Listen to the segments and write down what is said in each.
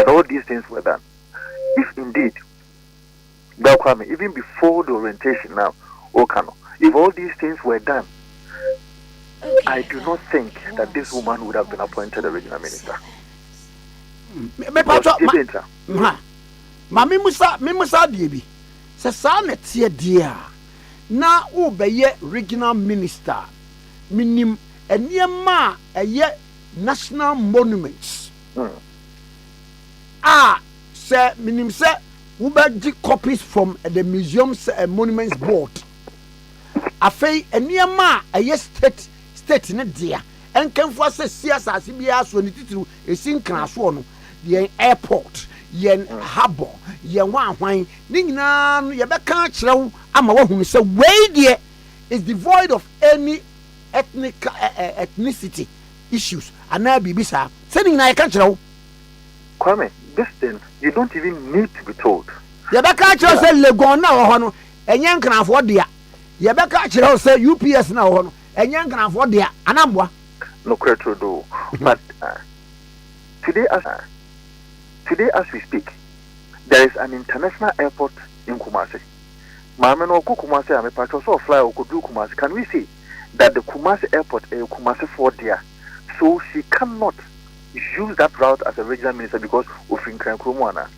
that all these things were done. If indeed, Kwame, even before the orientation now, Okano, if all these things were done, I do not think that this woman would have been appointed a regional minister. Mami Musa Diebi, Sasana Tia Dia, na Ubeye regional minister, minim a near ma a yet national monuments. Sir, minim sir, Uberji copies from the museums and monuments board. Afei a near ma a yes state in a dear, and can for say CSRCBA so nitiru a sin classroom, the airport. Yen harbor, yen wine, Nina, Yabaka Chrow, Ama who say, way dear is devoid of any ethnicity issues. And now be bisa, sending I can't show. Kwame, this thing, you don't even need to be told. Yabaka Chrow said, Legon now, and young can afford dear. Yabaka Chrow said, UPS now, and young can afford dear, Anambwa. No credit do. But Today, as we speak, there is an international airport in Kumasi. Mameno Kumasi, I'm a patron of fly or could do Kumasi. Can we see that the Kumasi airport is Kumasi for there? So she cannot use that route as a regional minister because of Nkrumah.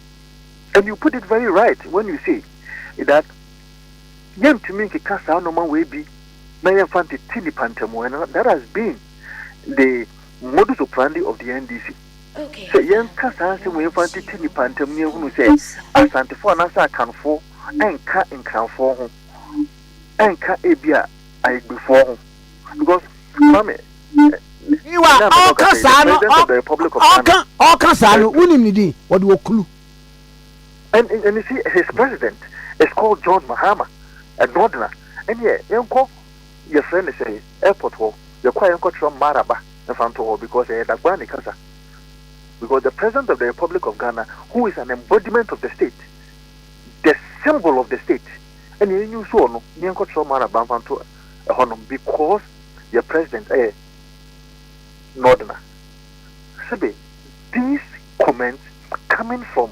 And you put it very right when you say that young to me Kasa no man will be Mayan Fanti Tini Pantamo, and that has been the modus operandi of the NDC. Okay. So young Casa we want to tell you pantom near who say Asante for Nasa can for and cat in crown for home and cat Abia I before home because Kwame you are all Casano of the Republic of Ghana. All Casano Unimidi what do clue and you see his president is called John Mahama a Northerner and yeah young call your friend is a airport hall you're quite uncle from Maraba in front of all because they had a Gwani Casa. Because the President of the Republic of Ghana, who is an embodiment of the state, the symbol of the state, and you saw no, because your president, Northerner. Sabe, these comments coming from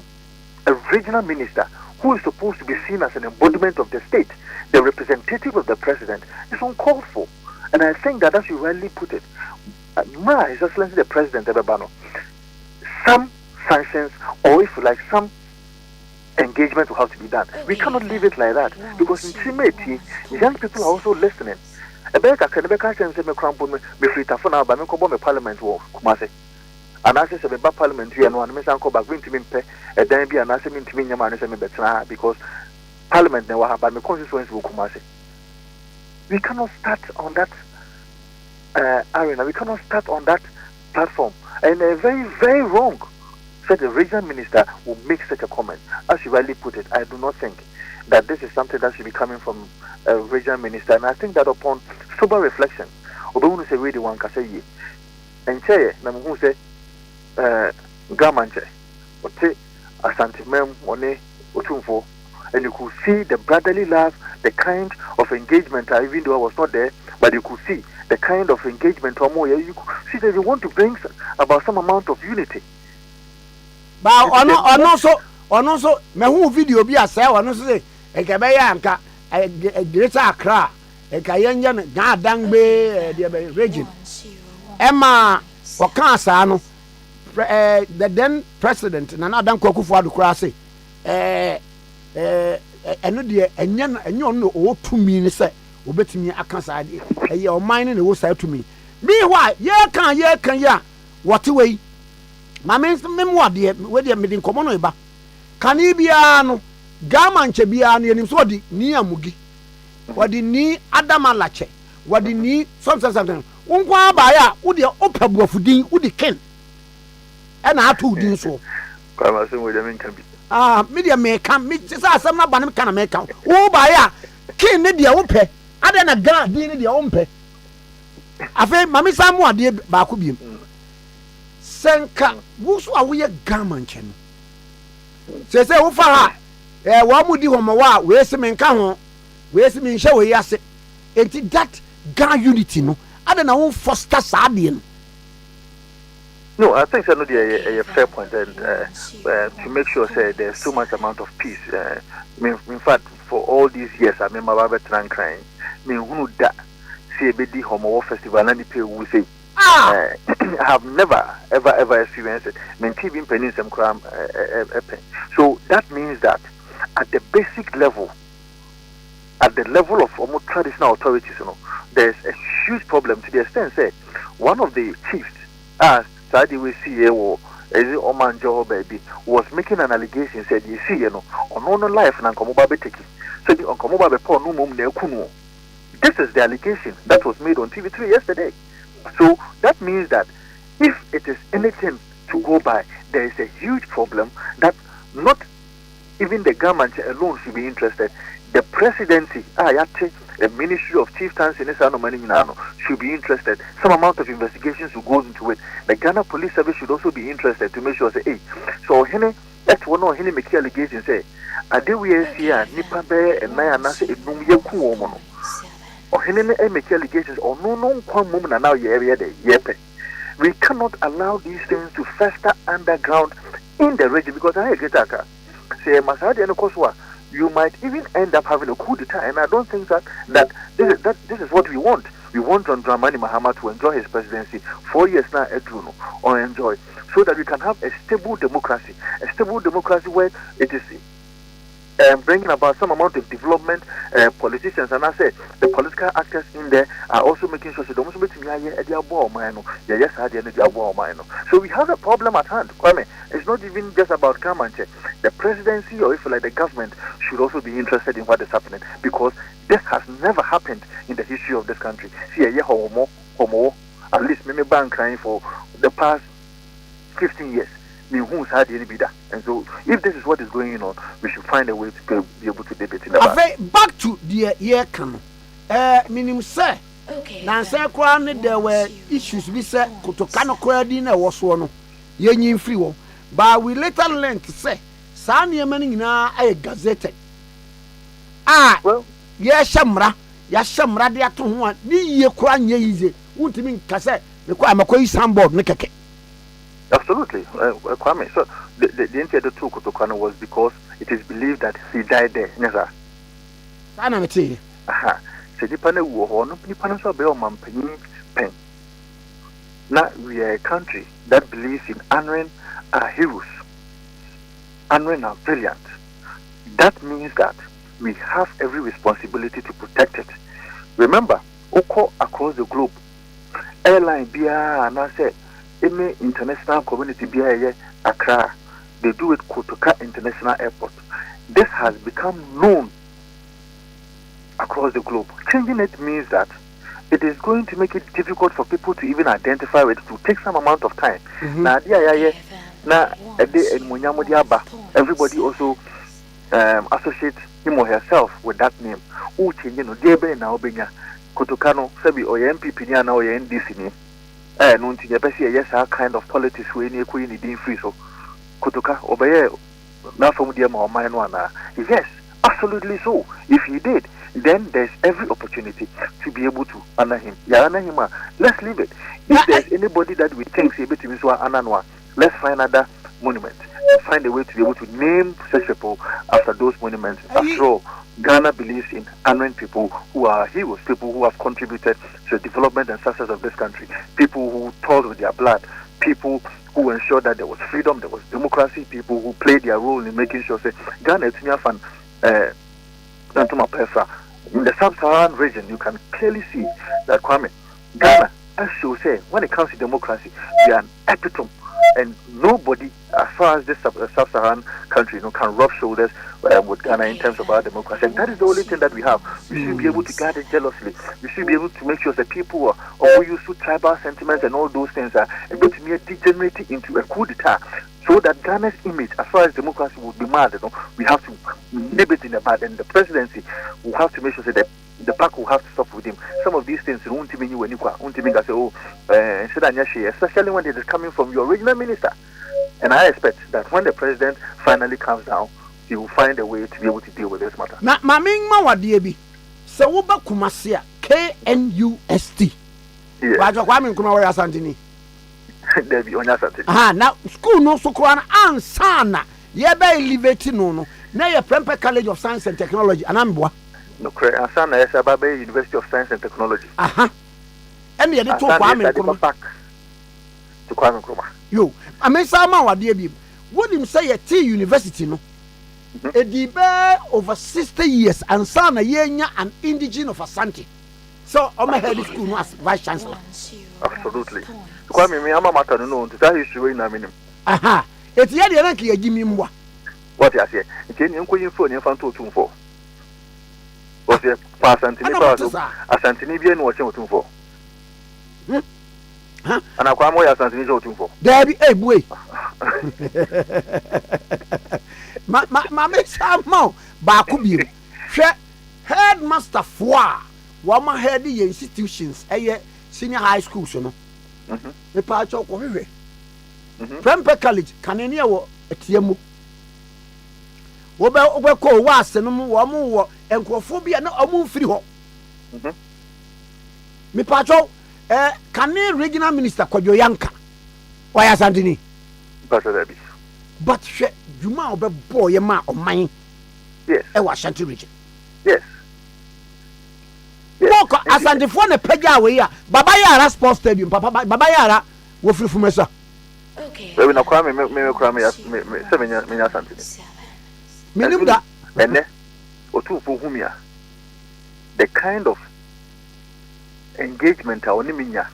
a regional minister who is supposed to be seen as an embodiment of the state, the representative of the president, is uncalled for. And I think that, as you rightly put it, His Excellency the President Ebebano, some sanctions, or if you like, some engagement will have to be done. We cannot leave it like that because in Trinity, young people are also listening. Ebeka can say me cramp me free tafuna ba me ko me parliament wo Kumasi. And I say be parliamentary and one me san ko back to me pe e dan bi and I say me ntimi nyama no say me betena because parliament na wa ba me constituency wo Kumasi. We cannot start on that arena. We cannot start on that platform. And very, very wrong. Said the regional minister will make such a comment. As you rightly put it, I do not think that this is something that should be coming from a regional minister. And I think that upon sober reflection, Obeunu say really one can say ye. And say, Namu say, Gamanche, or say, Asante Mem, One, Otumfo, and you could see the brotherly love, the kind of engagement, even though I was not there, but you could see the kind of engagement or more. You could see that they want to bring about some amount of unity. But also, me who video be as I want to say, a Kabayanka, a Greater Accra, a Kayanjan, Gadangbe, the region. Emma Wakasano, the then president, and Adam Kokufa to Krasi, and you know, 2 minutes. Obet me akansa ade your mind no side to me meanwhile can ya what way my memo ade we dey medin komo no eba kan bia no gamanche bia no enim so di ni amugi wadi ni adamalache wadi ni something unkwa ba ya wo de opabuafudin wo di ken e na ato udin so kwama so we dey men kan bi media me kan me say asem na ba ne kan me kan wo ba ya ken ne dia wo pe Ade na gra di ne dia ompe afi mami samu ade ba ko biem senka wusu a wo ye gamanche no se wo fa ha wo mu di ho mo wa we se men ka ho we se men hye we yase enti that Ghana unity no ade na wo foster sa ade no No, I think that's a fair point, and to make sure say there's too much amount of peace. In fact, for all these years, I remember Robert crying. Who that see a bedi homo festival and the people will say, I have never ever experienced it. TV pennies and crime. So that means that at the basic level, at the level of almost traditional authorities, there's a huge problem to the extent say one of the chiefs, Sadi we see or Oman Joho baby was making an allegation said you see on no life and Komoba Beteki. So the Onkomoba Bepo no mum ne kuno. This is the allegation that was made on TV3 yesterday. So that means that if it is anything to go by, there is a huge problem that not even the government alone should be interested. The presidency, the Ministry of Chieftains in this should be interested. Some amount of investigations will go into it. The Ghana Police Service should also be interested to make sure say, hey, so that's one or Henny make allegations say, Ade Akye Abia, Nipa Be and Naya say it no yaku woman. Or Henny make allegations or no one woman and now area de yepe. We cannot allow these things to fester underground in the region because I get that. Say Masadi and Koswa. You might even end up having a coup d'etat, and I don't think that this is what we want. We want John Dramani Mahama to enjoy his presidency 4 years now, Edruno, or enjoy, so that we can have a stable democracy where it is bringing about some amount of development. Politicians and I say the political actors in there are also making sure they don't so we have a problem at hand. Kwame, it's not even just about Kamanche. The presidency or if like the government should also be interested in what is happening because this has never happened in the history of this country. See a year homo at least maybe bank crying for the past 15 years. And so, if this is what is going on, we should find a way to be able to debate in the back to the year come. Meaning, sir, Nancy Crown, there were issues we said, Kotokano Cradina was one, yen free one. But we later learned to say, Sanya Manina a gazette. Well, yes, Shamra, Yashamra, the Atom one, the year crying easy, wouldn't mean cassette, the Kwame Sambod, Nikake. Absolutely, Kwame. So the entry of the two Kotokano was because it is believed that he died there. Never. I never tell you. So Nipane war, no Nipane so be on pen. Now we are a country that believes in honoring our heroes, honoring our brilliant. That means that we have every responsibility to protect it. Remember, Oko across the globe, airline Bia and I said. Any international community BIA Accra, they do it Kotoka International Airport. This has become known across the globe. Changing it means that it is going to make it difficult for people to even identify it. To take some amount of time. Now, everybody also associates him or herself with that name. Kotokano, Sabi or MPP or NDC. No, yes, our kind of politics we need to free so Kotoka obey now from the more mine one. Yes, absolutely so. If he did, then there's every opportunity to be able to honor him. Let's leave it. If there's anybody that we think is able to be so ananwa, let's find another monument and find a way to be able to name such people after those monuments. After all, Ghana believes in honoring people who are heroes, people who have contributed to the development and success of this country, people who toiled with their blood, people who ensured that there was freedom, there was democracy, people who played their role in making sure that Ghana is in the sub-Saharan region. You can clearly see that Kwame, Ghana, as you say, when it comes to democracy, we are an epitome. And nobody, as far as this sub-Saharan country, can rub shoulders with Ghana in terms of our democracy. And that is the only thing that we have. We should be able to guard it jealously. We should be able to make sure that people who use tribal sentiments and all those things are able to degenerate into a coup d'etat. So that Ghana's image, as far as democracy, would be mad. We have to nip it in the bud, and the presidency will have to make sure that the park will have to stop with him. Some of these things won't even you especially when it is coming from your original minister. And I expect that when the president finally comes down, he will find a way to be able to deal with this matter. Now, Maming Mawadiebi, Sawuba Kumasia, KNUST. Kwame Nkrumah Santini. There be onya Asante. Now school no so kora ansana ye be elevate no na ye Prempeh College of Science and Technology anamboa. No cre ansana yes Ababe University of Science and Technology. And ye dey to Kwame Nkrumah back to Kwame Nkrumah. Yo, amesa ma wade bi. Wonim say ye T University no. Edibe over 60 years ansana ye nya an indigene of Asante. So I'm a head school no as vice chancellor. Absolutely. Kwame me ama matter no to say history na minim. Eti ye de rank ye gimi mwa. What you say? Nti ni nko yin phone yin fan to tumfo. What you Asante ni ba so. Asante ni bia no wo chen otumfo. Ana kwa mo ya Asante ni otumfo. There be boy. Ma me sama ba ku bi. Hwe headmaster foa. Wama head the institutions senior high school so no. Me pa cho ko hwe. Prempeh College kanenia wo etiamu. Wo be ko wa asenum wo mo wo enkrofo bia na omu mfiri ho. Me pa cho Kane regional minister Kwadwo Yanka. Wa ya Asante ni. But hwe djuma obe boy ma oman. Yes. E wa Ashanti region. Yes. Woko Asante fo na pagya we ya Baba Yara Sports Stadium papa Baba Yara wo free fumesa. Okay. We na kwa me Kwame ya me Asante. Minim da ene otufu humia the kind of engagement a oni minya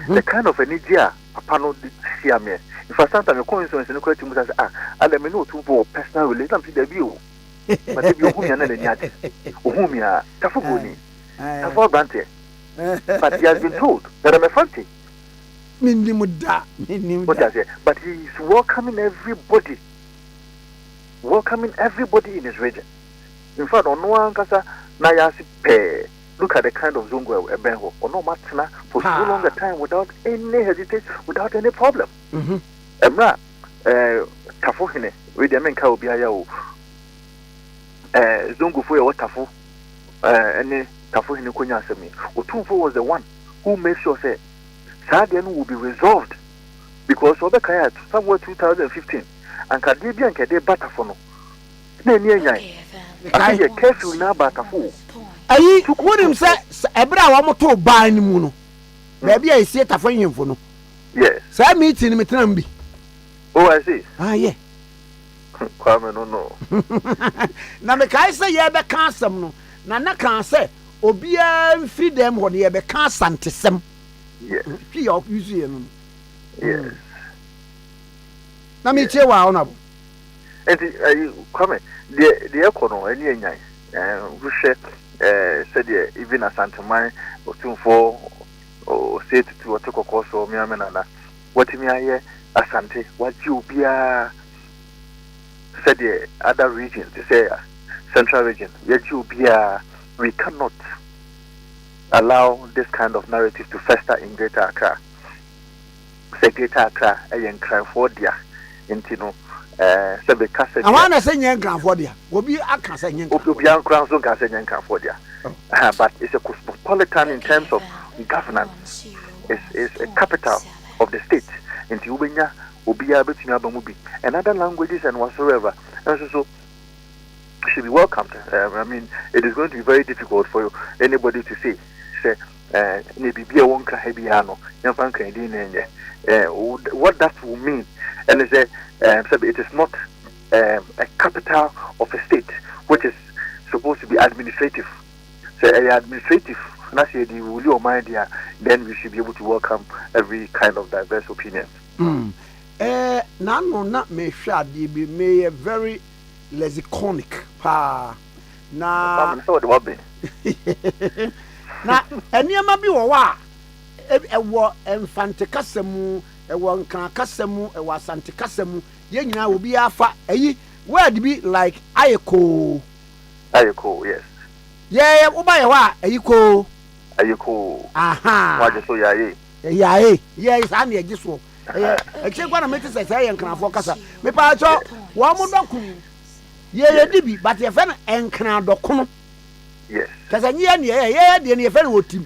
the kind of energy a papa no sia me if Asante me coincidence no kwati mu say ala me no otufu personal relation am dey bi o but dey bi humia na ni ade humia tafugoni tafu brante but he has been told that I'm a fancy but he is welcoming everybody in his region. In fact, on one kasa na yasi pe. Look at the kind of zongo ebenho. Ono matna for so long a time without any hesitation, without any problem. Emra tafo hine we de menka obi aya o. Zongo fo ye tafo any tafo hine konya asemi. Otumfo was the one who made sure say Sadian will be resolved because Obekaya somewhere 2015 and Kadibia and Kade Batafono. I think careful now Batafo. Ayi wonim say ebra wa moto ban ni mu no. Ba bia isi tafo yemfo no. Yes. Say meeting me tram bi. Oh, I see. Yeah. Kwame no. Na me kai say ye be kan asem no. Na kan say obia mfiri dem ho ye be kan asantesem. Yes. Yes. Na me che wa honorable. Enti come the econo any enyan we share said even Asante man otumfo o say to what kokoso me amena what me aye Asante what you bia said the other regions to say central region yet you bia we cannot allow this kind of narrative to fester in Greater Accra. Say Greater Accra, a crime for dia, intino, Sebe Cassette. I want to say young crime for dia. Will be a cancer young crowns on Casset crime for dia. But it's a cosmopolitan in terms of governance. It's a capital of the state. Into Ubenya, Ubia, Betinabamubi, and other languages and whatsoever. And so should be welcomed. I mean, it is going to be very difficult for anybody to say maybe be a wonka hebiano, what that will mean. And it is not a capital of a state which is supposed to be administrative. So administrative, then we should be able to welcome every kind of diverse opinion. Not me shadi be me very lexiconic pa na na eniema bi wo wa ewo enfante kasemu ewo nkan kasemu ewo asante kasemu ye nyina obi afa eyi word be like ayeko yes yeah uba ye wa ayiko aha wa je so yaye yes and ye so e che gwa na meti say ye nkanafo kasa me pa cho wo mo doku ye dibi but ye fe na enkran dokono. Yes. Because I near ye de ne fe na otim.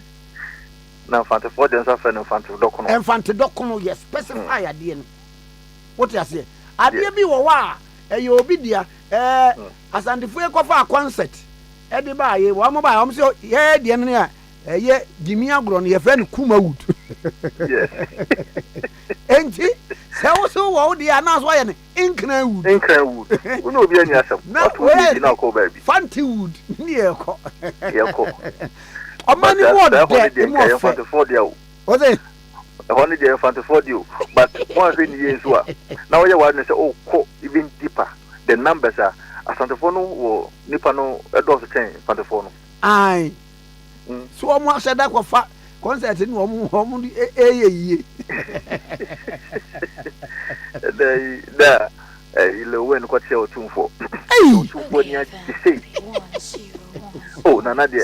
na Fanta for the answer no Fanta dokono. Enfante dokono yes specify ade no. What you say? Ade bi wo wa e obi dia asandefo ekofa concert e de ba ye wo mo ba wo so ye de no ya ye Jimmy Agro no ye friend Kumawood. Yes. Enti se wo so wo de ana so ye ne Inknawood. Inknawood. Uno obi ani asem. What we na ko baby. Fantiwood ni e ko. Ye ko. O mani word there mo Fanta for dia o. O say honey dey Fanta for dia but one thing ye so now you want to say oh ko even deeper the numbers are asantefo no wo nipa no edo so chen Fanta no. Ai. So omo aseda ko fa concert ni omo ye da ile wen ko che otumfo otumfo ni say oh nana di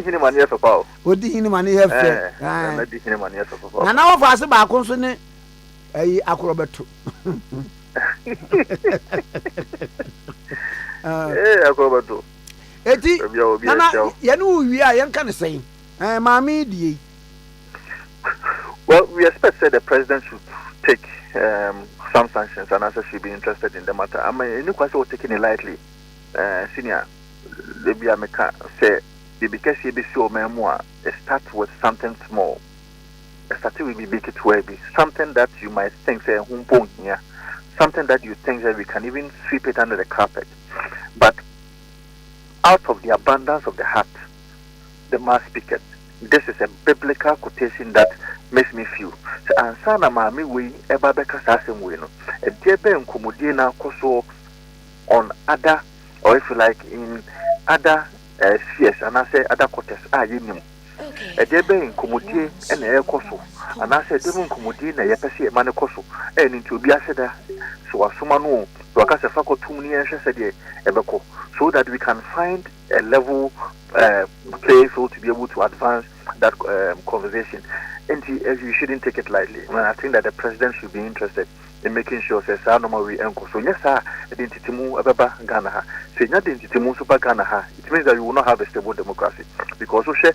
hini mani efe pa o di hini mani efe nana di hini mani efe pa nana wo fa se ba ko so ne akorobeto akorobeto eti nana ye no wi a ye nka ne sei maami die. Well, we expect that the president should take some sanctions and also should be interested in the matter. I mean, any question we're taking it lightly. Senior, the Biameka say, because you be sure memoir, start with something small. Starting with big it will be something that you might think say something that you think that we can even sweep it under the carpet. But out of the abundance of the heart, the mouth speaketh. This is a biblical quotation that makes me feel. So, and sana mami we eba beka sasem we no. A debe nkomodie na koso on other, or if you like in other spheres, and I say other quarters. Yenim. A debe nkomodie ene koso, and I say debe nkomodie na yepesi emane koso. And into biaseda so asuma no wakase fako tumni enhwe sede ebeko, so that we can find a level play field to be able to advance that conversation. And you shouldn't take it lightly. I think that the president should be interested in making sure that normal we enko. So yes, identity mu ababa Ghana ha. Say identity mu super Ghana ha. It means that you will not have a stable democracy because we share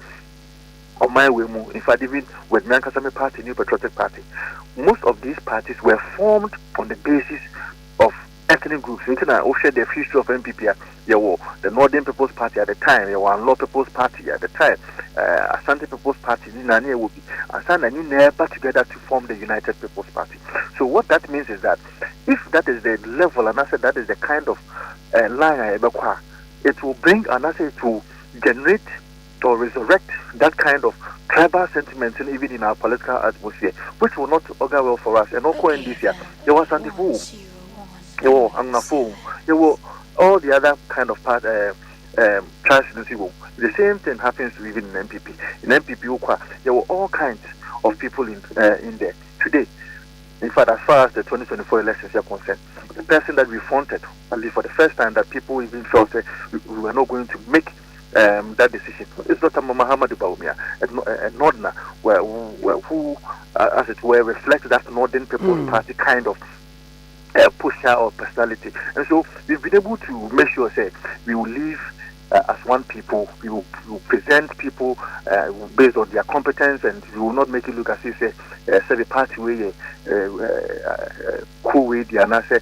on my way mu. In fact, even with Nyankasame Party, New Patriotic Party, most of these parties were formed on the basis of ethnic groups. You can share the history of NPP. There were the Northern People's Party at the time. There were Law People's Party at the time. Asante People's Party. Asante and never together to form the United People's Party. So what that means is that if that is the level, and I said that is the kind of line it will bring, and I say it will generate or resurrect that kind of tribal sentiment even in our political atmosphere, which will not augur well for us. And also in this year, there was Sandy Fool. There were all the other kind of part the same thing happens even in MPP. In MPP, there were all kinds of people in there. Today, in fact, as far as the 2024 elections are concerned, the person that we fronted, at least for the first time, that people even felt that we were not going to make that decision. It's Dr. Muhammad Baumia, a Northerner, who, as it were, reflects that Northern People's Party kind of pusher or personality. And so we've been able to make sure say we will live as one people. We will present people based on their competence, and we will not make it look as if say the party way cool way they are say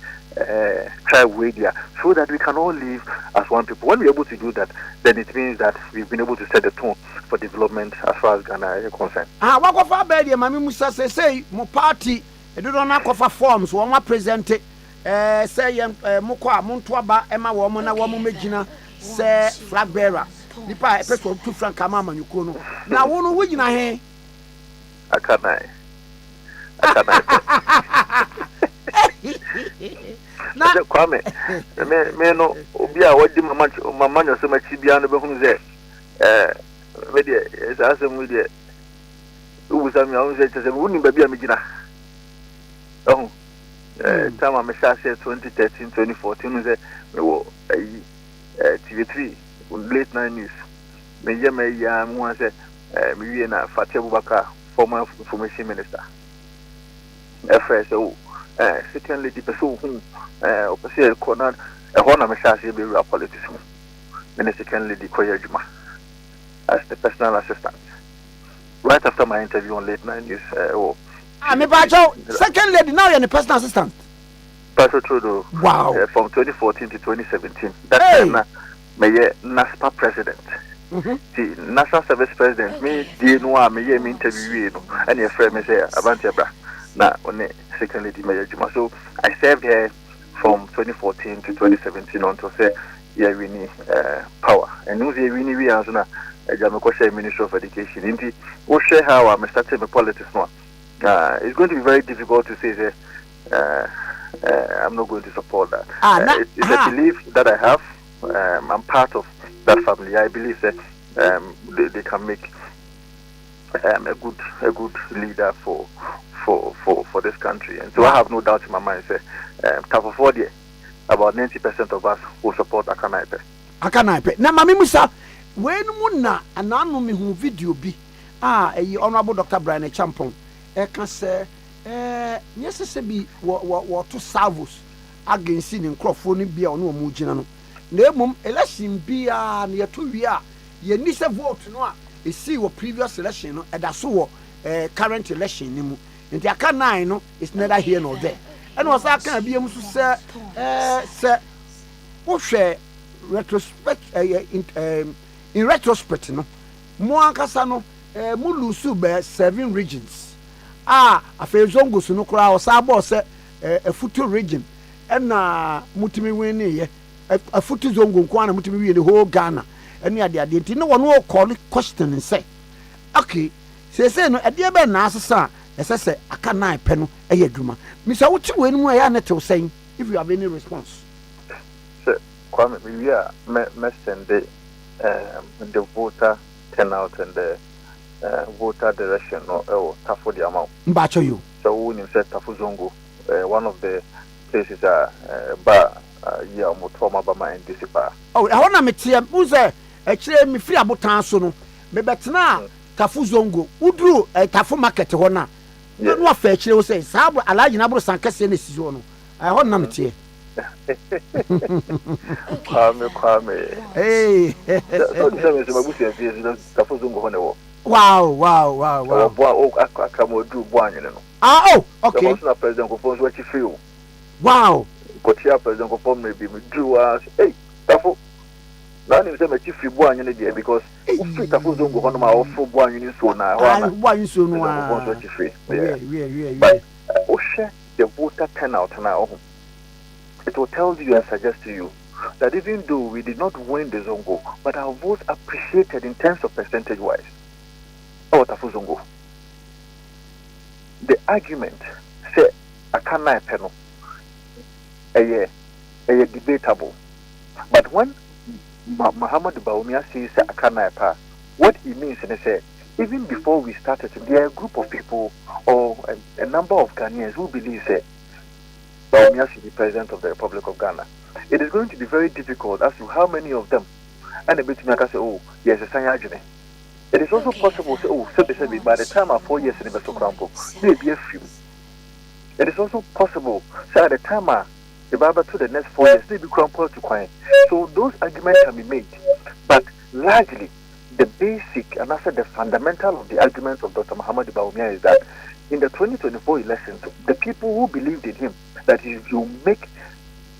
tribe way they are, so that we can all live as one people. When we're able to do that, then it means that we've been able to set the tone for development as far as Ghana is concerned. What of bed, Mami Musa say mo party. I don't know what forms one present say Mukwa Montuaba Emma woman a woman magina say flag bearer. Nipa a petrol 2 franc Kamama Yukono. Now one win I can't. Kwame, me no Obia, what did my man so much beyond the whom there? As I said, with it, who was I wouldn't be a magina. Oh, time I'm a 2013, 2014, TV3, late night news. May once me and Fatih Baka, former information minister. FSO, second lady person who, opposite corner, a honor Meshasi be a politician. Then the second lady Koyajuma as the personal assistant. right after my interview on Late Night News. Me Pacho, second lady, now you're the personal assistant. Pastor Trudeau. Wow. From 2014 to 2017. That time, me NASPA president. The National Service President, me, the no, me interview, and your friend, me say, Avanti Bra. Now, on the second lady, Mayor Juma. So I served here from 2014 to 2017 until say, yeah, we need power. And who's the winning we answer now? Jamaica Minister of Education. We'll share how I'm starting my politics now. It's going to be very difficult to say that I'm not going to support that. It's a belief that I have. I'm part of that family. I believe that they can make a good leader for this country. And so I have no doubt in my mind. Say, about 90% of us will support Akanaipe. Akanaipe. Now, Mami Musa, when Muna and Nanu Mihu video be Honorable Dr. Brian Champon, can say, yes, be what two salvos against in Crawford be on no Mujinano. Nemum election be near 2 years. Ye need a vote no. Is see what previous election and that's so current election. And the Akanai no is neither here nor there. And was I can be able to say, what share retrospect in retrospect, no more Casano, Mulusu bear 7 regions. A Fezongo Sunukra or Sabo said a future region, and Mutimi Winnie, a future Zongo Kwana Mutimi the whole Ghana, and the idea did no one will call it question and say, okay, say no, a dear Ben Nasa. As I say, I can't pen a yedruma. Mr. What you win where I net saying if you have any response. Sir, Kwame, we are messing the voter turnout and the voter direction or Tafu the amount. Bacho you. So when you said Tafu Zongo, one of the places are Bar, Mutoma Bama and Disipa. Oh, I want to meet you. Who's there? Actually, me free about Tansono. Me bet now Tafu Zongo. Udru Tafu market hona. No more fetch you say, Sab, a large number of Sankasi in this zone. I want to meet you. Kwame. Hey, wow. Okay. President Kofo what you feel. Wow. Kotia President Kofo maybe drew us. Hey, Tafu. Now you say my chief one in the day because if Tafu Zongo on my awful one in so now. One soon. But Osha the voter turnout now. It will tell you and suggest to you that even though we did not win the Zongo, but our votes appreciated in terms of percentage wise. Oh, Tafu Zongo. The argument say I can't panel a debatable. But when Muhammad Bawumia says I can't what he means is say even before we started, there are a group of people or a number of Ghanaians who believe that Bawumia should be president of the Republic of Ghana. It is going to be very difficult as to how many of them and a bit to make us say, oh, yes, a Sanyajine. It is also possible to say, oh, by the time of 4 years in the Beso Crampo, there be a few. It is also possible, say at the time the Baba to the next 4 years, they be crumpled to quiet. So those arguments can be made. But largely, the basic and also the fundamental of the arguments of Dr. Muhammad Bawumia is that in the 2024 elections, the people who believed in him, that he will make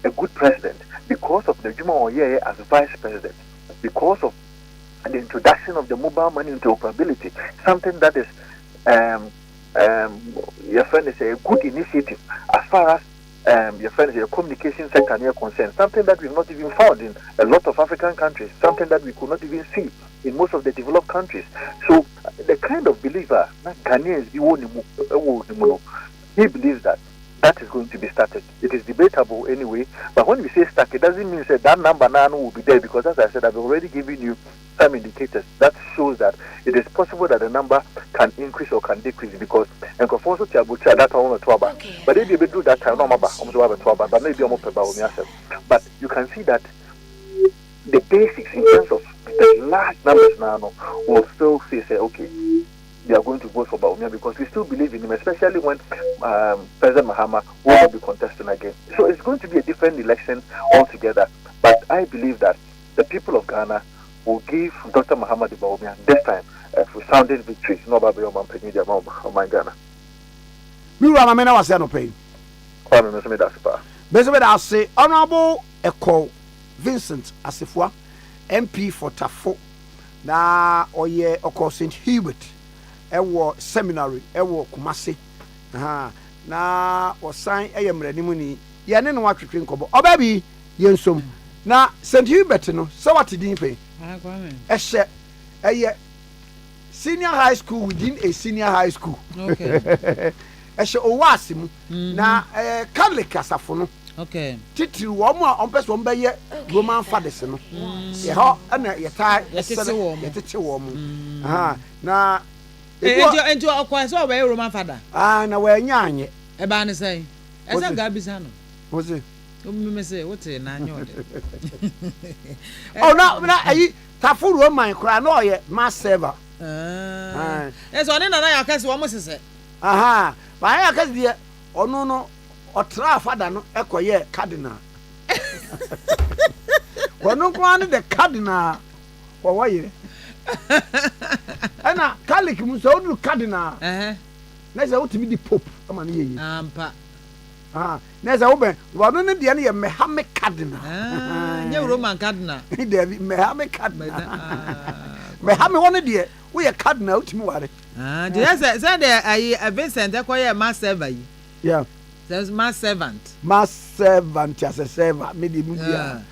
a good president because of the Juma Oyeye as vice president, because of the introduction of the mobile money interoperability, something that is, your friend is a good initiative as far as your friend is a communication sector near concerned, something that we've not even found in a lot of African countries, something that we could not even see in most of the developed countries. So the kind of believer that Ghanaians he believes that is going to be started. It is debatable anyway, but when we say stuck, it doesn't mean that number 9 will be there, because as I said, I've already given you some indicators that shows that it is possible that the number can increase or can decrease, because and also that one but if you do that time, but maybe but you can see that the basics in terms of the large numbers now will still say okay, they are going to vote for Bawumia because we still believe in him, especially when President Mahama will not be contesting again. So it's going to be a different election altogether. But I believe that the people of Ghana will give Dr. Muhammad Bawumia this time resounding victories. No Baby Oman Penny of my Ghana. You are a man was no pain. Basically, I'll say Honorable Echo Vincent Asifwa, MP for Tafo. Na oye oko St. Hubert ewo seminary ewo Kumasi na osan eyemre nimu ni ye ne no atwetwe nkobo obabi yensom na St. Hubert no so what din pe ehye eye senior high school within a senior high school okay ehye owasi mu na Catholic asafo no okay titiri wo mu a onpese wo mbeye Roman fathers no ye ho na ye tai yetete wo mu na enti okwa so we Roman father na we nyanye e ba ne sai e se ga bisa no wo se o me se wo te na anyo de oh na ayi tafu Roman kra na oye mass server e so ne na ya kase wo mo sese ba ya kase de onu no otra father no ekoye cardinal wono kwa ne the cardinal wo ye ana Catholic mu so do cardinal na se wotimi di pope ama ne ye ampa na se wo ben wono ne de ne ye Mohammed cardinal nye Roman cardinal de Mohammed cardinal Mohammed wono de wo ye cardinal wotimi ware de say de ayi Vincent ekoye master server yeah. There's mass servant as a server. Me di mudia.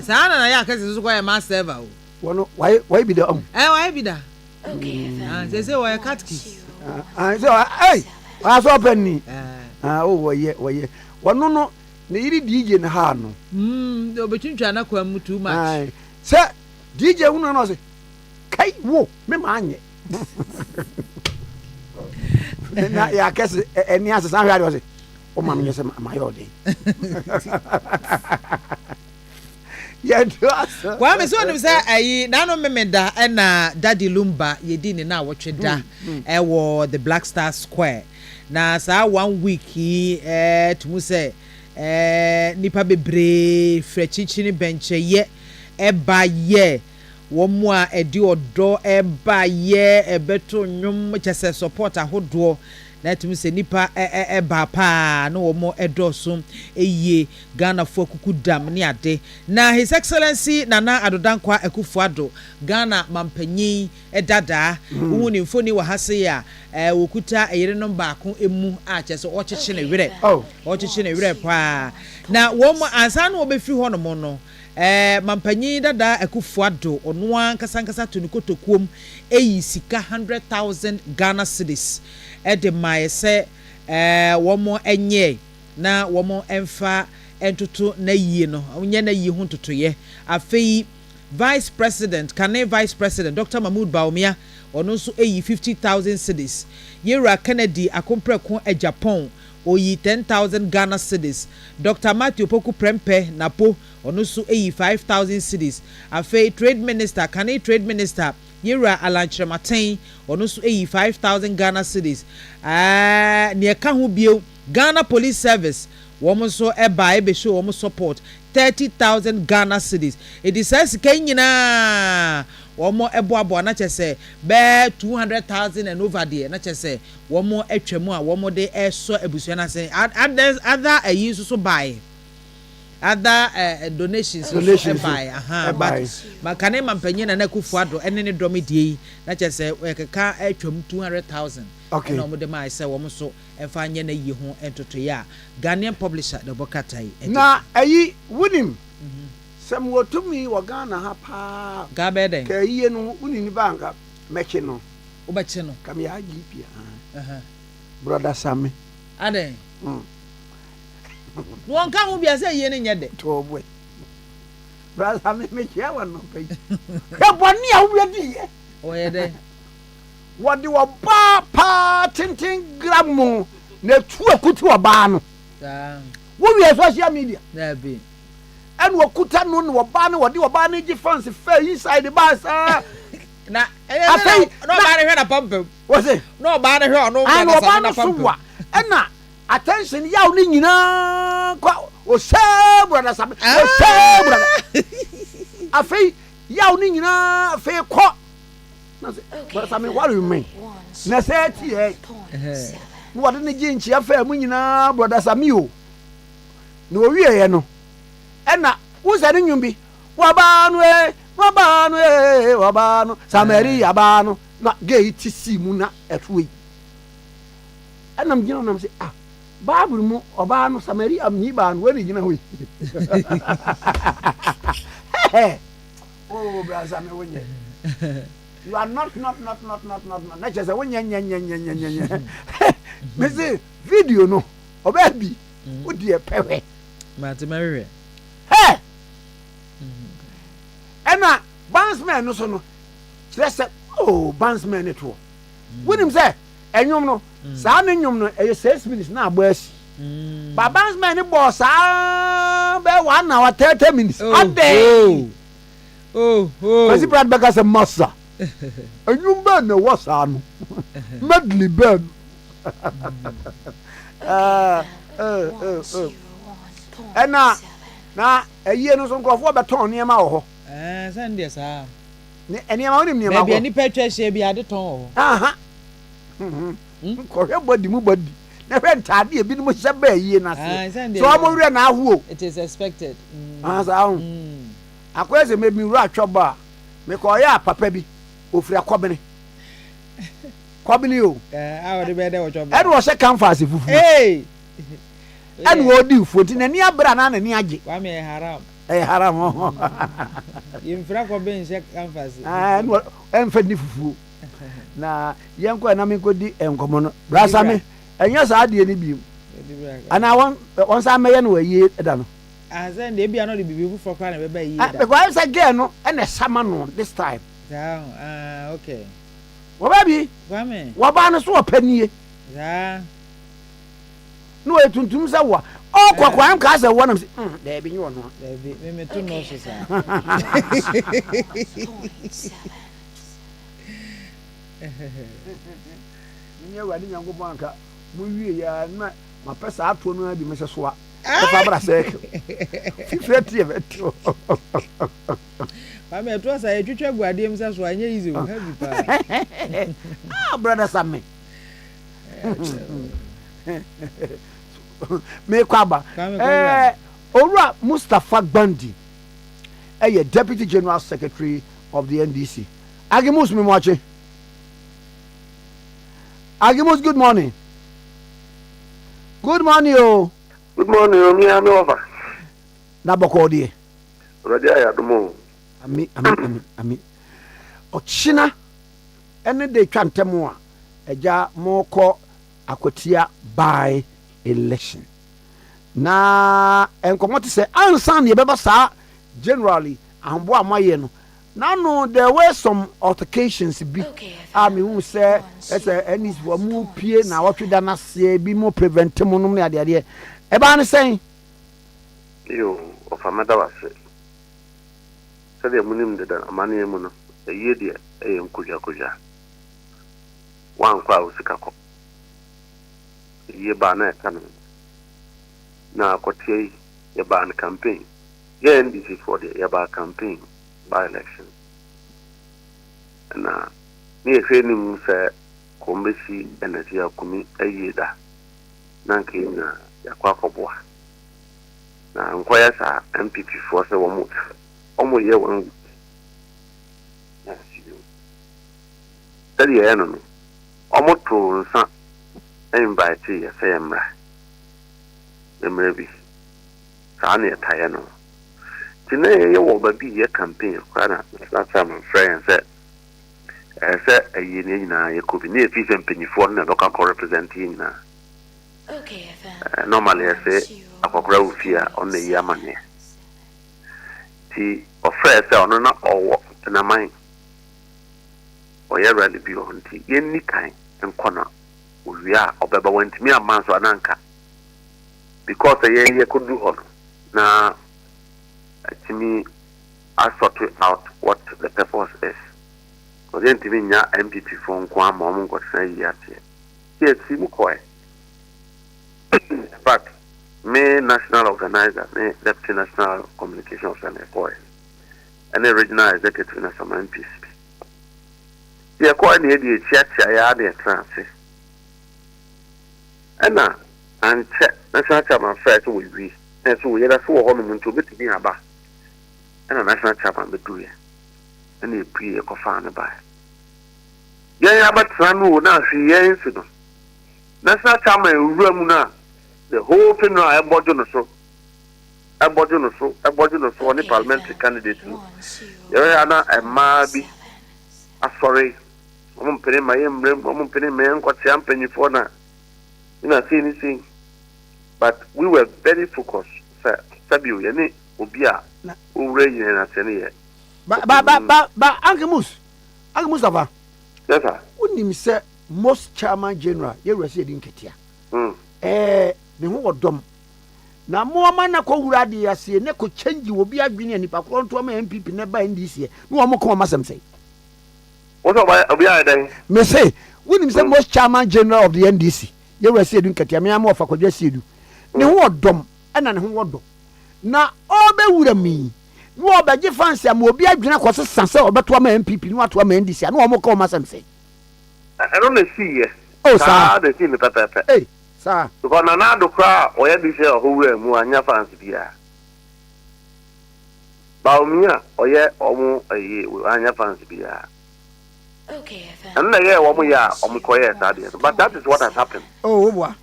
Sana na ya kase so kwa mass server o. Wono why be the why be that? Okay. Say why catechist. Say hey, I so open ni. Oh why wono no na iri DJ na ha no. Do betwintwa na kwa mu too much. Say DJ unu no say kai wo me ma anye. Na ya kase eni asesa hwa de say o ma me say amayode ya do asa kwa me so no say ayi na no memeda na Daddy Lumba yedi ni na wotweda e wo the Black Star Square na sa 1 week tumu say nipa bebre frechichi ni benche ye e ba ye wo mu a edi odo e ba ye e beto nwum chese support ahodo na tumi se nipa ba pa na wo mo edoso eye Ghana fo kuku dam ne ade na His Excellency Nana Adodankwa Akufo-Addo Ghana mampanyin edada wo ni mfoni wa hase ya wokuta eyere no baako emu a chese o cheche ne were o cheche ne were pa na wo mo ansa na wo be fi ho no mo no mampanyin dada Akufo-Addo ono an kasankasa to ni kotokuom eyi sika 100,000 Ghana cedis ede mai se womo enye na womo emfa entutu na yie no onye na yie hu tutuye afei Vice President Dr. Mahmoud Bawumia ono so eyi 50,000 cedis Yera Kennedy akompreko Japan oyi 10,000 Ghana cedis Dr. Matthew Poku Prempe Napo ono so eyi 5,000 cedis afei Trade Minister Yera Alanchematen ono so 5,000 Ghana cedis ne ka ho bio Ghana Police Service womo so ebe show womo support 30,000 Ghana cedis it is says kenyina womo eboabo na chese be 200,000 and over there na chese womo atwemu a womo de eso abusua na say other ayi so buy other donations buy but can mampanyin na Akufo-Addo ene ne domidie na chese keka atwem 200,000 okay no mo de mai say wo so emfa anye na yi ho entoto ya Ghanaian publisher de bokatai na ayi wunim sem wotumi wo Ghana ha pa ga bede ka yi no unini banka meche no obache no kam ya gipia brother Sami ade won ka ho bia say yi ne nyede to boy brother Sami meche ya won no pe e boni a wo di ye o ye de what do pa tintin gramu na tu akutu oba no wo wi social media na be and wakuta no no oba no wodi oba no gi fans fair inside the bus na no ba ne hwe na pump wo say no ba ne hwe no na pump na attention yaw ni nyina kwa o say brother Sam o say brother afei yaw ni nyina fe kɔ na say but I mean what do you mean na say ti no what ne gi nchia fa mu nyina brother Sami o na o wie no ɛna wo say ne nwum bi wabanu Samari abanu na gay ti si mu na ɛfuwe ɛnam gina nam say Bible mu obanu Samari amni ban wani gina hoyi oh brother me wonye you are not na just wonye nya me say video no obabi odi e pewe Matemary ɛna bandsman no so no kyerɛ sɛ bandsman ne to wonim sɛ ɛnwom no saa ne nwom no ɛyɛ 6 minutes na abɔ asi ba bandsman ne bɔ saa bɛ 1 hour 30 minutes ade kasi brad bɛka sɛ masa ɛnwom bɛ na wɔ saa no medley bɛ ɛna na ɛyie no so nkurɔfoɔ bɛtɔn nneɛma wɔ hɔ Sunday sa. Nneɛma wonim nneɛma Baby ani pɛtwɛ hye bi ade tɔn wɔ hɔ. Aha. Kɔhwɛ body mu body. Na hwɛ ntade ebi no hyɛ ba yie na se. So ɔmo wura na ahuo. It is expected. Sa ho. Akɔyɛ sɛ me wura atwɔba a me kɔ ɔyɛ papa bi ofiri akɔbene. Kɔbene o. A wɔde bɛ dɛ wɔtwɔba. Ɛde wɔhyɛ canvas fufu. Hey. Ɛne wɔdi ufuo nti n'ani abra na n'ani agye. Wa me haram. Haram. Yimfra ko ben check canvas. No emfa ni fufu. Na yenko na me kodi enkomo no. Brasa me enya sa ade ni bi. Ana won sa meye no waye da no. Azen de bia no de bibi fu for kwa na be ba yi da. Because say girl no na sama no this time. Okay. Wo ba bi? Kwame. Wo ba no so opanie. No etuntum sa wa. Kwakwa am ka say wonam say there be you no. There be me to no so sa. Nye wadi nyango banka mu wie ya na ma pesa ato no abi me se so a. Fa bra se. Fifreti e beto. Ba me to sa e twetwa guade me se so anya easy o heavy pa. Brother Sammy. Me kwaba Owura Mustafa Gbandi Deputy General Secretary of the NDC. Agimus me watching. Agimus, good morning. Good morning, oh. Good morning, me am over. Na boko die. Ready I adumo. Ami. Ochina ene de twa ntemo a eja moko akotia by election. Na enkomo te say ansan ne beba sa generally ambo amaye no. Now no there were some altercations bi. Me who say any for mu pie na wotweda na se bi mo prevent mo no na ade. E ba ne say yo of amada wase. Say the munim de dan amane mu no. Eye de e nkuja. Wan kwa usika ko. Ye ba na kanu na akotie ye ba na campaign ye NDC for the ye ba campaign by election na ni efe ni mu se kombesi energy akumi ayeda na nke na yakwa koboa na nkoya sa MPP for se wo mu ye won na siyo tadi ye no omo to nsa invite ya say emra bi sa na taye no tine ye wo ba bi ye campaign kwa na some friends say ayi ne nyina ye ko bi na efi se mpanyifo na local co representing na normally say akokra ofia on the yamane ti ofre say ono na owo na man oye rally bi on ti ye ni kan nkona owia obeba wantimi amanso ananka because ye could do all na timi I sort out what the purpose is because yentimi nya MPP for nko ama mo nko say yate yes mu koy but me national organizer me deputy national communication officer boy and the regional executive in some MPs. They are quite near the church, I had a trance. And now, and check, national chairman first will be, and so we had a 400 to be about, and a national chairman be doing, and they pre a coffin by. Yeah, but Sanu now see incident. National chairman room now, the whole thing now, a body so. A body so, any parliamentary candidate. Yeah, a mabi. Sorry, I'm penny my emblem, I'm penny man, what champagne for now. You know, see anything. But we were very focused, sir. Sabu, any Ubia, who raised in a senior. But Uncle Mustafa. Yes, sir. Wouldn't him say most chairman general, you receive in Ketia? The whole dom. Now, more man, I call Radi as a neck could change you will be a green and if I want to MPP never in this year. No more come, must say. What about Abia then? May say, wouldn't him say most chairman general of the NDC? You receive in Ketia, me, I'm off for just you. No more dom, and who would do. Now, all be with me. No, but you fancy I will be a green across the sunset, but to a MPP, not to a man this year. No more come, must say. I don't see ye. Oh, sir, the thing that hey. Sir, because another crowd or every share who were Muanya fancy beer. Baumia or yet or a year with Anya fancy beer. Okay, and the year 1 year or Mukoya, but that is what has happened. oh, what?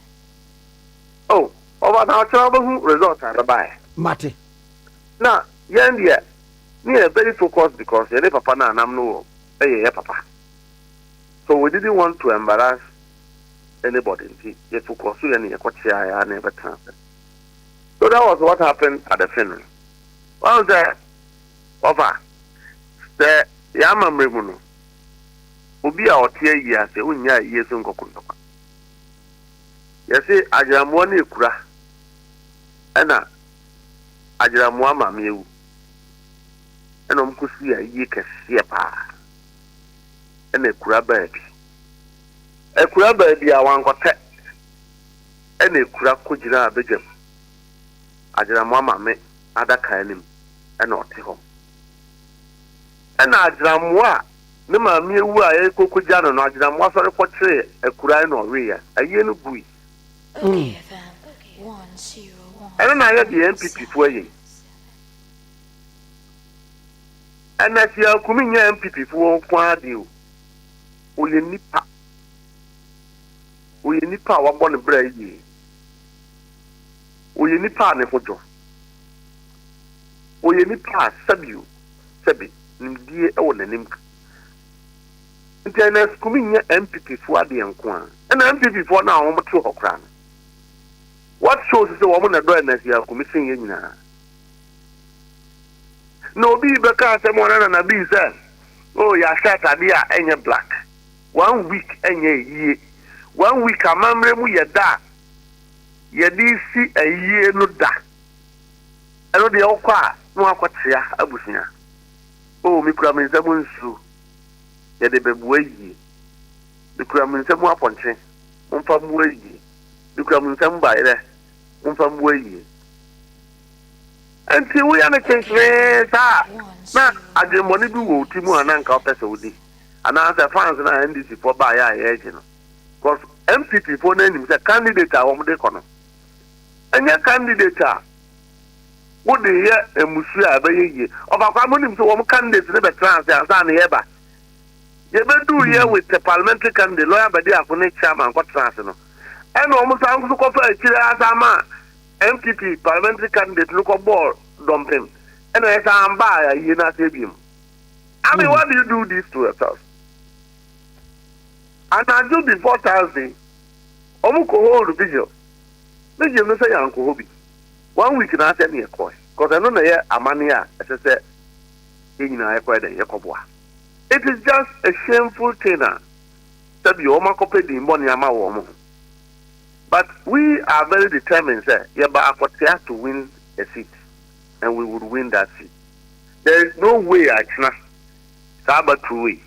Oh, over our trouble results are by Mate. now, Yandia near very focused because your papa and I'm no papa. So we didn't want to embarrass anybody. If we could see any I never transferred. So that was what happened at the funeral. Well, there, over the Yamam Remuno will be our tear years, the 1 year years on Gokundo. You see, Ajamwani Kura, and Ajamwama Mew, and Umkusi a year Siapa, and a Kura baby. A Kura baby, I want to take any Kura Kujina Begum. Ajamwama me, other kind and not home. And Ajamwa, no mammy, who I echo Kujano, and Ajamwa for a portrait, a Kura no rear, a yellow bui. Okay, then. 101. And then I had the MPP for you. And as you are coming here, MPP for one deal. We need power born a brave ye. We need partner for Joe. We need pass, Sabi, dear old name. And then as coming here, MPP for the Anquan. And MPP for now, I'm a true crown. What shows is a woman at Brandon as you are committing in now? No, be because someone and a bee said, oh, ya shut idea and you're black. 1 week and ye 1 week a mamre ya da. Ye see a year no da. I know the old car, no aquatia, abusia. Oh, me cramming someone so. Ye de bebuey. The cramming some more punching. From way. The cramming some by there. From way. Until we are a case, now I didn't want to do Timu and Uncle Pesodi. And as a fans and I ended for by agent. Because MPP for name is a candidate of the corner. And your candidate would they hear a Musia Bayi of a family to one candidate never trans as an ever. You better do here with the parliamentary candidate, lawyer, but they are for next chairman, what transfer. And almost I'm to compare as a man. MPP parliamentary candidate look at ball dumping, and as I'm by you not him. I mean, why do you do this to yourself? And I do before Thursday. Omuko hold the video. Let you say Uncle Hobby. 1 week and I send me a coin. Because I know that Amania, as I said, in a Yakoboa. It is just a shameful thing that you almost copied the money I'm a woman. But we are very determined, sir. Yeah, but I to win a seat, and we would win that seat. There is no way I can. Saba two way.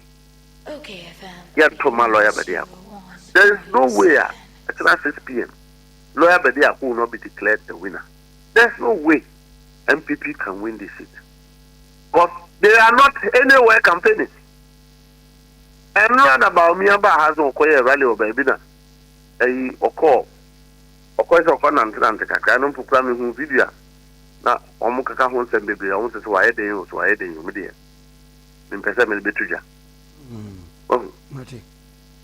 Okay, then. Yeah, to my lawyer, but there is no way I can 6 p.m. Lawyer, but who will not be declared the winner. There's no way MPP can win this seat. Because They are not anywhere campaigning. And run about me about has no queer rally or baby. A call. Of course, of an antantica. I don't proclaim who video. Now, Omukaka won't send baby. I want to why they was why they you media. In Pesame Betuja.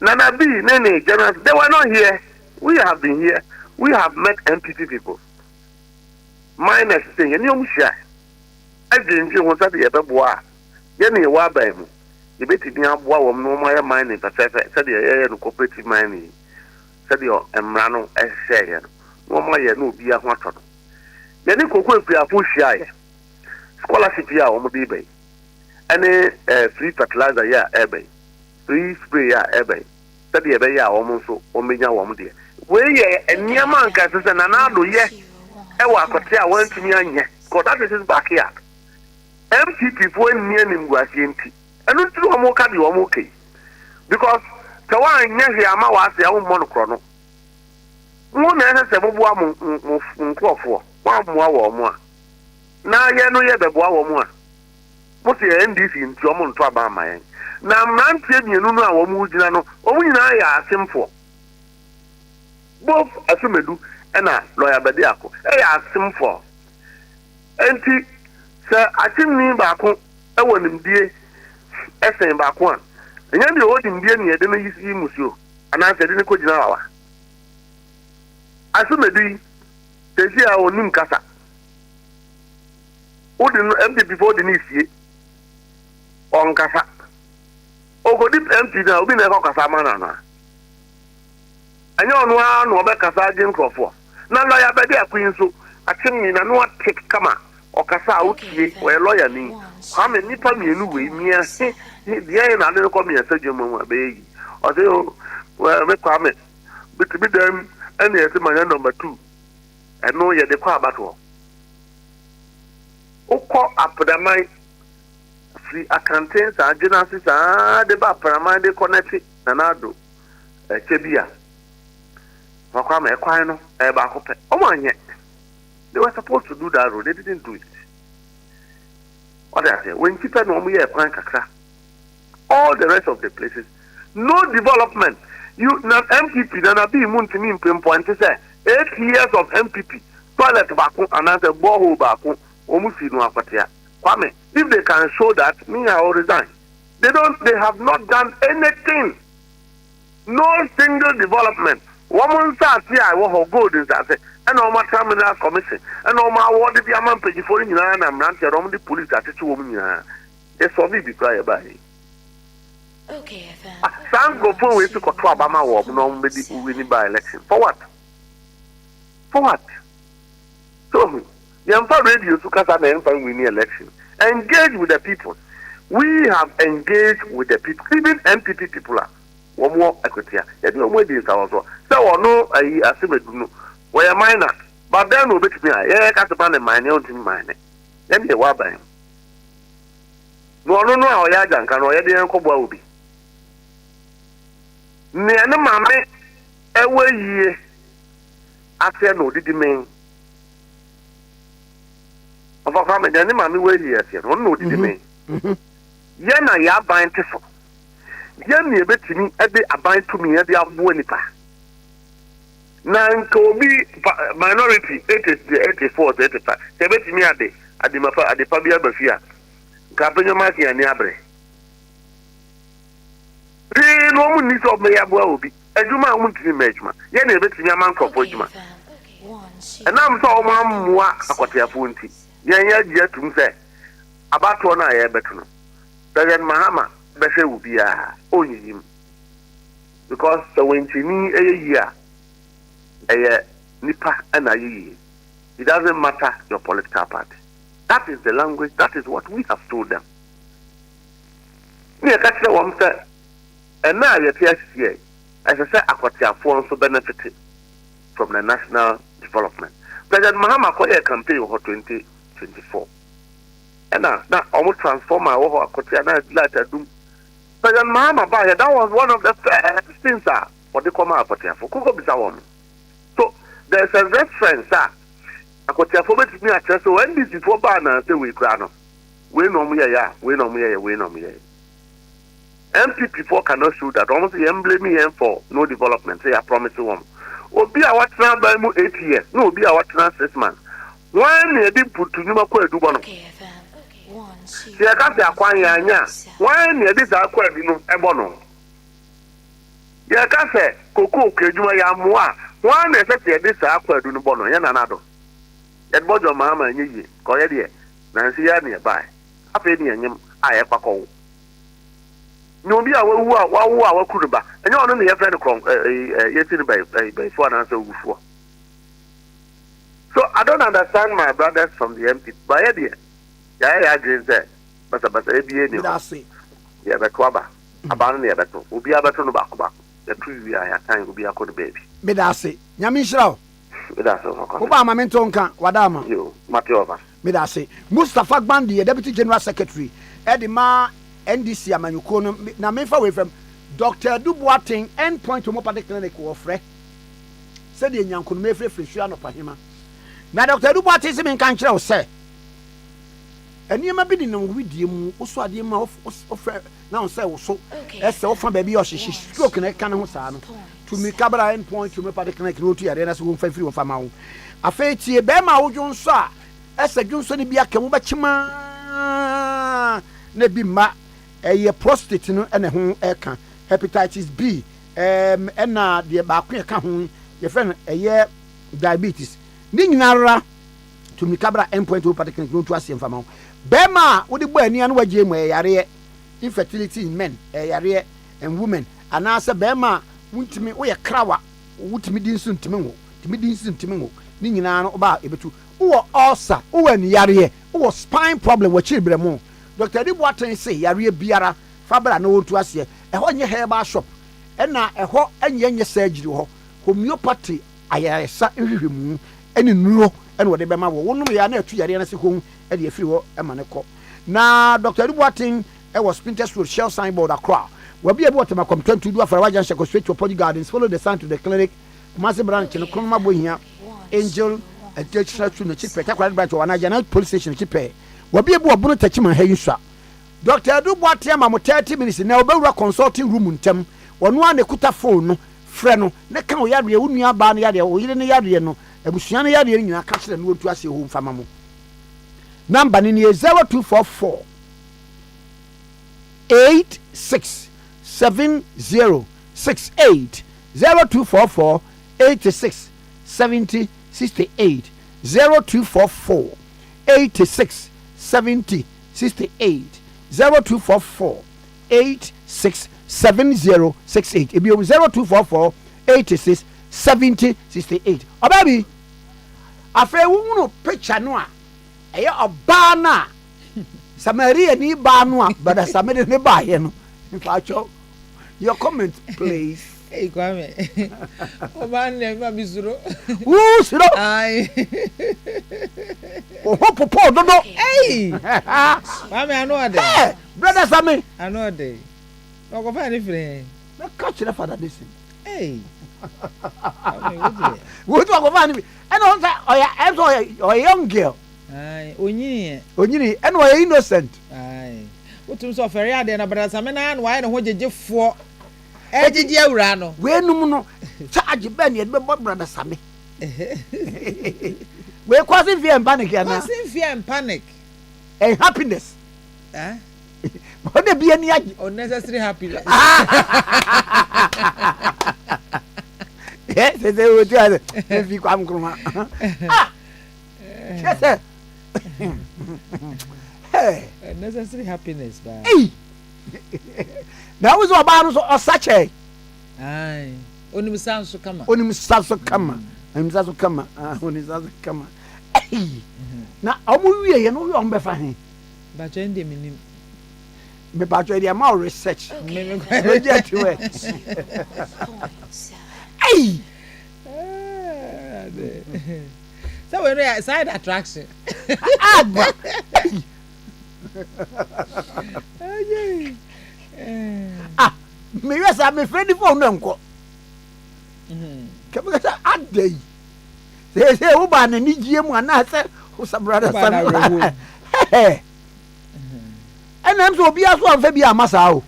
Nana B, Nene, General, they were not here. We have been here. We have met MPP people. Minus thing, and you share. I didn't know what the other boy. Yenny Wabam. You bet me up war no more mining, but said the cooperative mining. Said your Emrano as say, no more no be a water. Yenny could be a push shy. Scholarship ya on the bay. Any free fertilizer ya ebay. Free spray ya ebay. Said the bay ya almost so, Omega woman dear. Where ye and Yaman Cassis and Anado ye. Ewa kotea went to me and ye. Because that is his backyard. MPP for near him was empty. And not to a more cardi or okay. Because the one near Yama was the own monochrono. One has a one more. Now you know you have one more. What's the NDC in German Traba mine? Now, man, you know, Mujano, only I ask him for. Both Asumedu and Lawyer Badiako, I asked him for. And sir, I think me back home, I want him dear, essay back one. And then the old Indian, I didn't use him, monsieur, and I said, didn't go to hour. Asumedu, they say I own him Casa. Who didn't empty before the knee on Casa. Oh, go deep empty now, we never Casa Manana. I know one or back as I didn't call for. Now, Lawyer Badiako, so I think me no take Kama. Or Casa out here, where lawyer me. How many people me anyway, me and say, the end I don't call me a surgeon, baby. Or they, well, make comment. But to be them, and they say my number 2. I know you're the car battle. Oh, call up the mind. Free accountants and genesis, the Bapper, they connect it, Nanado, Chebia. Kwame Nkrumah Tikese. Oh man, they were supposed to do that road. They didn't do it. What I say? When people normally a plan kakra, all the rest of the places, no development. You not MPP. Then I be to me point to say 8 years of MPP. Toilet baku and answer borehole baku. Almost no apatia. Kwame, if they can show that, me I will resign. They don't. They have not done anything. No single development. Woman starts here, I want her gold in that. And all my criminal commission. And all my award if you are paying for in and I'm not your only police at 2 women. Yes, for me, be quiet by it. Okay, Some go for way to go to Obama war, nobody winning by election. For what? For what? So, young radio to cast an end winning election. Engage with the people. We have engaged with the people. Even MPP people are. One more equity. You know where this also. So no, I assume it no. We are minor, but then we bet me. Yeah, got to ban the mine. You don't mine. Then the war by. No, how ya can or ya didn't come well be. Near the mamma, away ye. After no, did you mean? Of a family, then the mammy way here. No, did you mean? Yana ya bind to. Yan ye bet me at the abide to me at the Abuenipa. Nan Kobe minority 84, 85. They bet me at the Pabia Bafia. Captain Maki and Yabre. The woman needs of me will be a Juma won't be management. Yan ye bet me a man for Pojima. And I'm so mamma Aquatia Punti. Yan yet to say about 1 hour better. Then Mahama. Beshe will be only him because the when she need a year, a nipa and a year, it doesn't matter your political party. That is the language. That is what we have told them. Me catch the one said, and now you here, as I said, Aquatia for also benefited from the national development. President Mahama for a campaign for 2024, and now almost transform our Aquatia like do. President Mahama Baya, that was one of the first things for the common Akotia for Kuko Bisawon. So there's a reference, Akotia for me at so when this is for Bana, say we crown. we no mu ya we no mu ya we no mu ya MP4 cannot show that almost you blame him for no development say I promise you one obi a watena by mu 8 years no obi a watena 6 months when you dey put to nyuma ko edubo no se ka se akwan ya anya when you dey za kwa bi no ebo no ya ka se koko okejuma ya mo a when you say dey za kwa du no bo no ya na nado ya bojo mama nyi ko ye de na nsi ya ne bai afa ni anyem a ye kwakọ no bi a wawu a wakuruba enye ono ne ye friend kron yeti ni by for na so wufu. So I don't understand my brothers from the MP. But yeah, agree say but ebie ni. That's it. Yeah, be kwaba. Abanu ne be to. Obi abeto no ba. The two we are kan obi akọ baby. Me that's it. Nyame nshira. Me that's it. Oba ma mento nka wadama. Yo, Matiova. Me that's it. Mustafa Gbandi, Deputy General Secretary, Edima NDC amanyuko no na mefa we from Dr. Duboating endpoint homeopathic clinic wo frɛ sɛ de nyanko no mefrɛ frɛhua no pahema na Dr. Duboating se me kan kyerɛ wo sɛ aniema bi ni no widie mu wo so ade ma wo frɛ na wo sɛ wo so ɛsɛ wo fa ba bi ɔhyehye stroke na ka ne ho saa no to me kabra endpoint homeopathic clinic no to yare na so wo fa firi wo fa ma wo afei tie be ma wo dwon so a ɛsɛ dwon so ne bi aka wo bɛkyema na bi ma prostate no ene ho eka hepatitis B na de ba ko eka ho ye friend diabetes ni nyinara to mi kabra endpoint homeopathic clinic no to asem fama be ma wo de bo ani anu wagye mu yare infertility in men yare and women anasa be ma wuntimi wo ye krawa wutimi din so ntimi wo ni nyinara no ba ebetu wo ulcer wo ani yare wo spine problem wo chiribre mu Dr. Duboating say yare biara fabra na wontu ase ehọ nye herbal shop na ehọ enye surgery ho homeopathy ayaresa nhwehwemu ene nuro ene wode bema wo wonum ya na atu yare na se ho e de afiri ho e mane kọ na Dr. Duboating was Spinters Road Shell signboard Accra wabi ebi wotema complaint to do after wajan sheko straight to Podi Gardens follow the sign to the clinic Kumasi branch no Nkrumah bohia Angel Judicial to no chipe takwara branch wana jana police station chipe wabi ebu obono tachima ha yinsa Dr. Duboating ma mo 30 minutes na obewura consulting room ntem wono an ekuta phone no frɛ no ne kan o yare wo nua ba no yare o yire ne yare no abusua ne yare nyina ka kyerɛ no otu ase ho mfama mo number ni 0244 867068 0244 867068 0244 867068 0244 867068 ebi 0244 867068 obabi afre wunu picture no a eye oba na Samaria ni ba no a bada Samaria ne ba ye no facho your comment please. Hey Kwame oba ne ma bisuro woo siro ai o popo dodo hey Kwame anu ade hey brother Sami anu ade o ko fa ni free na catch the father this hey wo to ko fa ni and on say oya young girl ai onyini and oya innocent ai utum so fere ade na brother Sami na why no ho jejefo ejiji awura no we num no charge ben ye be brother Sami we causing fear and panic ya na causing fear and panic and happiness what dey be any unnecessary happiness yes they will do it if you Kwame Nkrumah yes hey unnecessary happiness ba na wo so ba no so osache ai onim sanso kama na omu wie ye no yo mbefa he ba chende minim me ba chende ya ma research me get to it hey so we no side attraction me yes am friend for no nko kebe ka adai say wo ba na ni gie mu ana say wo sa brother Sami ɛnam so obi aso amfa bi amasa o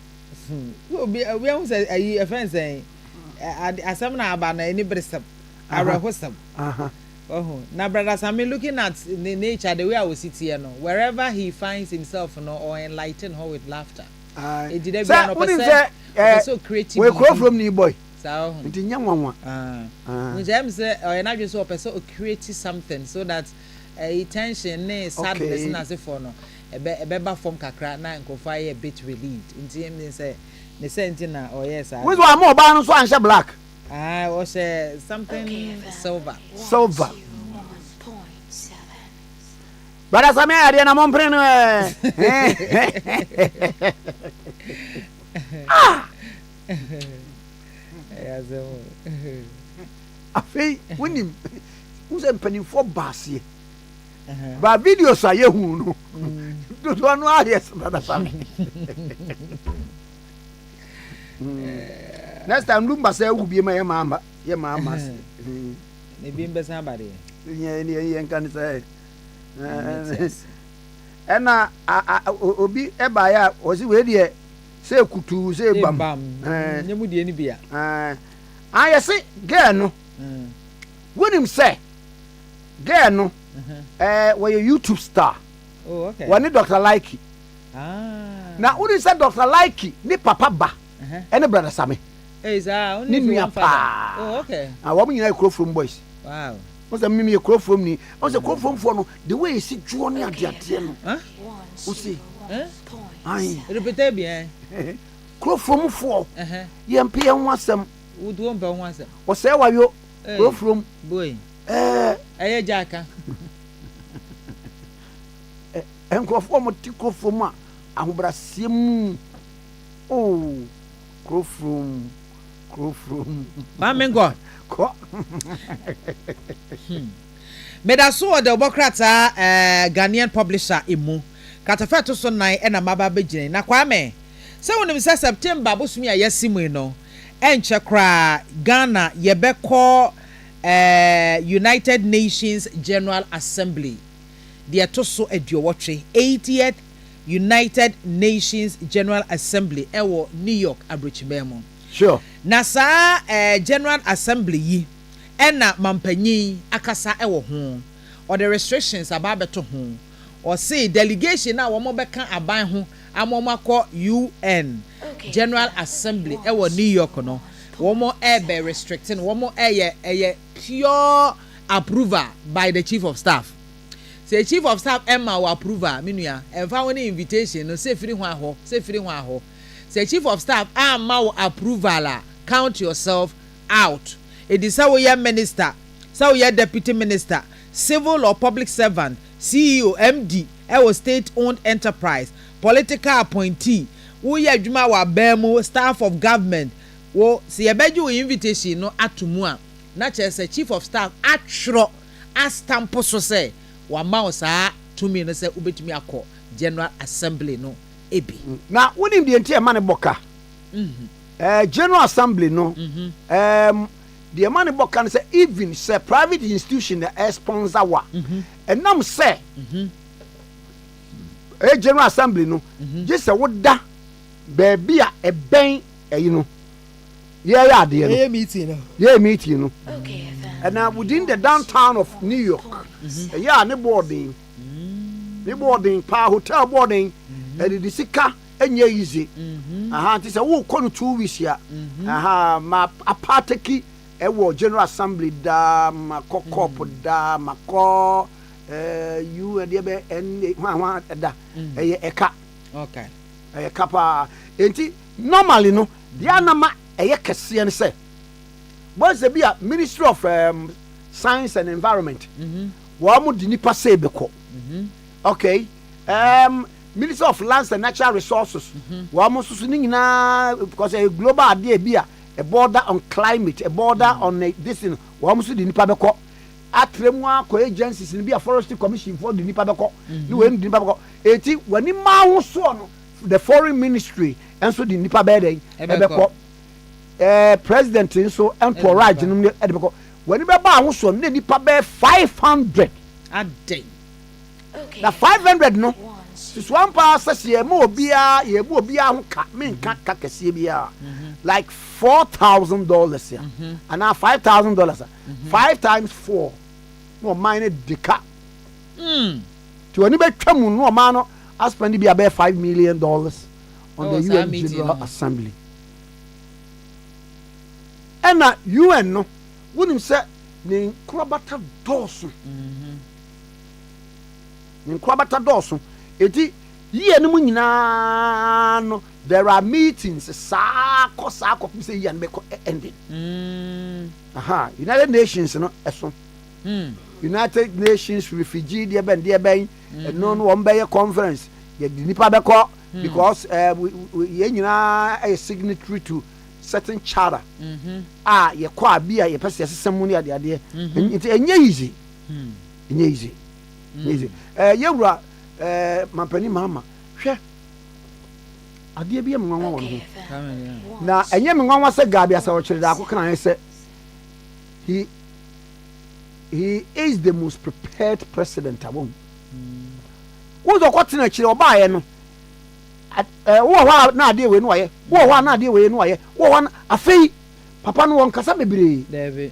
obi am say ayi e friend say asem na aba na any bresem arehosem na brother Sammy looking at the nature the way I was sitting here no wherever he finds himself no or enlighten her with laughter it did be an opposite so creative we grow from new boy so it nyanwanwa James say or na just so person create something so that tension ne sadness na se for no ebeba form kakra na nkofo aye a bit relieved nti him say ne senti na oh yes we so am oba no so ansha black was something silver. But as I may I na mon preno afei wonim wo se mpanimfo baase ba videos aye hu no do no yes brother Sam next time lumba say wu bi ma ye mama ne bi mbesa bare ye nkan say ena obi e ba ya o si we de say kutu say bam nyemu de ni bia yes girl no wonim say girl no we YouTube star wani Dr. Likey na wonim say Dr. Likey ni papa ba any brother Sammy only nua pa okay wo nyina ekro from boys wow o say mimi ekro from ni o say ekro from for no the way si juo ni ade no o see ai repeat bien ekro from for ye mpe ho asem wo do mpe ho asem o say wayo ekro from boy eye jaka enkofo mo tikro from a ahobrasem oh ekro from Kwame Nkrumah ko Medaso the Democrata Ghanaian publisher imu katafeto so nan na maba begine na Kwame se wonim se September bosumi a yasimu no enche kra Ghana yebekọ United Nations General Assembly de to so aduowotwe 80th United Nations General Assembly ewo New York abrochimemo sure na sa General Assembly yi ena mampanyi akasa ewo ho or the restrictions ababeto ho or say delegation na wo mo beka aban ho amomakọ UN General Assembly ewo New York no wo mo be restricting wo mo eye pure approval by the Chief of Staff. Say Chief of Staff Emma will approval minua emfa woni invitation no say free ho aho say Chief of Staff will approval count yourself out. It is how we minister, so we deputy minister, civil or public servant, CEO, MD, state-owned enterprise, political appointee, we adwuma wa bemu staff of government. Wo see ebeju invitation no atumua. Na say Chief of Staff atro astampo so say wa ma saa tumi no say ubetumi akọ General Assembly no ebi. Na wonim de entie mane boka. General Assembly no the money boka no say even say private institution the sponsor wa. Enam say General Assembly no just say woda baby a ben you know. Yeah, meeting no. Okay. And within the downtown of New York. Yeah, ne boarding. Pa hotel boarding. And the sika enye easy. It is a wo kono 2 weeks here. Ma apateki ewo General Assembly da makoko da mako you e be en da eka. Okay. Eka pa enti normally no dia na ma eye kese ne say boys be a Ministry of Science and Environment wa mo di nipa say beko okay Ministry of Lands and Natural Resources wa mo susu ni nyina because a global idea be a border on climate a border on this thing wa mo su di nipa beko atremu akọ agencies ni be a forestry commission for di nipa beko ni we di nipa beko eti wani ma ho so no the foreign ministry enso di nipa be den ebeko president so entourage no edebeko wani be ba ho so nipa be 500 a day. Okay. Na 500 no one pass says ye mo bia ho ka me ka kese bia like $4,000 ya and now $5,000 5 times 4 no mine deka to ani be twam no ma no I spend be about $5 million on the UN General Assembly and na UN no wonim say ne krobata doso ne krobata doso eti ye no nyina no there are meetings sa ko say yan be ending United Nations no eso United Nations refugee there ben no one be conference ye nipa be ko because ye nyina a signatory to certain charter ye ko abia ye pese sesemu ne ade enye easy ye wura mampani mama hwe ade bia mwanwa wo na enye mwanwa se gabia se wo kire da akokran se he is the most prepared president abom wo zo kwotena kire oba ye no wo na ade we no aye wo na ade we no aye wo na afei papa no won kasa bebre David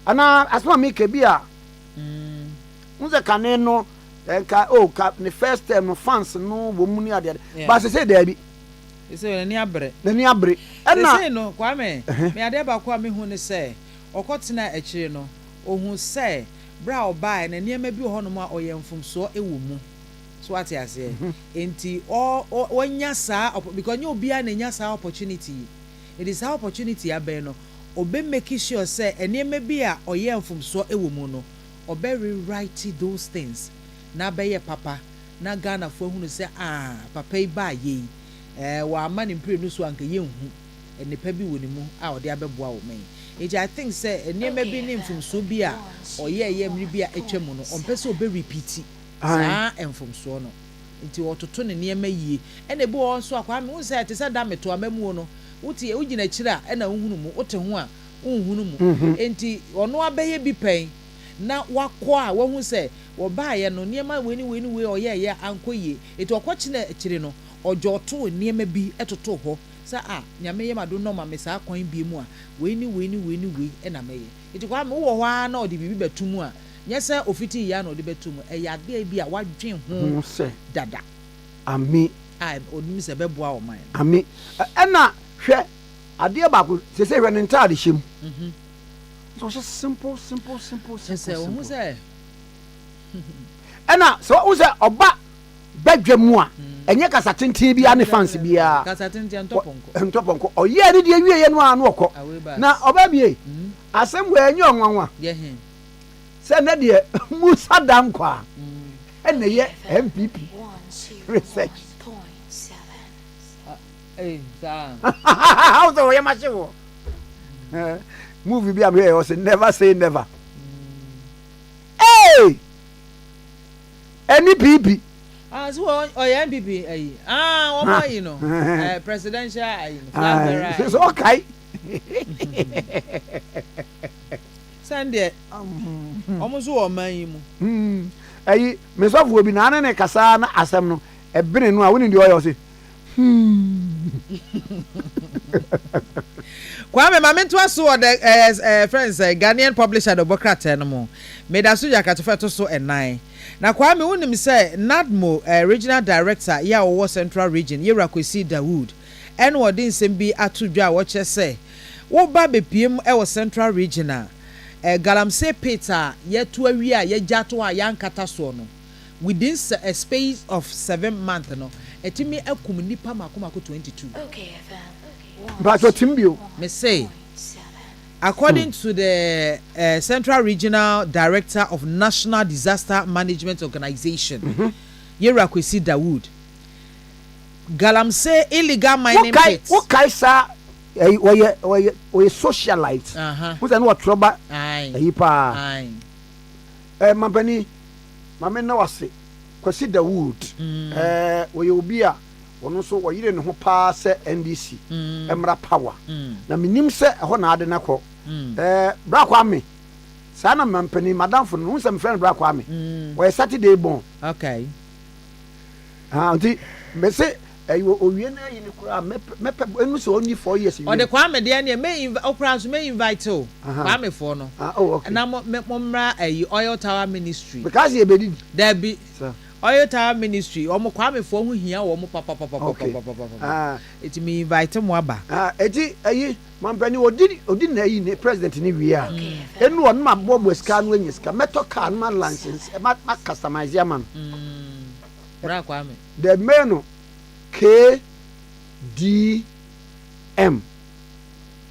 ana asma me ke bia unze kane no ka the first time no fans no wo mu ni ade but say David say ni abre na say no Kwame me ade ba kwa me hu ne say okotena akire no ohun say bra oba na niam bi ho no ma oyemfumso ewo mu so what you say enti onya sa because you obi na nya sa opportunity it is our opportunity abe no obe make sure say eniam bi a oyemfumso ewo mu no obe rewrite those things na be ye papa na Ghana fo hu say papa yi ba ye wa ama ne mpre no so anka ye hu enipa bi woni mu a ode abeboa wo men I think say eniam bi ne mfumso bi a oye mri bi a etwemu no ompese obe repeat enfumso no nti wototo ne niam yie ene bi wo nso akwa me unse te say da meto amamu no wuti ugina kira ena unhunu mu wote ho a unhunu mu enti ono abeye bi pen na wakọ a wo hu say wo baaye no niam we oye ankoye enti okochi na kire no ojoto niam bi etoto ho sa nyame ye mado no ma me sa kwan bi mu a we ena meye enti kwa me wo ho a na odi bibi betumu a nyese ofiti ya na odi betumu yade bi a wadwen ho dada ami onim se beboa o man ami ena hwe ade ba ko se hwe ne ntade hyem so simple se wo hu se ena so wo se oba badwam a enye kasa tenten bia ne fans bia kasa tenten ntoponko oye ne de awie no a no okọ na oba bie asem we enye onwanwa ye hen se na de Musa dam kwa ene ye MPP research how so ye machiwo movie bi am here say never say never hey any PP so MPP what more you know presidential flag so okay Sunday almost wo man yi mu me so fo bi na ne kasa na asem no ebene no a woni de oyo say Kwame mamento aso the friends Ghanaian publisher the Bokrate no mo me da so yakatofo to so enan na Kwame wonim say NADMO regional director ya wo central region Yerakwesi Dawood en wodi nsem bi atodwa wo che say wo ba bepiem e wo central region Galamsey Peter yetu awi a yejato a yankata so no within a space of 7 months no etimi akum nipa makomako 22 Okay, but timbio me say according to the Central Regional Director of National Disaster Management Organization Yerakwesi Dawood Galamsey illegal mining pits what kaisa we socialite who say no trouble aye mabani mame na wase Kwesi Dawood we obi a ono so woyire ne ho pa se NDC emra power na minim se ho na ade na kọ bra Kwame sa na mampani madam fo no se me friend bra Kwame we Saturday born okay Auntie, me say owie na yi ne kura mepe enu so only 4 years. O de Kwame de na me okura so me invite o. Kwame for no. Oh okay. Na mo mra Oil Tower Ministry. Because ye be did. There be. Oil Tower Ministry, omo Kwame for hu hia wo mo papa. It me invite mo aba. Eti ayi mampani odi na yi ne president ni wi a. Enu on ma bobo ska no anyi ska meto car man license ma customize ya man. Bra Kwame. The menu KDM.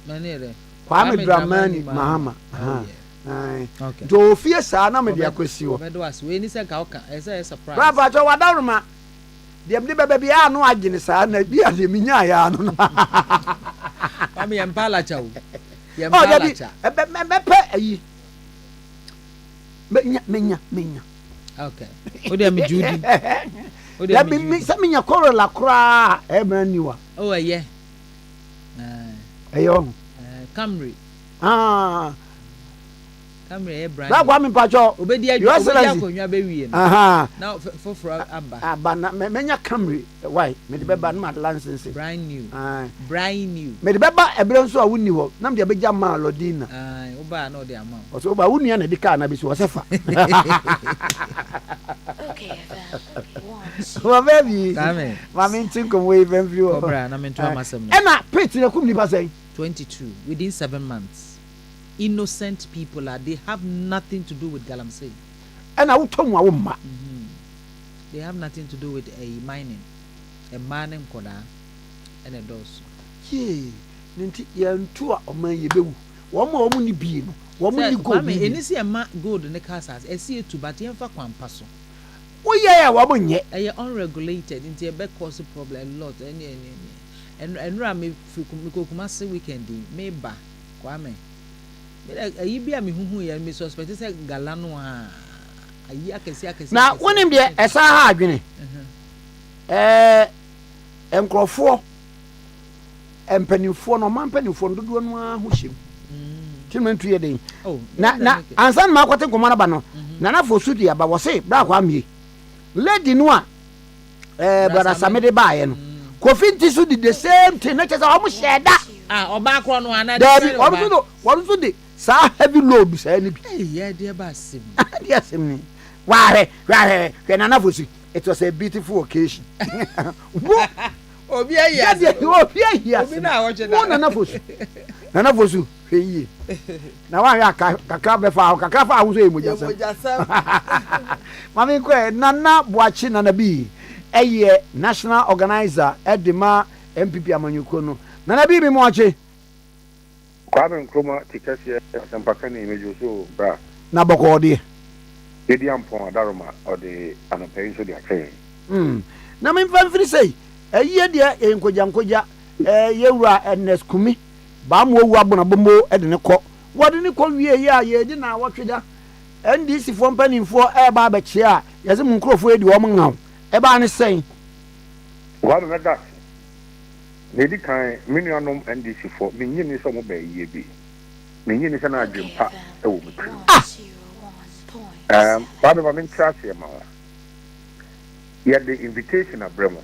Manere. Kwame Dramani Mahama. Okay. Do fear sa na me dia kwesi wo. Obedo as we ni se ka oka, ese surprise. Baba cho wadaruma. De bebe bia no agene sa na bia de minya ya no. Kwame yempala cha wo. Yempala cha. Mepe ayi. Menya. Okay. Odi am Judy. Odi am Judy. Ya bi menya korola kra e maniwa. Oh yeah. Ayo. Camry. Camry brand. Na gwa me pacho. Obedi akonwa be wie no. Now for abba na menya Camry. Why? Me de beba na license. Brand new. Brand new. Me de beba ebere nso a wonni ho. Na me de beja ma lodina. Oba na odi ama. Oso oba wonni na de car na be so osefa. Okay, Wa baby. Amen. Mami tinko we even view. Obra na me nto amasem no. E na pet na kum ni ba say 22 within 7 months. Innocent people they have nothing to do with galamsey. And I will tell you, ma. They have nothing to do with a mining koda, and a dose. Yea, Ninti Yantua or man you. One more money being, one more go. And you see a man gold in the casas, I see it too, but you have one passo. Oh, yeah, woman yet. Are you unregulated into a back cause a problem a lot, and Rami Fukumasi weekend, maybe Kwame. Ayi bia me huhu ya me suspect say galano ayi akese na wonim de esa ha adwene enkrofo empanifo no mampanifo dodo no a ho hyem timentu ye den na ansan ma kwate komara ba no na na fosu de aba wo se bra kwa mie lady no a brother Samede ba ye no Kofi ntisu di the same thing na chesa o mo sheda oba kro no ana de wo de sa heavy load sa ni bi yeah dear basim dear sim ni ware when na fosu it was a beautiful occasion obi ayi obi na wo cheda na fosu heye na wa ya kakra be fa wo so emojasam mami ko nana boachi nana bi eye national organizer edema MPP amanyuko no nana bi mo ache Kwame Nkrumah Tikese sampakani imejo so bra na bokode edi ampon adaroma o de anopen so de akye na me mfamfiri sei eye de enkoja yewura Ernest Kumi ba mo owu abona bombo e de ne kɔ wode ne kɔ wie ya ye di na wotweda NDC fo mpanimfo e ba ba chia a yeze mu nkrofo edi wo ngaw e ba ne sei wado na da Lady kan minuanom NDC for menye ni so mo ba yie bi menye ni se na adwempa e wo mutri Father ba men trust ya ma ya the invitation abremo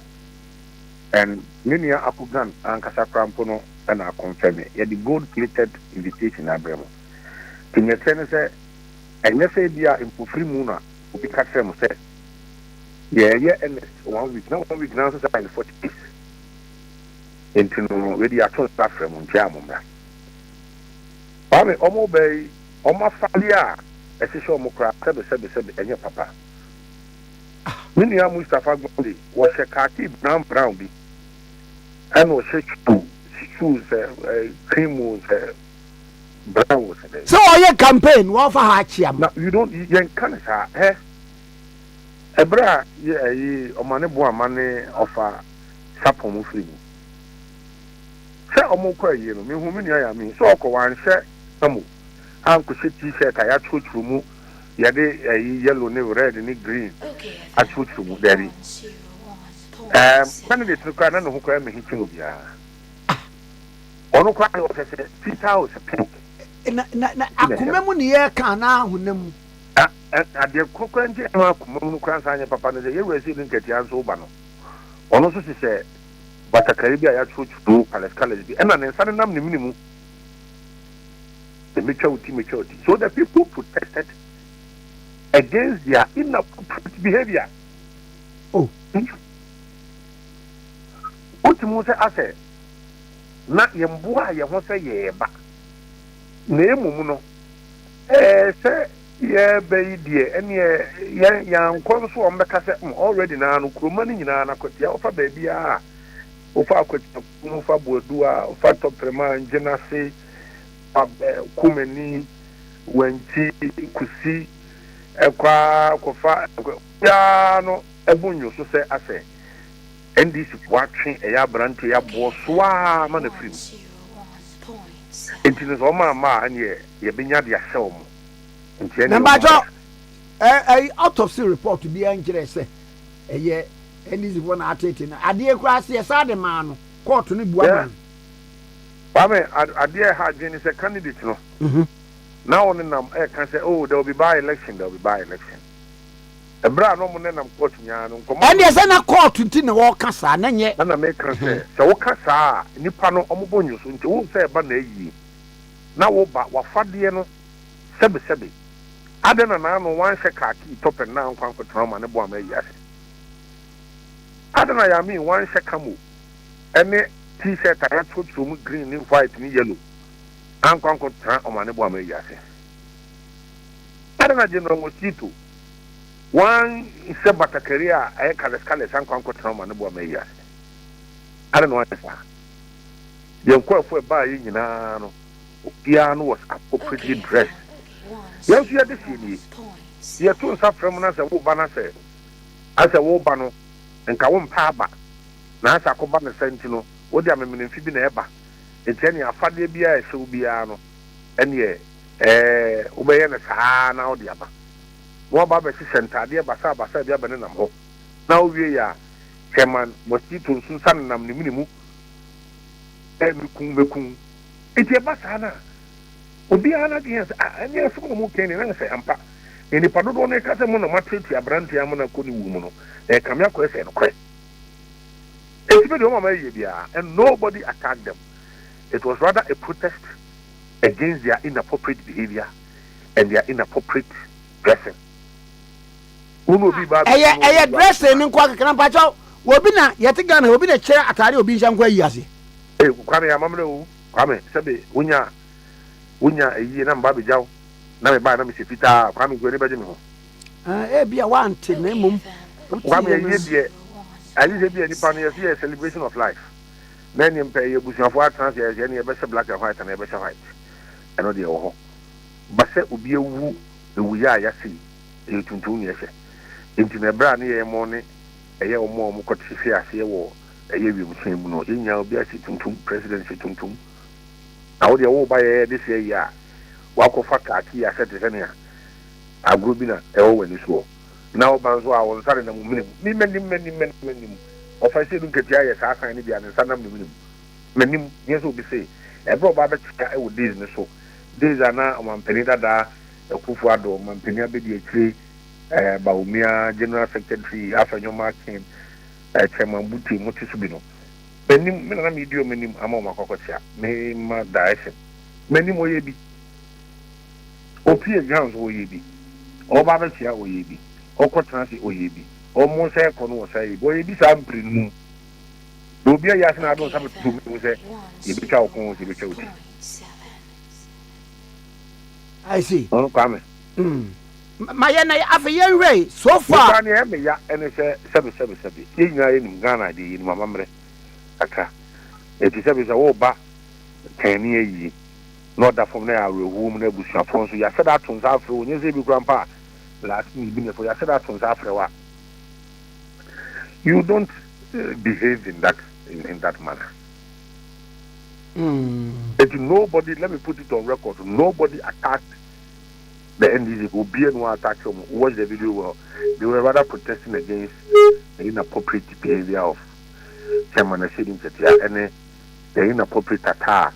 and minua akugan ankasa krampo no na confirm ya the gold plated invitation abremo tinye tene se enye se dia impofri mu na obi ka trem se yeah and 1 week now so say 40 days into no we ato platform ntia momra Kwame omo bay omo fali a esise omo kra sebe enye papa minua Mustafa Gonde wo she kaki brown bi and wo she shoes cream brown was there so your campaign wo fa ha chiam now you don't yen kan sa ebra ye omane bo amane ofa sapom free se omo kwa yi no me hu me nua ya me so okọ wan hye amo anko hye t-shirt aya chuchu mu ya de yellow ne red ne green a chuchu mu dari candidate no kwa na no kwa me hitin obia ono kwa o se Peter o se pink na akoma mu ne ye kan na ahunam ade kokwa nje no akoma mu kwa sanye papa no ye wesi ni nkati anso ba no ono so se batakari bi a ya chuchu palaskalas bi ena ne nsa nam ne minimu the mature so the people protested against their inappropriate behavior. Oh, what you say ase na yemboa ye ho say ye ba na emumu no say ye be die ene ya nkon so o mbeka say already na no kroma ni nyina na kwatia ofa ba bia ofa kwatia ofa boadua ofa toprema njena se kumeni wanti kusi ekwa kofa ya no ebunyo so say ase NDC watching a yabrante ya bosoa man free. It is all my and ye binya dia selm. Number autopsy report to be anjere say ye NDC one atete na ade ekura se sa de man no court no bua man. Kwame ade ha dwen say candidate no. Now on nam can say oh there will be by election. Ebra no mo nenam court nya no nkomo and yes na court nti na wo kasa na nye na me kan say wo kasa nipa no omobo nyuso nti wo say ba na yi na wo ba wafade no sebe adena na no wan hye kaki topen na nkwan ko trauma ne bo ama yi ase adena ya mi wan hye kamo ene t-shirt a to mu green ni white ni yellow ankwan ko tra o ma ne bo ama yi ase adena general mosquito one se batakaria ay kales an kwan ko trauma ne bo meya I don't know what that yen ko fo ba yi nyina no piano was appropriately dressed yes you this yi you tun sa from na se wo ba na se asa wo ba no nka wo mpa ba na asa ko ba na senti no wo dia memene mfi bi na eba etiani afade bia e se bia no ene wo be ye na sa na wo dia ba wo ba be sentade basa bia be nam ho na wo wie ya chairman mosquito sun san nam ni minimu mekun eti basa na obi ana de anya so mo ken na se ampa eni padodo na ka se mo na mateti abrante am na ko ni wu mu no kamia ko se no kwe eti be do mama ye bia and nobody attacked them. It was rather a protest against their inappropriate behavior and their inappropriate dressing. Eye dressing ni kwa kana pacho obi na yete Ghana obi na chere atare obi nsha nkwa yi ase kwame ya mamre o kwame sebe wonya eyi na mba bejaw na me ba na me se fita kwame go ne beje me ho bia wante na mum kwame ye die ali se bia ni pa no ye celebration of life na ni mpa ye busuafo atrans ye ne be se black and white na be se white eno de wo ho ba se obi ewu ewu ya ya si e tuntun ye se enti na bra ne ye mo ne eye omo kwotisi ase wo eye wi musin mu no enya obi ase tuntum presidency tuntum na wo de wo ba ye this year ya wa ko fa kaki ya sete sene ya agro bi na e wo wani so na wo ban so a won sare na mu menim o fa se dun ketia ye sa kan ni bia ne sanam ni menim yes obi say e bro ba be tika e wo days ne so days ana o man penida da e kufu ado man penia be di ekire Baumia, General Secretary, Afanyoma King, Chairman Buti, Motisubino. Many media, many Amoma Cocosia, Mema Dyson. Many more ye be. Opia Jones will ye be. O Babasia will ye be. O Cotransi will ye be. O Monsay Cono say, boy, be some pretty. Do be a yasna, I don't have to do say, you be cow cons, you be cow. I see. Oh, come. My na afa way so far na me ya ene se sebi ye nyina ye nim Ghana de yi mama mre aka e ti sebi se wo ba kan ni yi no da from na arewu mu na busuafo so ya se da tun sa afre onye se bi grandpa last me bi ne for ya se da tun sa afre wa you don't behave in that manner. Nobody, let me put it on record, nobody attacked the NDC will be no attack them. Watch the video well. They were rather protesting against the inappropriate behavior of Chairman Ashidin Chetia and the inappropriate attack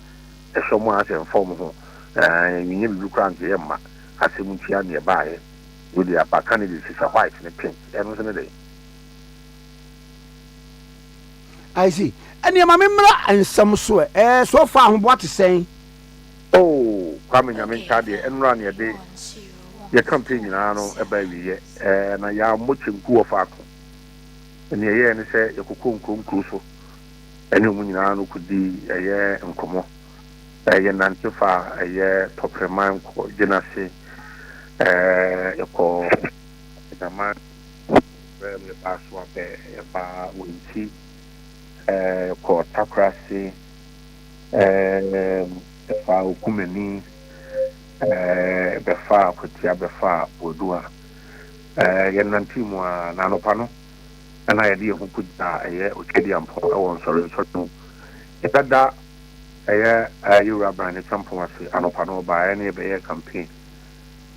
as someone has informed him. And you look around the Emma as a Munchia nearby with the upper candidates is a white and a pink. And was in a day. I see. And your mamma and some swear, so far, what to say? Oh, Kwame Nkrumah and run your day. Your campaign, a baby, and I am much in poor fact. And the year and say, you could crucial. And you could be a year and come on. A year Nantifa, a year top remind, Genasi, you call a man, the password, a bar, windy, called Takrasi, Befa Ukumeni, Befa Putia Befa Bodua, Yanantimwa Nanopano, and I idea who could die a year Uchediam for sorry, certain. If that a year you were buying example was Anopano by any Bayer campaign,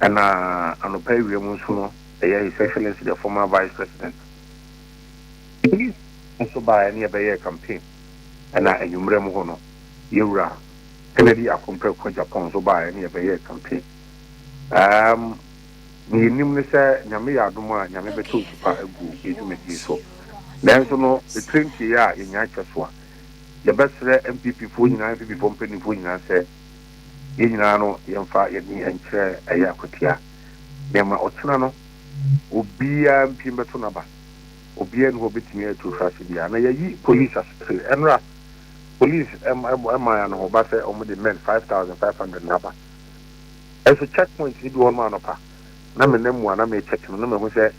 and Anope Remusuno, a year His Excellency, the former Vice President. Also by any Bayer campaign, and I Umremono, Yura. Kennedy a compare with Japan so by any Bayer campaign. Me say Nyame Aduma, Nyame Betu for a good so. Then so no the 20 year in Yachaswa. The best MPP for MPP company for say, Yinano, Yamfa, Yeni, and Chair Ayakotia. Nema Otunano, Obia Pimbatunaba, Obia and Hobitimia to Rasidia, and ye police as Enra. Police, am I and Obasa only the men 5,500 number. As a checkpoint, you do one man of her. Namen, I may check him. No one say,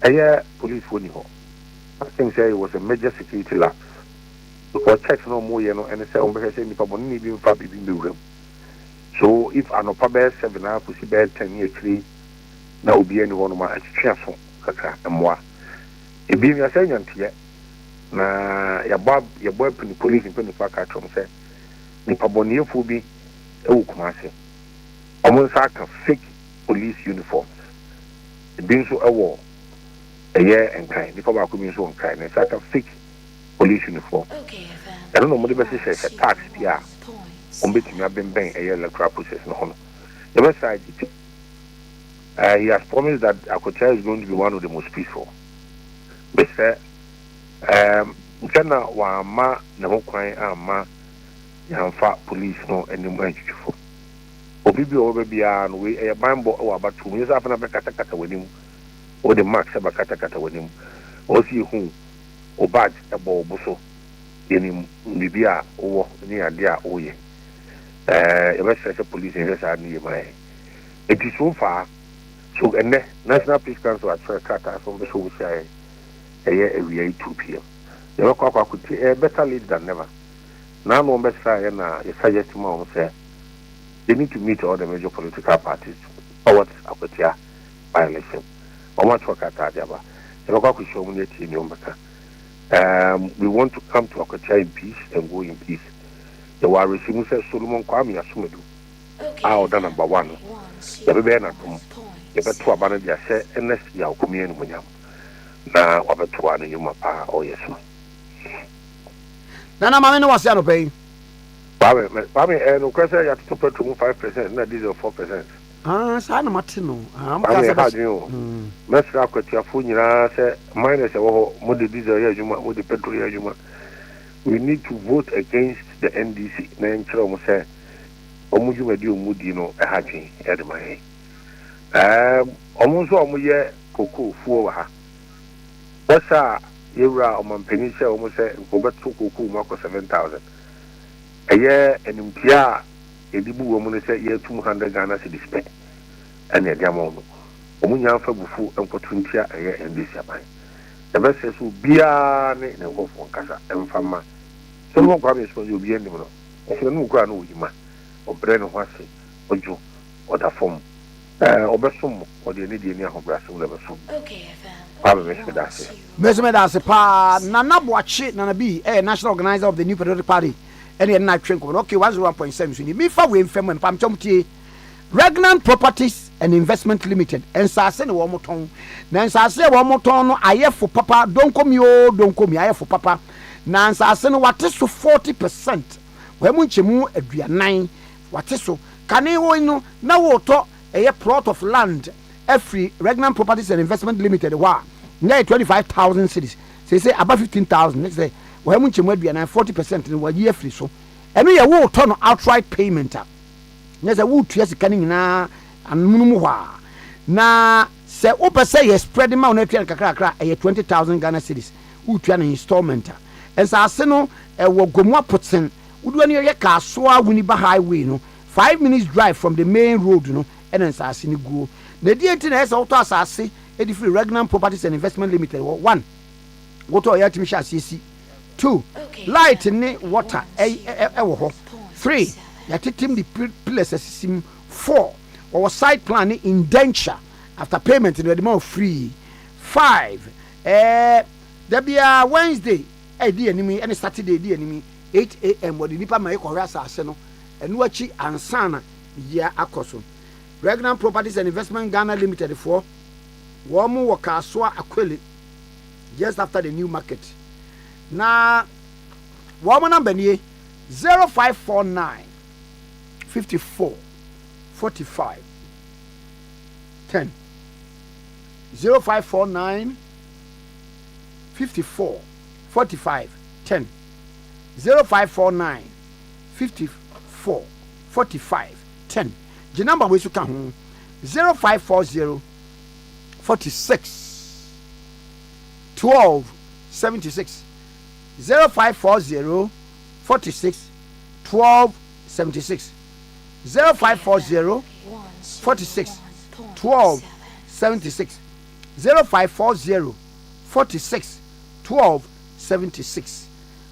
a year police for you. I think say it was a major security lapse. Because checks no more, and say, on because any people need him for being the room. So if an opera 7 hours, we see bed 10 years, 3, now will be any one of my chanson, and moi. It being a saying yet. Na your boy penny police in penny park at home say, Nipabonio Fubi, Kumasi. Almost like a fake police uniforms. It being so a war, a year and kind, the Papa coming so kind, it's like a fake police uniform. I don't know what the says a tax, yeah. On betting I've been bang a year electoral process no honor. The west side, he has promised that Akocha is going to be one of the most peaceful. But Jana wa ma na hokwan ama yamfa police no anim anchufo obi bi o be bia no we e bambo o abatu we za fa na be kata wanim o de max e ba kata wanim o si hu o badge e bo obuso yenim bibia o ni ade a o ye e be say police e sa ni ye mai it is so far so enne National Peace Council at Kata so be so we say every 2 p.m. They were better lead than never. Now, no better na you suggest to say they need to meet all the major political parties towards Akotia by election. Or much work at Adaba. They were show me in we want to come to Akotia in peace and go in peace. The war regime says Solomon Kwame Asumedu. Our number 1. The baby na come. The better abandon their say unless you are coming in. Na wabetuwa ni yuma pa o yesu. Nana mame no wase ano pay. Pame no kwese ya to petrol 5% na diesel 4%. Ah, sa na mate no. Ah, mka sa ha mesra kwatia fu nyina se minus e wo mo de diesel ya juma mo de petrol ya juma. We need to vote against the NDC na enchero mo se omu juma di omu di no e ha twen e de mai. Omu so omu ye koko fu wa ha. What's Yura or Mampenisha almost said, Roberto Kuku Marco 7,000. A year and in Pia, a Dibu woman said, year 200 Ghana to display. And a Diamono. Omunya for Bufu and for 20 a year and this year. The best says will be a wolf on Casa and Fama. So no problem is for you be any more. If you know Granu Yuma, or Bren or Wasi, or Joe, or the form, or Besum, or the Indian of Grassroots level soon. Okay, Mesme da se pa Nana Boache Nana B national organizer of the New Patriotic Party any night train okay 101.7 so ni me fa we mfem and pam chomtie Regnant Properties and Investment Limited and sase ne wo moton na sase wo moton no aye for papa don komi aye for papa na sase no wate so 40% we mu nchemu aduanan wate so kane wo no na wo to aye plot of land every Regnant Properties and Investment Limited wa na 25,000 cities say about 15,000 next say wɔyɛ mu nkyɛmu aduane 40% no wɔyi afiri so ɛno yɛ wotɔ no outright payment a nyɛ sɛ wotua sika no nyinaa anonom hɔ a na sɛ wopɛ sɛ yɛ spread ma wo no atua no kakrakra ɛyɛ 20,000 Ghana cedis wotua no installment a ɛnsase no ɛwɔ gomu apoten wodoɔ no yɛ Kaasoa Winneba highway no 5 minutes drive from the main road no ɛna nsase no guo na di enti na ɛsɛ wotɔ asase ɛdi firi Regnum Properties and Investment Limited 1 wotɔ ɔyɛ atumi hyɛ aseɛ 2 light ne water ɛwɔ hɔ 3 yɛtetem de pillars asisim 4 or site plan indenture after payment no the more free 5 there be a Wednesday di animi and Saturday di animi 8 a.m. what the nipa ma yɛkɔhwɛ asase no ɛno akyi ansana yɛ akɔso Regnum Properties and Investment Ghana Limited for wɔn wɔ Kaasoa Akwele just after the new market na wɔn number nie 0549 54 45 10 0549 54 45 10 0549 54 45 10 the number we should come 0540 46 12 76 0540 46 12 76 0540 46 12 76 0540 46 12 76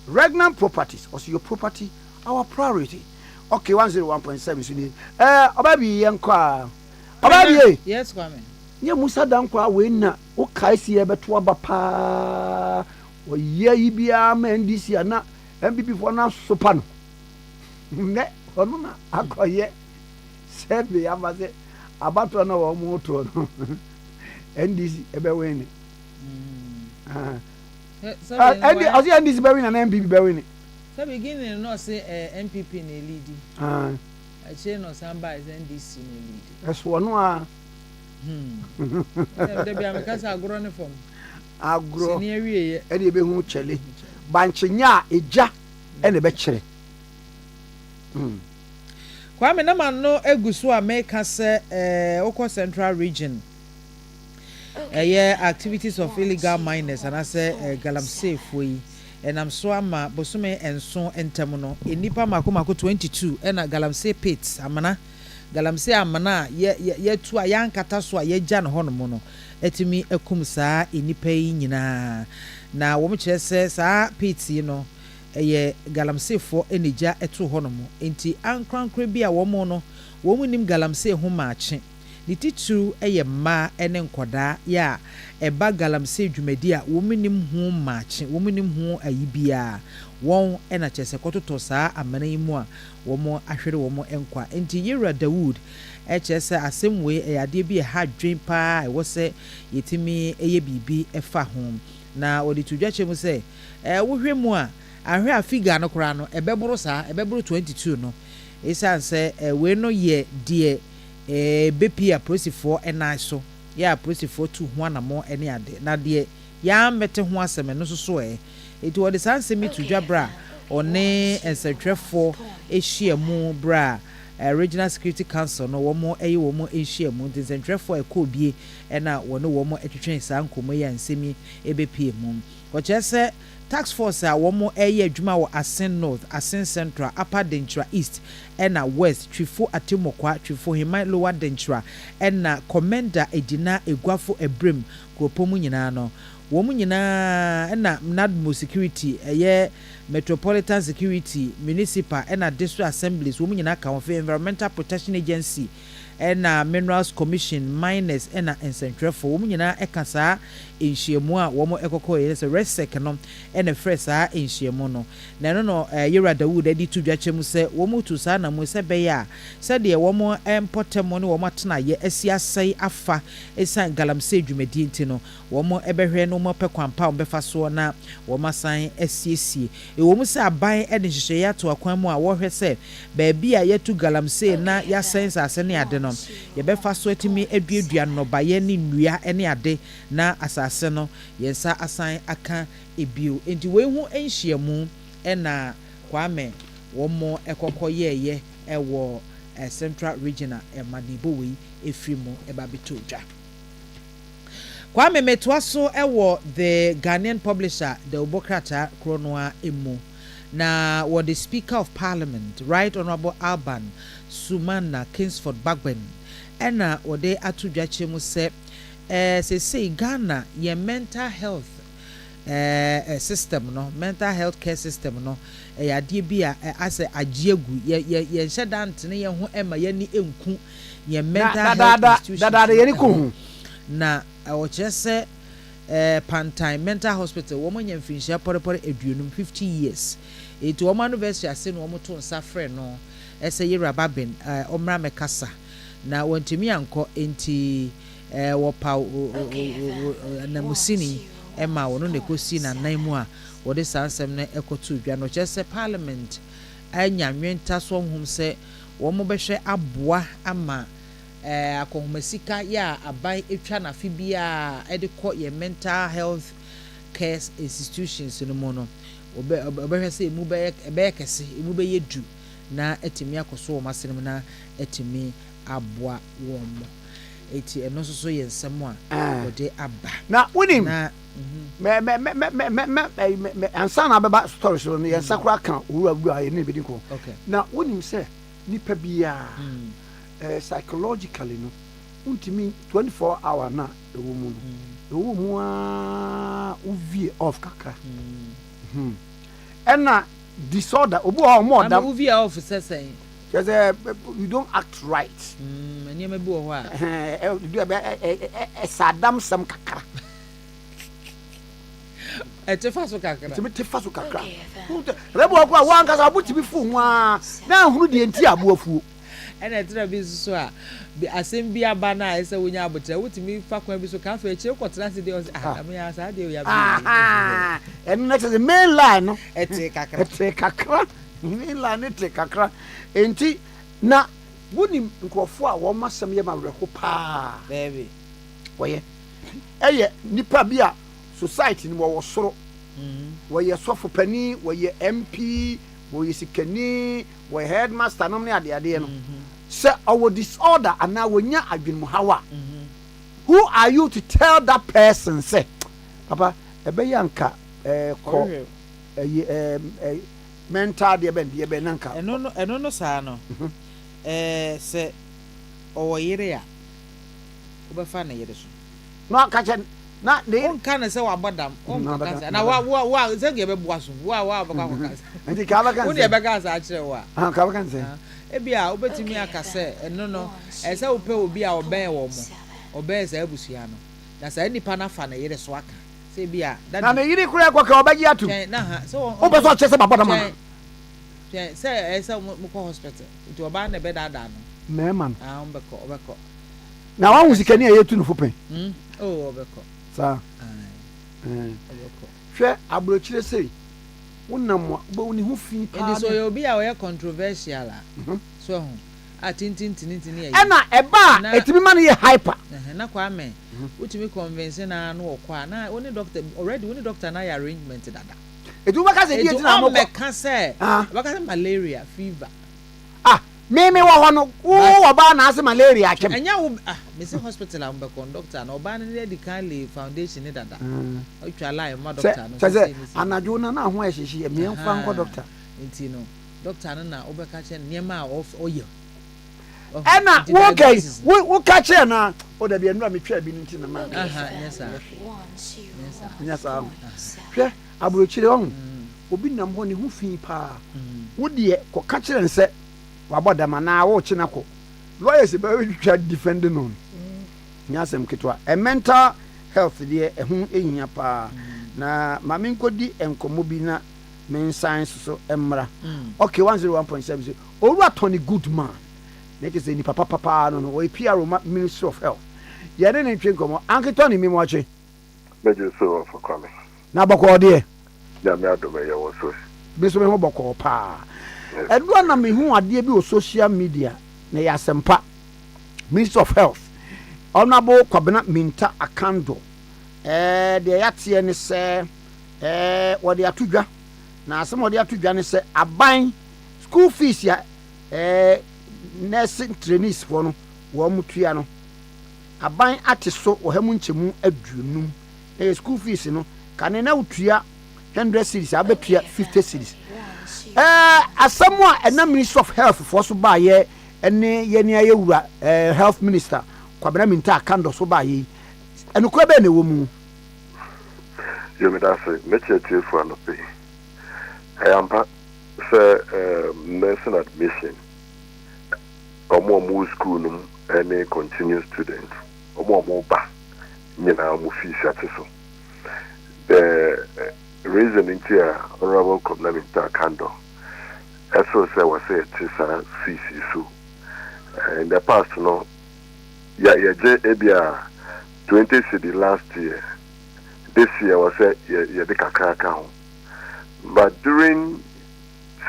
Regnum Properties also your property our priority okay 101.7 so ni obabi yenko obabi yes Kwame nye Musa dankwa we na o kai si ebeto aba pa o ye yi bia ma ndisi na MPP for na sopa no ne ono na akoye sebe amaze abato na wo mu to no NDC ebe we ni NDC be win na MPP be win so beginning no say MPP na lead I say no samba is NDC na lead eso no a there be amekasa agro ne form agro senior wie e de be hu chele banchenya eja e ne be kire Kwame na man no eguso a make say Oko Central Region activities of illegal miners and I say galamsey foi enam so ama bosume enso entem no enipa makomako 22 ena galamsey pits amana galamsey amana ye tu a yankata so a ye gya no hono no etimi ekum saa enipa yi nyina na wo mkire se saa pits yi no eye galamsey fo enigya eto hono mo enti ankrankra bi a wo mo no wo mu nim galamsey ho maache the titu eye ma ene nkoda ya eba galamsey dwumadi a wo minim ho maache wo minim ho ayibia won ena chese kototo saa amana yi mu a wo mo ahwere wo mo enkwa enti Yera Dawood chese asemwe eyade bi ha dwen pa e wo se yetimi eye bibi efa ho na odi tudwache mu se wo hwe mu a ahwe afiga no kora no ebeboro saa ebeboro 22 no esan se we no ye de bepia prosifo enai so ya prosifo tu ho anamo ene ade na de ya mete ho aseme no so eti wo de sansemi tudwa bra one ensatwefo ehia mu bra Regional Security Council no womo womo ehia mu nsatwefo ekobie ena wone womo etwetwen sa nkomo ya nsemi ebepie mu ko chese task force a womo adwuma wo Asen North, Asen Central, Upper Denchira East ena West, Twifo Atimokwa, Twifo Hima Lower Denchira ena Commander Edina Egwafo Ebrem kropomu nyina no womu nyina ena NADMO security Metropolitan Security, Municipal ena District Assemblies womu nyina ka Environmental Protection Agency ena Minerals Commission, Miners ena Ensentwefo womu nyina ekasa enhyiemu a womo ekoko yese resec no ena fresa enhyiemu no na no Yera Dawood edi tudwachemu se womu tu sa na mu se be ya se de womo empotemo ne womo tena ye asiasai afa esan galamsey dwumadi nti no womo ebehwe no mo pekwampa ombefa so na womo san asiesie womu se aban ede hyehyɛ ya to akwan mu a wo hwɛ se ba bia yetu galamsey na ya sense ase ne ade no no yɛbɛfa so atumi aduadua nnɔbaeɛ ne nnua ne ade na asase no yɛnsa asan aka ebio enti wei ho nhyiamu ɛna Kwame wɔn ɛkɔkɔ yɛɛyɛ ɛwɔ Central Regional ɛmanibo wei efiri mu ɛba beto dwa Kwame metoa so ɛwɔ the Ghanaian publisher the Obokrata Kronoa emu na what the Speaker of Parliament Right Honourable Alban Sumana Kingsford Bagben ɛna wɔde ato dwa kyerɛ mu sɛ say Ghana ye mental health system no mental health care system no adeɛ bi a asɛ agiegu ye nhyɛ dante ne ye ho ɛma ye ni enku ye mental health institution na ɔkyerɛ sɛ Pantai mental hospital wɔn nya mfinhyia pɔrepɔre aduonum 50 years eti wɔn anniversary ase no wɔn to nsa frɛ no ɛsɛ yɛra baben ɔmra mekasa na wɔntumi ankɔ enti wɔpa na musini ɛma wɔn no ekosi na nan mu a wɔde sansɛm no ɛkɔto dwa no kyerɛ sɛ parliament anya nwenta so hom sɛ wɔn bɛhwɛ aboa ama akohumasika ya aban etwa na fi bia ɛde kɔ ye mental health care institutions no mu no obɛhwɛ sɛ emu bɛyɛ kɛse emu bɛyɛ du na etimi akɔso wɔn asɛm na etimi aboa wɔn mo eti ɛno nso so yɛ nsɛm a wɔde aba na wonim na me ansa na bɛba story so no yɛ sakura kan owura a yɛ ne bɛdi ko na wonim sɛ nipa bia psychologically no untimi 24 hour na ewo mu no ewo mu a uvie off kakra ena disorder obu o more than uvie off sesen because you don't act right anya me bi wo ho a do sadam sam kakra tefa so kakra tefa so kakra rebo akwa wan kasa abutibi fu ho a na hunu de enti aboafuo ena tira bi so a asem bi aba na ese wonya abotra wotimi fa kwa bi so ka fa eche kwotena se de o am ya sa de o ya bi en next the main line no ete kakra main line ete kakra enti na woni nkrofo a wo masem ye ma wereko pa baby woye eye nipa bi a society ni wo soro woye sofo pani woye MP woye sikani wo headmaster no ne ade no say our disorder and now wonya adwin hawa who are you to tell that person say papa ebeyanka ko mental de be nanka eno no saa no say o yire a obefa na yire so no ka chen na de on kan say wa bodam on ka na wa say ge be boaso wa ba ka ka enti ka ba kan say woni be ka sa akire wa ka ba kan say ebia obetimi aka se eno no ese ope obi a oben wo mo oben se abusua no na sa nipa na fa na yire so aka se bia na me yire kura kwa ka obaji atu na ha so o be so chese baba ma se ese mo ko hospital nti oba na be dada no me man obeko na wa musikani e yetu no fopen obeko sa obeko hwe abrochire sei wonam bo woni hu fi pa so you be a controversial so atintintini ya ena eba etimi man ye hyper na Kwame utimi convince na no okwa na only doctor already only doctor na arrangement dada etu baka se die na mo baka se malaria fever meme wo ho no wo ba na ase malaria akem enya wo me se hospital am be conductor na oba ne de kan foundation ni dada o twa line ma doctor no se anajo na ho ehyehe e me mfa nko doctor enti no doctor no na obeka che niema oye ena wo kai wo ka che na o da bi enu me twa bi nti na ma yes hwe abrochire ho obi nam ho ne hu fi pa wo de ko ka che nse wabodama na wo chinako lawyers be twa defending on nyasem ketwa mental health de ehun ehia pa na mame nkodi enkomo bi na men science so emra okay 101.7 oru atoni good man make say ni papa no we PR Ministry of Health ye ne ntwe nkomo anketo ni mimo ache meje so for Kwame na boko de ya me adome ye wo so biso me ho boko pa edu na me hu ade bi o social media na ya sempa Minister of Health Honorable Kwame Nkrumah Akando de yatie ne se wode atudwa na asem wode atudwa ne se aban school fees ya nursing trainees for no wo mutua no aban ate so ohamu nchemu aduonum school fees no kane na utua 100 cedis abetua 50 cedis asem a na Minister of Health for so ba ye ene ye ne ayewura health minister Kwame Nkrumah Akando so ba ye eno ko be na wo mu you me that say make it for no pay I am nursing admission omo school no any continuous student omo ba nyina mo fees atiso the reason in here Honorable Kwame Nkrumah Akando eso say was say tisa fees so in the past no je Abia 20 cedi last year. This year was a the kakaka. But during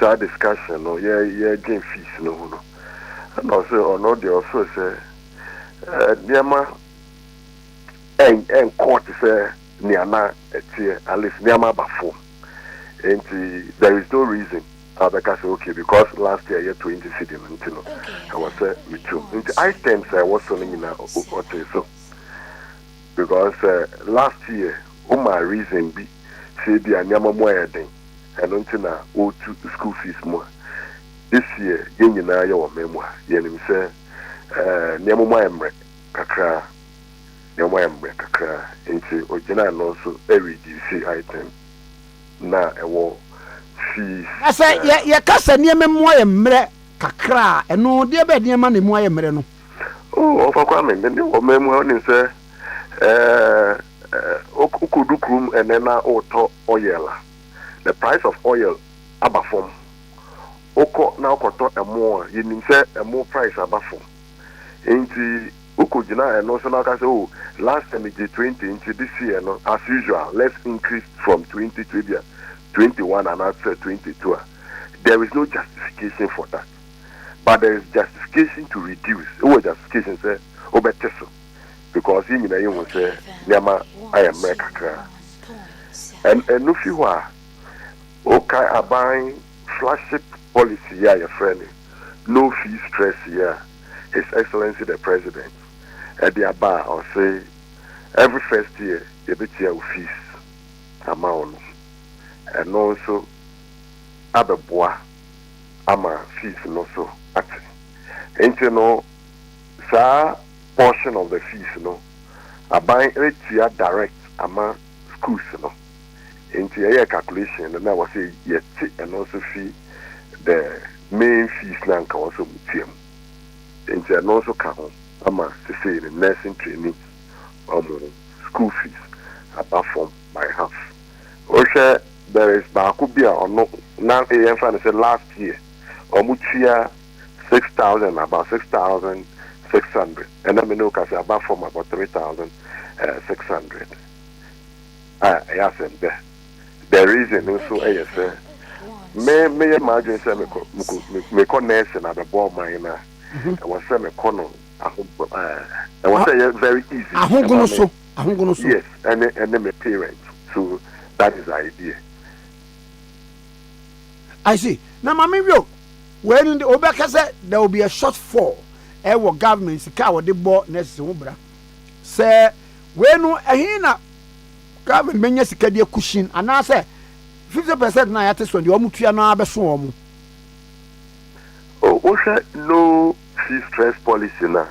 that discussion, no, gain fees no. And also, or not, they also say, Niama and court say Niana at least Niama bafo. And there is no reason. Because okay, because last year you 20 cedi, you know, I was with you. I think I was only in a so because last year. My reason be say be anyama mo yeden and until na o to school fees more this year yen nyina ye wo memwa yenim say nyama mo emre kakra nti ogina no so e reduce item na e wo fees asa ye kasa nyama mo emre kakra eno de be nyama ne mo emre no oh of Kwame ne wo memwa ni say okudukrum and then auto oil. The price of oil abafom. Oko now koto a more you say a more price abafom. Inti ukujina and also now can say oh last time it did 20 into this year no as usual let's increase from 20 to 21 and after 22. There is no justification for that. But there is justification to reduce. What justification say obeteso. Because you will say, Yama, I am Mekaka. And no few are okay, I buying flagship policy, yeah, your friend. No fee stress, yeah. His Excellency the President. At the Aba, or say, every first year, you bet your fees amount. And also, Ababois, Ama fees, no so. And you know, sir. Portion of the fees, buying it direct among schools, into a calculation, and I was say yet and also fee the main fees now can also museum. Into and also come to say the nursing training school fees apart from by half. Also, there is Bakubia or no now a said last year or Mutia 6,000 about 6,600 and I mean no cash about from about 3,600. Yes, and the reason also is may imagine say me connection at the ball mine. I was say me kono I was say very easy. Yes, and then my parents. So that is the idea. I see. Now, Mammy, when the Obeka said there will be a shortfall. Ewo government sika wo de bo next ubra say we no ehina government menya sika de kushin ana say 50% na yate so de o mutua na abeso o mu o say no fee stress policy na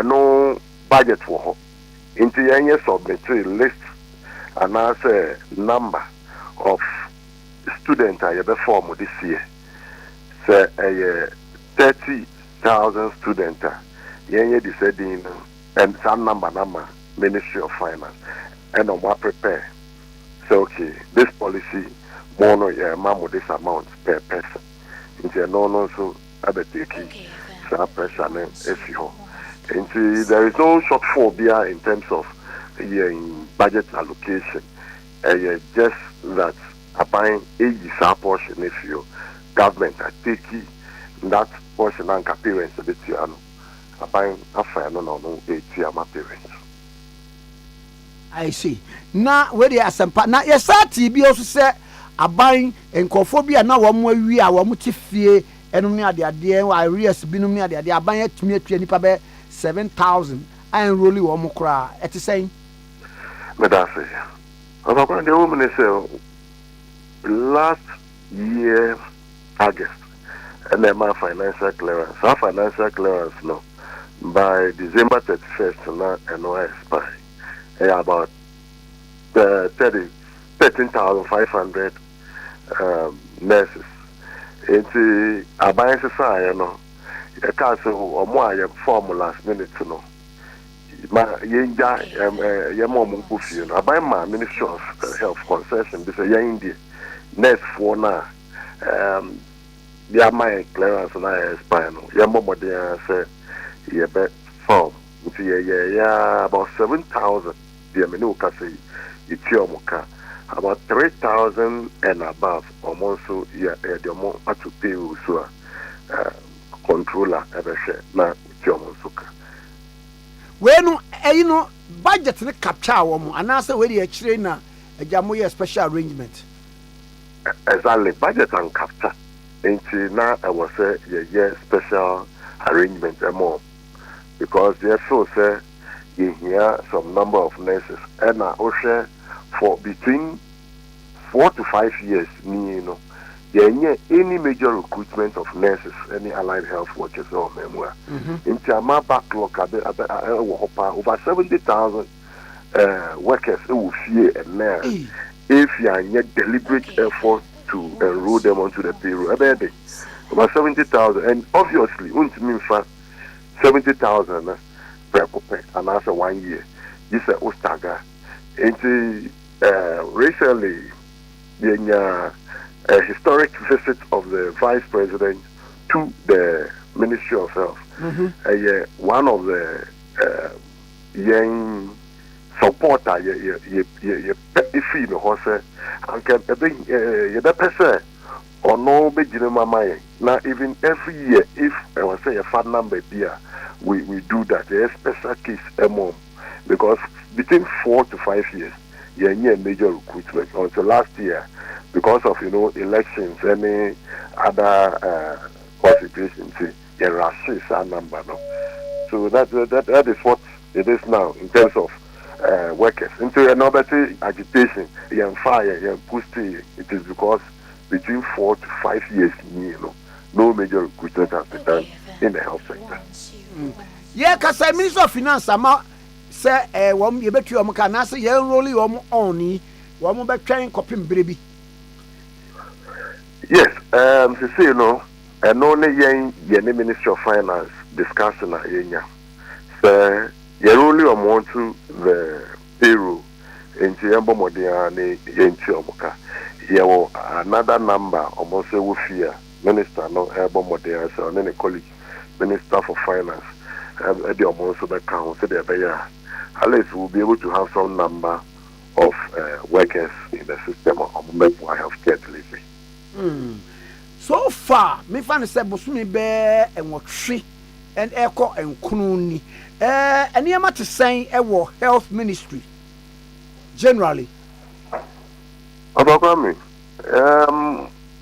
no budget wo ho into yenye submit list ana say number of students I be form this year say 30,000 students, yenye deciding and some number Ministry of Finance and on what prepare. So okay, this policy mono mamo this amount per person. Into no so abeteki so pressure and FIHO. Into there is no shortfall there in terms of in budget allocation. Just that applying a portion if you government are taking that portion and parents a bit aban afa no no eti ama parents. I see. Na where the asempa na yesati bi oso se aban enkofo bi na wo mo awi a wo mo ti fie enum ne ade wa arrears binum ne ade aban atumi atua nipa be 7,000 and really wo mo kra eti sen Me da say. About the woman say last year August and then my financial clearance. Our financial clearance no by December 31st na and no expire. About 13,500 nurses. It's aban say no. You can't say omo formulas minute no. Ma yenja yemo mumpufi no aban ma Ministry of Health concession be say yendi next for na dia my clearance na expire no yemo modern say ye be form nti ye about 7,000 dia me no ka say iti omuka about 3,000 and above almost so ye the mo atu pay so controller ebe she na iti omuka wenu no budget ne capture wo mo anase we dey akire na agamo ye special arrangement. Exactly, budget and capture into now I was say ye special arrangement more because they feel say you hear some number of nurses and also for between 4 to 5 years you know any major recruitment of nurses, any allied health workers or memoir. Into my backlog, over 70,000 workers who fear and now, if you are yet deliberate effort to enroll them onto the payroll, about 70,000, and obviously, 70,000 per couple, and after 1 year, this is Ostaga. Into recently, a historic visit of the Vice President to the Ministry of Health. One of the young supporter, if you know, or no big now even every year, if I was say a fat number here, we do that. A special case because between 4 to 5 years, you need major recruitment until last year. Because of elections, any other considerations, there are a number. No? So that is what it is now in terms of workers. Into another agitation, fire, pushing. It is because between 4 to 5 years, no major recruitment has been done in the health sector. Yeah, because the Minister of Finance, say, you bet you can say, you're rolling on one more trying copying baby. Yes, to say and only the Ministry of Finance discussing so you're only on to the payroll into Yambo Modiane into Omoka. You another number almost a fear minister no Yambo Modiane so then a colleague Minister for Finance the almost the council there at least we'll be able to have some number of workers in the system of healthcare delivery. So far, me find say bosumi be enwotwe and echo enkununi. Eniema to say ewo health ministry generally. About me,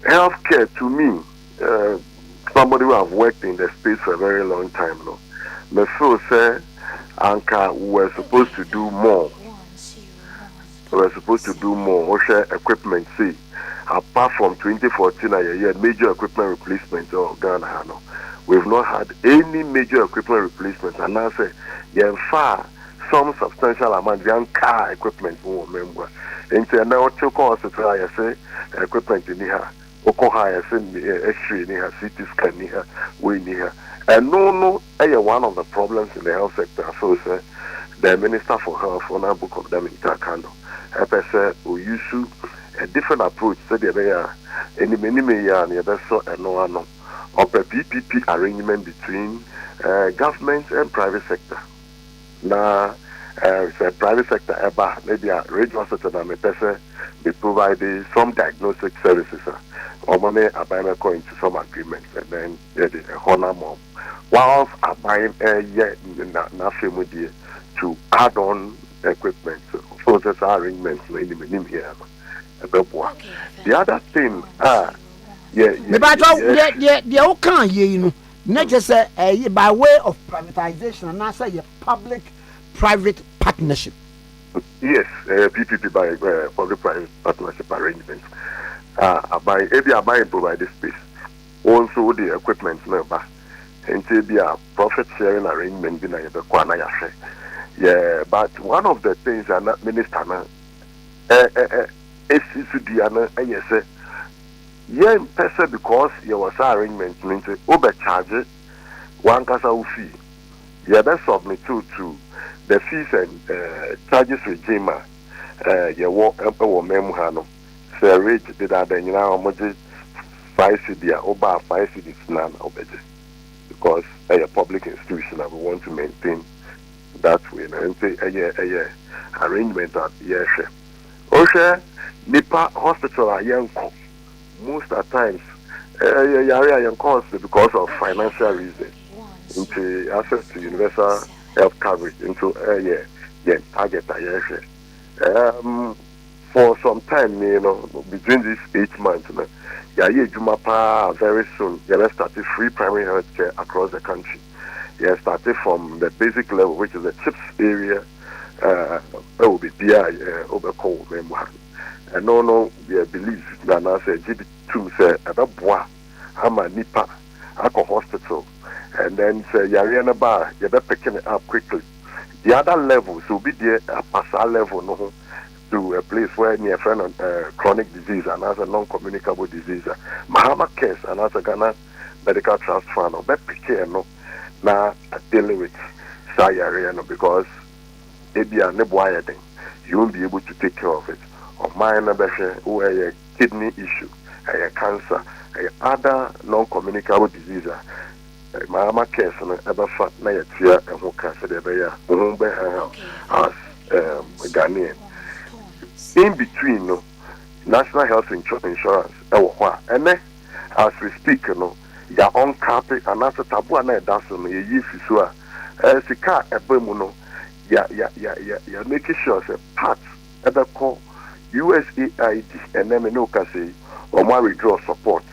healthcare to me, somebody who have worked in the space for a very long time now. Me feel say Anka we're supposed to do more. We're supposed to do more. Also equipment see. Apart from 2014, a year major equipment replacement or Ghana, we've not had any major equipment replacement. And I say, far some substantial amount of car equipment. Remember, into now to cause I say equipment in here, Okoha, I say X-ray in here, CT scan in here, we in here. And no, one of the problems in the health sector. So say the Minister for Health on a book of them in Takano. I say we used to a different approach, so there are any many and the other sort and no of a PPP arrangement between government and private sector. Now, Say private sector eba maybe a radio hospital na me person they provide some diagnostic services or money are buying according to some agreements and then the honor mom whilst are buying na family to add on equipment process arrangements in the minimum here. The other thing me ba the o kan ye no na just say by way of privatization and say public private partnership. Yes, PPP by public private partnership arrangements. I buy provide the space. Also the equipment number. And be a profit sharing arrangement in the Kwana Yashe. Yeah, but one of the things are not minister yes, yeah, person because you was arrangement means overcharge one casa fee. Yeah, that's submit to the fees and charges regime. You walk up or memohano. So rate did that then you know much 5 CD over 5 CDs none of it because a public institution and we want to maintain that way and say a arrangement that yes. Osha Nipa hospital are young most at times young cost because of financial reasons into access to universal health coverage into target for some time, between these 8 months, Jumapa very soon, started free primary health care across the country. Started from the basic level, which is the CHIPS area, will be overcall and no, we believe that I say GB2 say about bois, Hama Nipa, Ako Hospital, and then say Yariana Bar, you're picking it up quickly. The other levels will be there at Passa level, no, to a place where near friend on chronic disease and as a non-communicable disease. Mahama case and as a Ghana Medical Trust Fund, or picking no, now dealing with Sayariano because it be a nebuayading. You won't be able to take care of it. Or minor who a kidney issue, a cancer, a other non-communicable disease. Mahama case ever fat na yetia and who cancer the bear, as Ghanaian. In between, no, National Health Insurance, and as we speak, your own copy and as a taboo and a dozen, you use as a car, a bemuno, you're making sure the parts ever call USAID and then no can say or more withdraw support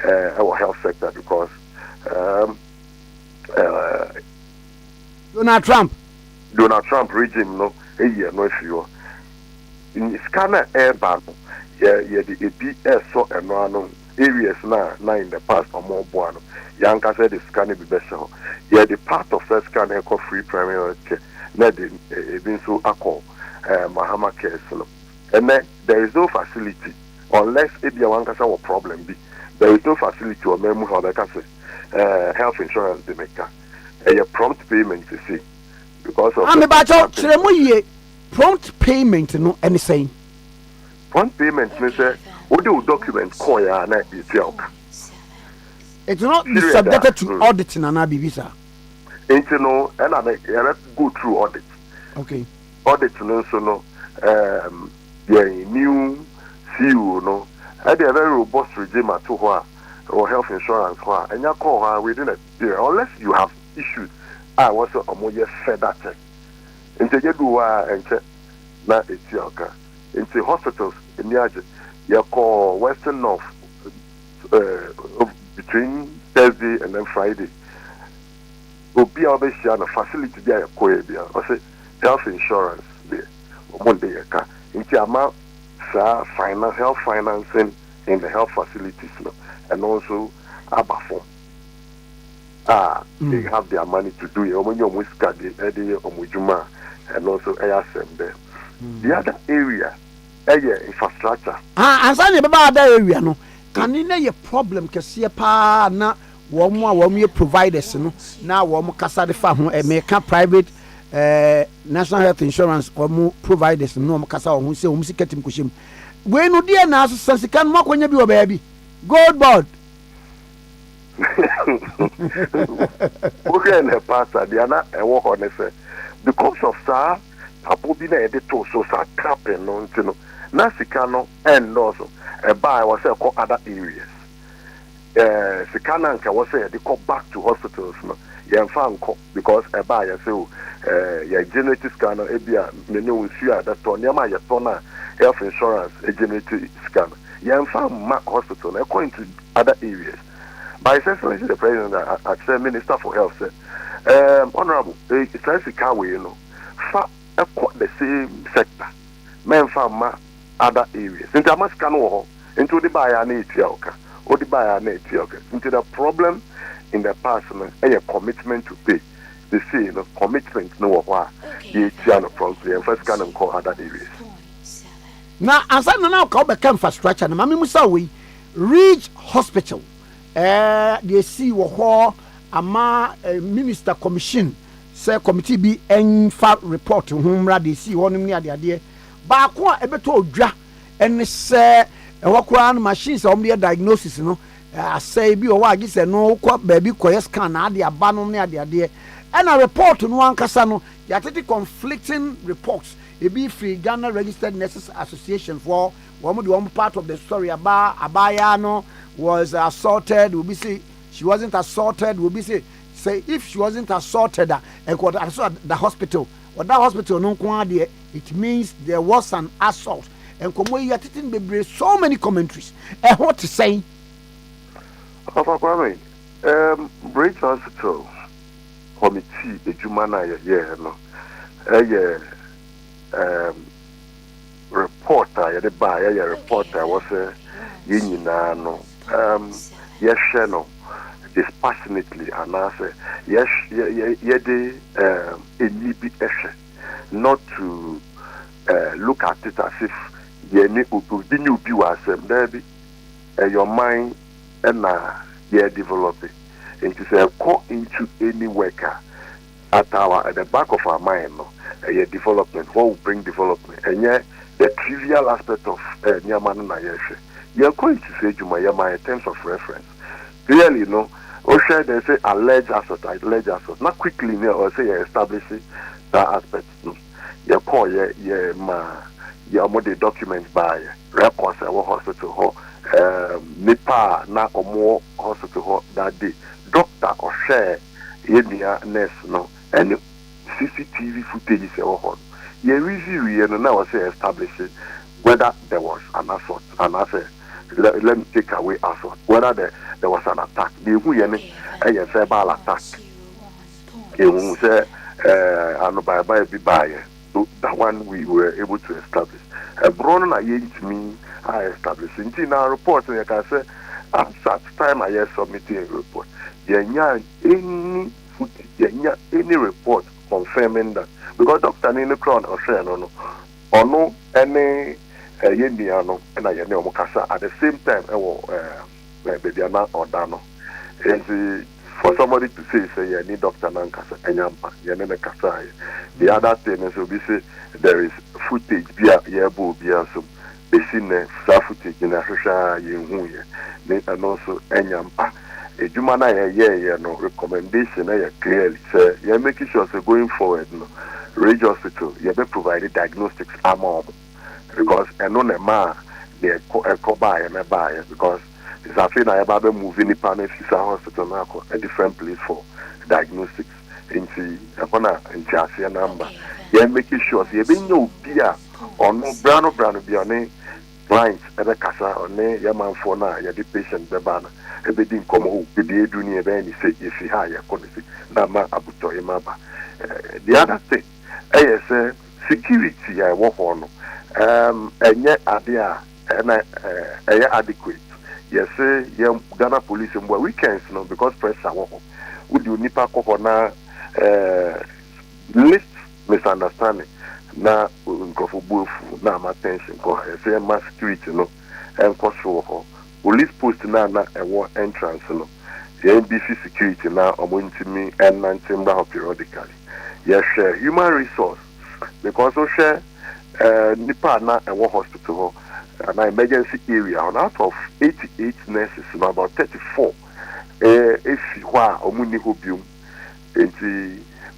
our health sector because Donald Trump regime no a year no if you in scanner airban the ABS so and no areas now in the past or more buono Yanka said the scanner be better the part of that scanner called free primary care not been so call Mahama case and then there is no facility unless if you want to problem be there is no facility or memo how health insurance they make a prompt payment to see because of prompt payment no anything prompt payment means what do document call ya na it's not be subjected to auditing and abibisa and I go through audit okay audit no new CEO no a very robust regime at or health insurance and you call within a year unless you have issues I was a more fed that check into you do and check na it's into hospitals in the you call Western North between Thursday and then Friday obi obviously a facility there or say health insurance there Monday into amount health financing in the health facilities and also Abafom. They have their money to do it. And also ASM there. The other area, infrastructure. And some other area no. Can you know problem? Cause pa na warm providers no. Now warm kasa de farm American private national health insurance or more providers no kasa who say ketim kushim. We no dear na sense can mo kwanya bi baby. Gold board. Okay, and pastor, they are not a work on it because of that. abobi na yɛde to so sa trapping no nti no na sika no ɛndɔɔso ɛbaa wɔ sɛ ɛkɔ other areas sika na nka wɔ sɛ yɛde kɔ back to hospitals no yɛmfa nkɔ because ɛbaa yɛ sɛ o yɛ generate sika no ebi a mene wo nsuo a dɛtɔ nneɛma a yɛtɔ no a health insurance generate sika no yɛmfa mma hospital no ɛkɔ into other areas. By Excellency the President, I said Minister for Health said, Honorable, it's like Chicago, you know, the same sector, men from other areas. Into a mascano, into the buyer nature, or the buyer nature, into the problem in the past, a commitment to pay. They say, you know, commitment, no, why, you from the first can call other areas. Now, as I now call the infrastructure, Mammy Musawi, Ridge Hospital. They see what ama minister commission say committee be enfa report humra they see one ni ade ba ko a ebeto odwa en say wakura machines omde diagnosis no say bi o wa agi say no kwa baby koye scan na ade aba no ni ade and a report no ankasa no yatete conflicting reports e be free Ghana Registered Nurses Association for one part of the story about Abaya no was assaulted. Will be say she wasn't assaulted. Will be say if she wasn't assaulted and got assaulted at the hospital or that hospital no kwade, it means there was an assault. And come you are so many commentaries. And what to say? Kwame, Bridge Hospital committee the Jumana reporter the buyer reporter was no yes no dispassionately and I say yes not to look at it as if you be your mind and developing into say go into any worker at the back of our mind development what will bring development and yet the trivial aspect of Nyaman na Yeshe. You're going to say Jumayama in terms of reference. Clearly, you know, Osha they say alleged assault. Not quickly or say you're establishing that aspect. You call your more documents by records at hospital Nipa na more hospital that day. Doctor or share nurse no and CCTV footage is a you review and now say establishing whether there was an assault and I say let me take away assault whether there was an attack the who a verbal attack you say by that one we were able to establish a brown to me I established in our report and you can say at such time I submitted a report any footage any report confirming that because Dr. Nino Crown or share no or no any yendiano and I know Mokasa at the same time baby or Dano. For somebody to say you need Dr. Nankasa and Yanene Kasai. The other thing is we say there is footage via Yabo via some basine footage in a social and also Enyampa. A Jumana no recommendation clearly say you're making sure so going forward no Ridge Hospital you be provided diagnostics among because and on a man they buy and buy because it's a thing I about moving the panel hospital now a different place for diagnostics into into Asia number you're making sure you be no beer or no brown be on clients at the casa or ne yaman for now you're the patient the banner everything come home the dunia ben say if you hire policy na ma abuto imaba the other thing say security I work on enye ade a adequate yes say Ghana police and weekends no because pressure work would you nipa ko na list misunderstanding na nkofo buofu na ma tension ko say mass security no and cost for police post na ewo entrance no the NBC security na omontimi and nantimba periodically yes share human resource because we share nipa na ewo hospital an emergency area on out of 88 nurses about 34 if you are omuni hobium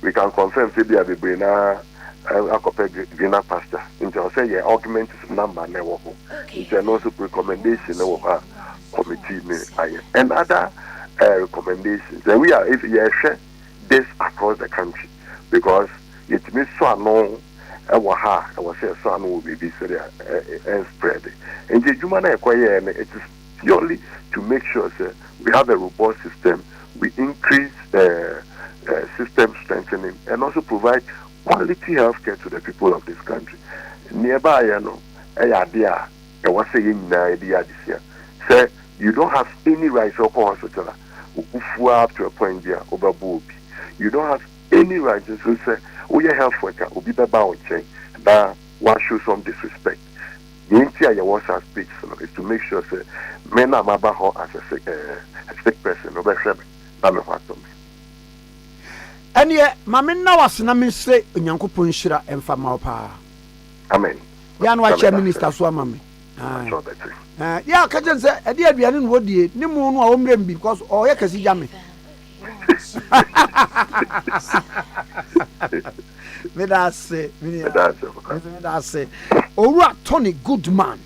we can confirm say be na akɔpɛ greener pasture. Nti I say argument number na ɛwɔ hɔ. Nti also recommendation na ɛwɔ hɔ committee ne ayɛ. And other recommendations. And we are if you share this across the country because it means so no ɛwɔ ha ɛwɔ sɛ so no will be and spread. And the human acquire it is purely to make sure that we have a robust system, we increase system strengthening, and also provide quality health care to the people of this country. Nearby, idea, I was saying, idea this year. Say, you don't have any rights or hospital, up to a point there, over Bobby. You don't have any rights to say, oh, your health worker will be the bound chain. Now, why show some disrespect? The entire WhatsApp speech is to make sure that men are about as a sick person, over Shem, I'm a factor. And yet, Mamma was na me say, Nyankopon Shira and Famapa. Amen. Yan watch a minister, so mammy. Yeah, Kajan said, a dear Bianin would ye, no more because all you can see Jammy. That's say, Ora Tony Goodman,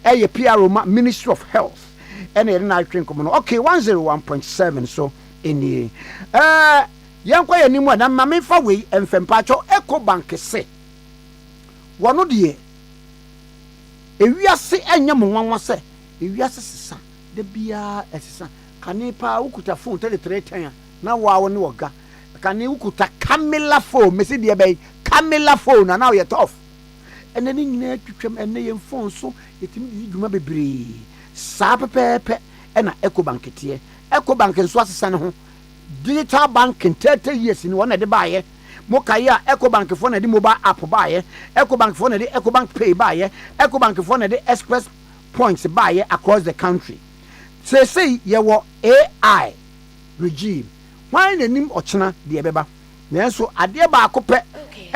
a PRO Ministry of Health, and a night drink. Okay, 101.7 so in the Yankwa anymore than Mammy Faway and Fempacho Echo Bank say. One of the if we are say any one was say, if we are son, the beer as son, Canepa Ukuta phone tell the trade now wow no ga. Can you ukuta Camilla phone, Missy dear bay, Camilla phone, and now you're tough. And then in there to trim and name phone so it may be bree. Sapa pepe and a Echo Bank here. Echo Bank and Swassan. Digital bank in 30 years in one of the buyer. Mokaya Echo Bank phone at the mobile app buyer. Echo Bank phone at the Echo Bank pay buyer. Echo Bank phone at the express points buyer across the country. Say you were AI regime. Why the name Ochina the Abeba? Then so Ade ba akope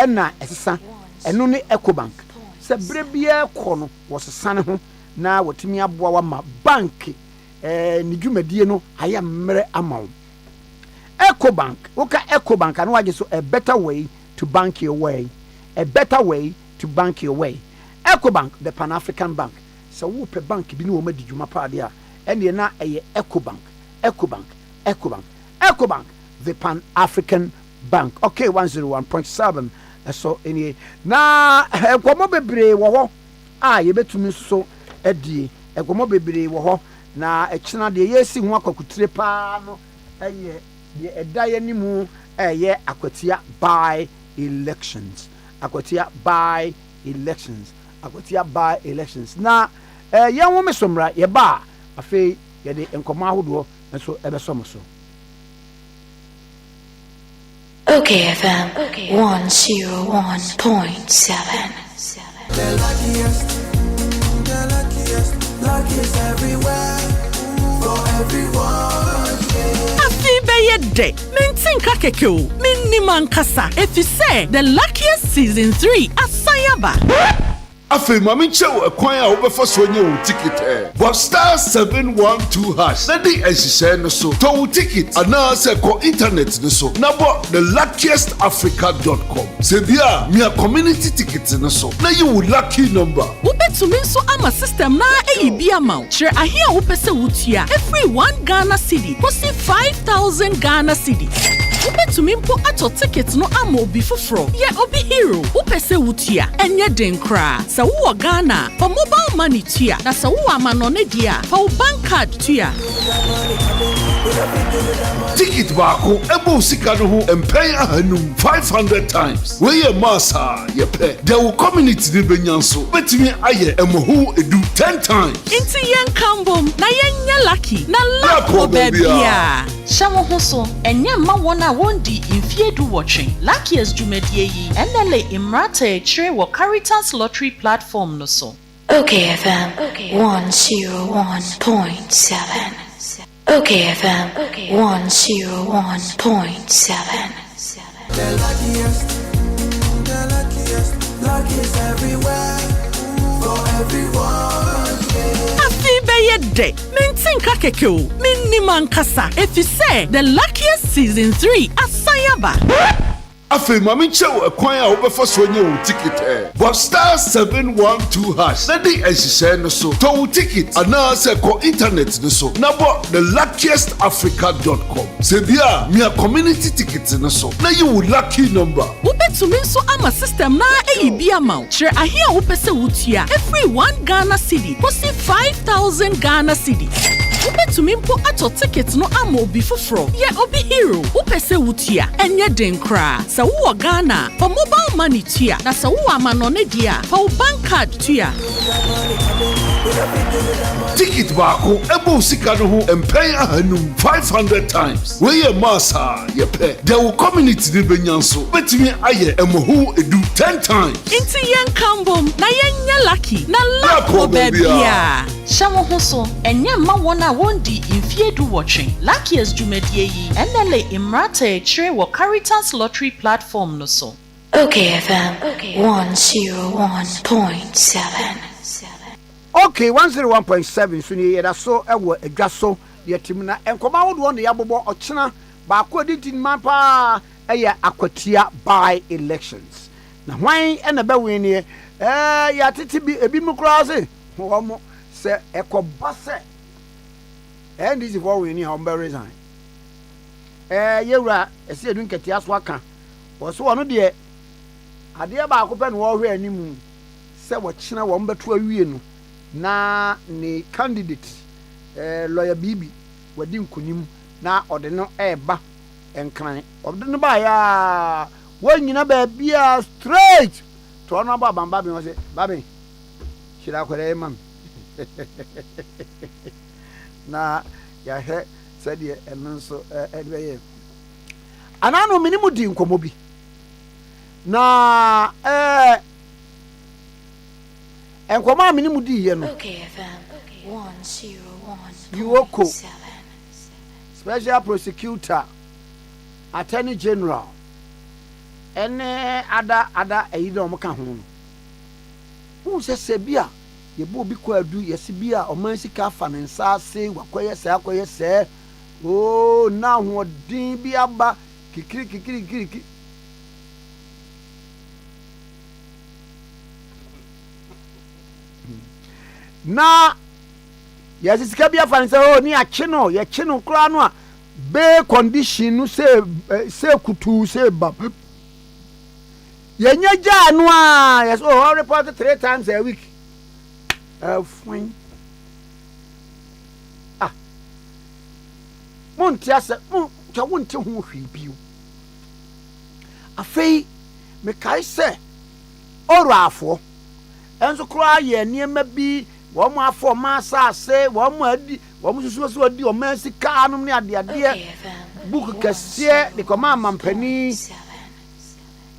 na esesa eno ne Echo Bank. Se brebia kono was san ho na wotimi aboa wa ma bank ni dwumadie no aya mmere amaw. Echo Bank, okay, Echo Bank, and why so a better way to bank your way, a better way to bank your way. Echo Bank, the Pan African Bank. So whoop a bank, be no medi juma padia, and you're not a Echo Bank, Echo Bank, Echo Bank, Echo Bank, the Pan African Bank. Okay, 101.7. So any na Ekomobebre wo you bet to me so edi Ekomobebre wo na echina de yesi ho akwakutre pa no the edaya nimu akwatia by elections akwatia by elections na ye wo mesomra ye ba afi ye de enkoma ahodo so ebesom so. Okay, FM 101.7. The luckiest everywhere for everyone. Day, Mintinka Kekeo, Miniman Kasa, if you say the luckiest season 3 at Sayaba. Afe mami chew a kwanya obefa so nye wo ticket but star 712 hash na di ehihye no so to wo ticket ana se ko internet no so na bo theluckiestafrica.com se bia mia community ticket no so na you would lucky number wo betumi so ama system na eyi ama chere ahia wo pese wutua every 1 Ghana cedi kosi 5000 Ghana cedi wo betumi mpo ato ticket no ama obi foforo ye obi hero wo pese wutua enye den kra sa wo Ghana for mobile money tua na sa wo amanone dia for bank card tua ticket baako ebo sika no ho empay ahanum 500 times we ye massa ye pe there will community de benyanso betimi aye emoho edu 10 times inti yen kambom na yen lucky na lako bebia Shamo hoso enye ma wona wondi infiedu watching luckiest jumedie yi enele imrata chire wo Caritas lottery platform no so. Okay, FM 101.7. Okay, FM 101.7. The luckiest everywhere for everyone. Happy birthday, Mintinka Kekeo, Miniman Kasa, if you say the luckiest season 3 at Sayaba. Afe mami nche ekwan a obefa so nye wo ticket but star 712 hash na di ehihye no so to wo ticket ana se ko internet no so na bo theluckiestafrica.com se bia mia community ticket no so na you lucky number wobetumi nso ama system na eyi ama kire ahia wo pese wutua every 1 Ghana cedi kosi 5000 Ghana cedi wobetumi mpo ato ticket no ama obi foforo ye obi hero wo pese wutua enye den kra sa wo Ghana for mobile money tua na sa wo amano ne dia for bank card tua ticket baako ebo sika no ho empay ahanum 500 times we ye massa ye pe there will community de benyanso betimi aye emohu edu 10 times inti yen kambom na yen lucky na lako bebia Shawo hoso enye ma wona wondi infiedu watching luckiest jumedie yi enele imrate chire wo Caritas lottery platform no so. Okay FM 101.7. Okay 101.7 so ni yeda so ewo adwa so de tim na enkoma wo do ne yabobo ochena ba ko ditin man pa eye akwatia by elections na hwan ena be we ne ya titi bi ebi mu kra se wo mo se ekoba se and this is what we need on be resign yewura ese edu nketia so aka wo so wono de ade ba akopɛ no wo hwe animu se wo kyena wo mbeto awie no na ne candidate lawyer bibi wadi nkonim na ode no eba enkran ode no ba ya wonyina ba bia straight to no ba bamba bi wo se babe shira kwere mam na ya he said ye enso edweye anano minimu di nkomo bi na enkoma minimu di ye no Okay FM 101.7. Yuoko Special Prosecutor Attorney General ene ada eyido mo ka ho no wo se bia ye bo bi ko adu yesi bia o man sika afa ne nsa ase wakoye se oh na ho din bi aba kikiri na yesi sika bia afa ne nsa oh ni ache no ye che no kra no a be condition no se kutu se bab ye nyaja no a yes oh report 3 times a week fine montiasa cha wonte ho hwi biu afei me kai se oro afo enso kra ye niema bi wo mo afo ma saase wo mo adi wo mo susu adi o ma sika anum ne ade book kase de koma mampani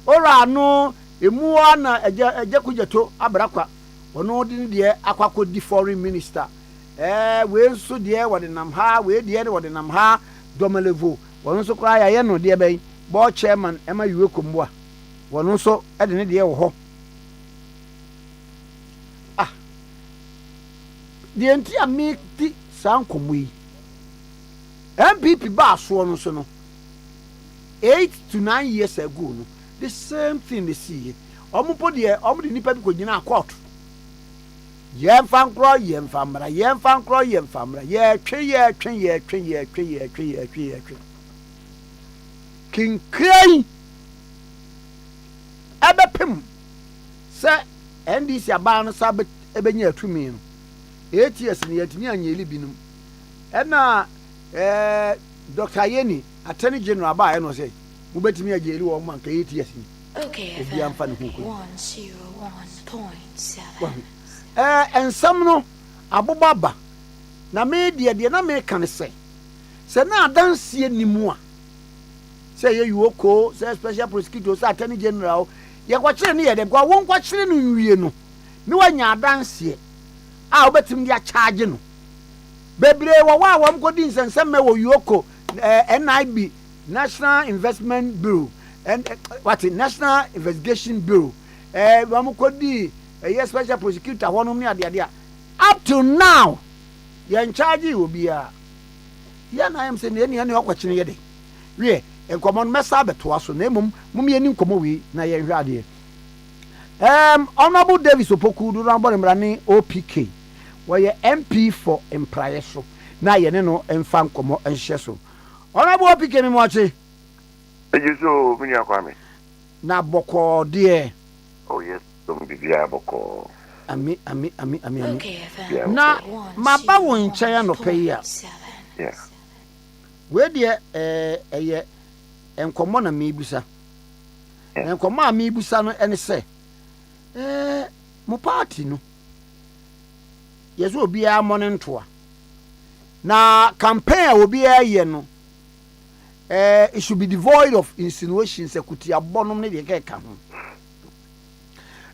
oro anu emu na eja kujeto abrakwa ono din de akwakọ di foreign minister we nso de wode nam ha we de wode nam ha domelevo wono nso kra ya no de ben bo chairman ema yiwe kombo a wono nso de ne de wo ho de enti ami ti sankomo yi MPP ba so no so no 8 to 9 years ago no the same thing they see omupo de omu de nipa bi ko gina court yemfa nkro yemfa mra ye twe kinkrai abepem se NDC aba no sa ebenya atumi no ATS ni yatimi anyeli binum ena Dr. Yeni Attorney General ba no say mu betimi ageli wo man ka ATS ni Okay obi amfa ne huko 101.7. ensam no abobaba na me de na me kan se na adanse nimu a se ye yuoko se special prosecutor se Attorney General ye kwakire ne ye de kwa won kwakire no nwie no ne wanya adanse a obetim dia charge no bebre wo wa wam kodi nsensem me wo yuoko NIB National Investment Bureau and what National Investigation Bureau wam kodi a special prosecutor honum ne ade up till now you in charge obia ya na am say ne ne kwakyene ye de we nkɔmɔ no mɛsa abɛtoa so na mmom mom yɛni nkɔmɔ wei na yɛnhwɛ adeɛ Honorable Davis Opoku do rambɔ ne mmara OPK wɔyɛ MP for Mpraeɛ so na yɛne no mfa nkɔmɔ nhyɛ so Honorable OPK mi mɔkye ejuso minya Kwame na bɔkɔɔ deɛ oh yes so bibia bɔkɔɔ ami Okay, FM. na maba wo nkyɛn anɔpɛ yi a yeah wei deɛ ɛyɛ nkɔmɔ na mebusa na nkɔmɔ a mebusa no ɛne sɛ mo party no yɛsɛ obiara mmɔ ne ntoa na campaign a obiara yɛ no it should be devoid of insinuations ekutiabɔ nom ne deɛ kɛka ho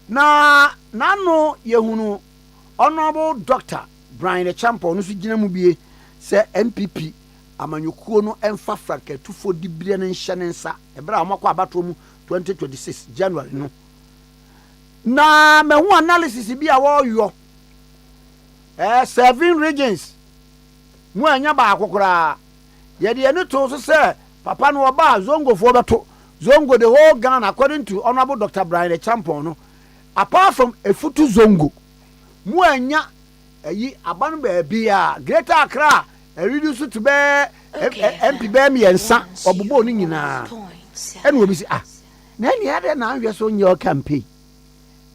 na nano yehunu Honorable Dr. Brian Champo no so gyina mu bie sɛ MPP amanyokuo no emfa frakatufo dibire ne nhyɛ ne nsa ebra amakɔ abato mu 2026 January no na mehu analysis bi a wɔyɔ 7 regions mu anya ba akokora yɛde ene to so sɛ papa no oba zongo fo beto zongo the whole Ghana according to Honorable Dr. Brian Champo no apart from Efutu zongo mu anya ayi aban ba bia Greater Accra reduce to be MP be me ensa obobo ni nyina ene obi si na ni ade na ahwe so nye campaign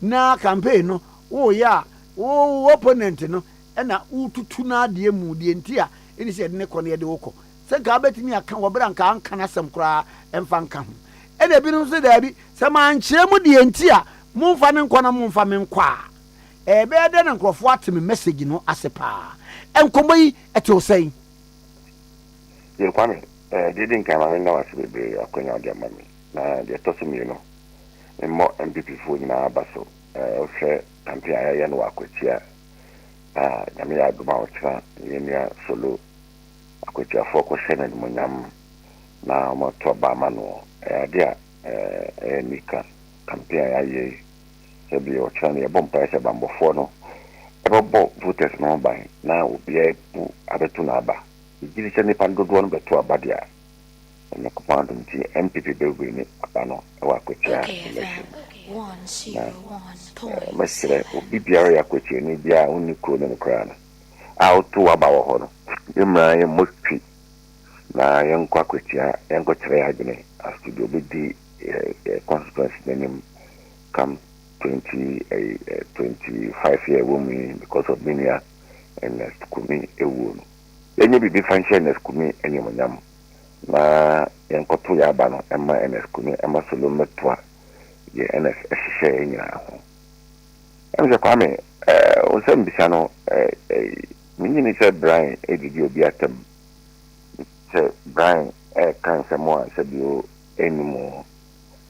na campaign no wo ya wo opponent no ena ututu na ade mu de ntia eni se de ne kɔ ne de wokɔ se ga betimi aka wo bra nka anka na sem kora emfa nka ho ene bi no se da bi se man kyerɛ mu de ntia mumfa ne nkɔ na mumfa me nkɔ a ebe de na nkrofo ateme message no asepa enkomo yi ete osɛn ye Kwame didn't come and now as we be akonya de mami na de to so mi no mo MPP fo nyina abaso hwɛ campaign ya no akotia nyame ya duma otra yenia solo akotia fo ko hwɛ na mo nyam na mo to ba ma no ade a nika campaign ya ye se bi otra ne bom pa se bambofo no ebo voters no ban na obi e bu abetu na aba Judicial ni pandodo no beto abadia na kopando nti MPP bewe ni abano wa kwatia election 101 masire obi biara ya kwatia ni bia onni ko no kra na auto aba wo ho no imra ye motwi na ye nkwa kwatia ye nko kire agene astudio bedi constituency nenim come 25 year woman because of minia and kumi ewu no yenye bibi function na skumi enyomonyam na yenkoto ya aba no ema ns kumi ema solo metwa ye ns ehye enya ho emje Kwame onsem bisa no minyi se Brian edidi obi atem se Brian kan se mo se bio enimo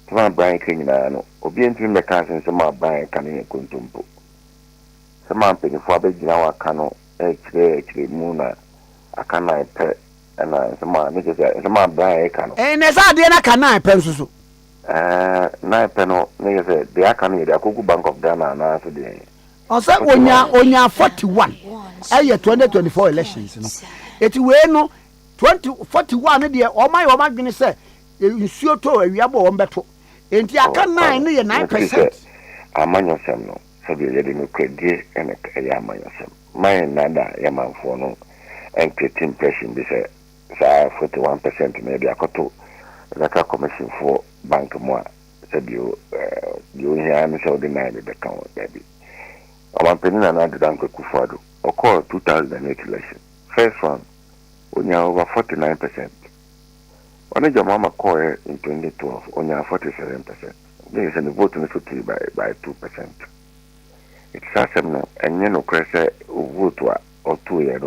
tuma Brian kenyina no obi entimi me kan se mo Brian kan ne kontompo se ma penifo abegina wa kan no ekire mu na akana pe na sama me je sama Brian kanu ne sa de na kana pe nsusu na pe no me je de akanu de akogu Bank of Ghana na so de o sa onya 41 eye 2024 elections no eti we no 2041 de o mai o magwene se nsuo to awiabo o mbeto enti aka 9 ne ye 9% amanyo sem no so de ye de no kwedi ene ya amanyo sem mai nada ya manfo no and create impression be say 41% maybe akoto that commission for bank more said you here and so the 9 the count baby our penina na the bank kufado occur 2008 election first one only over 49% on your mama call in 2012 only 47%. There is a vote in the by 2%. It's a and you know crese vote or 2 years.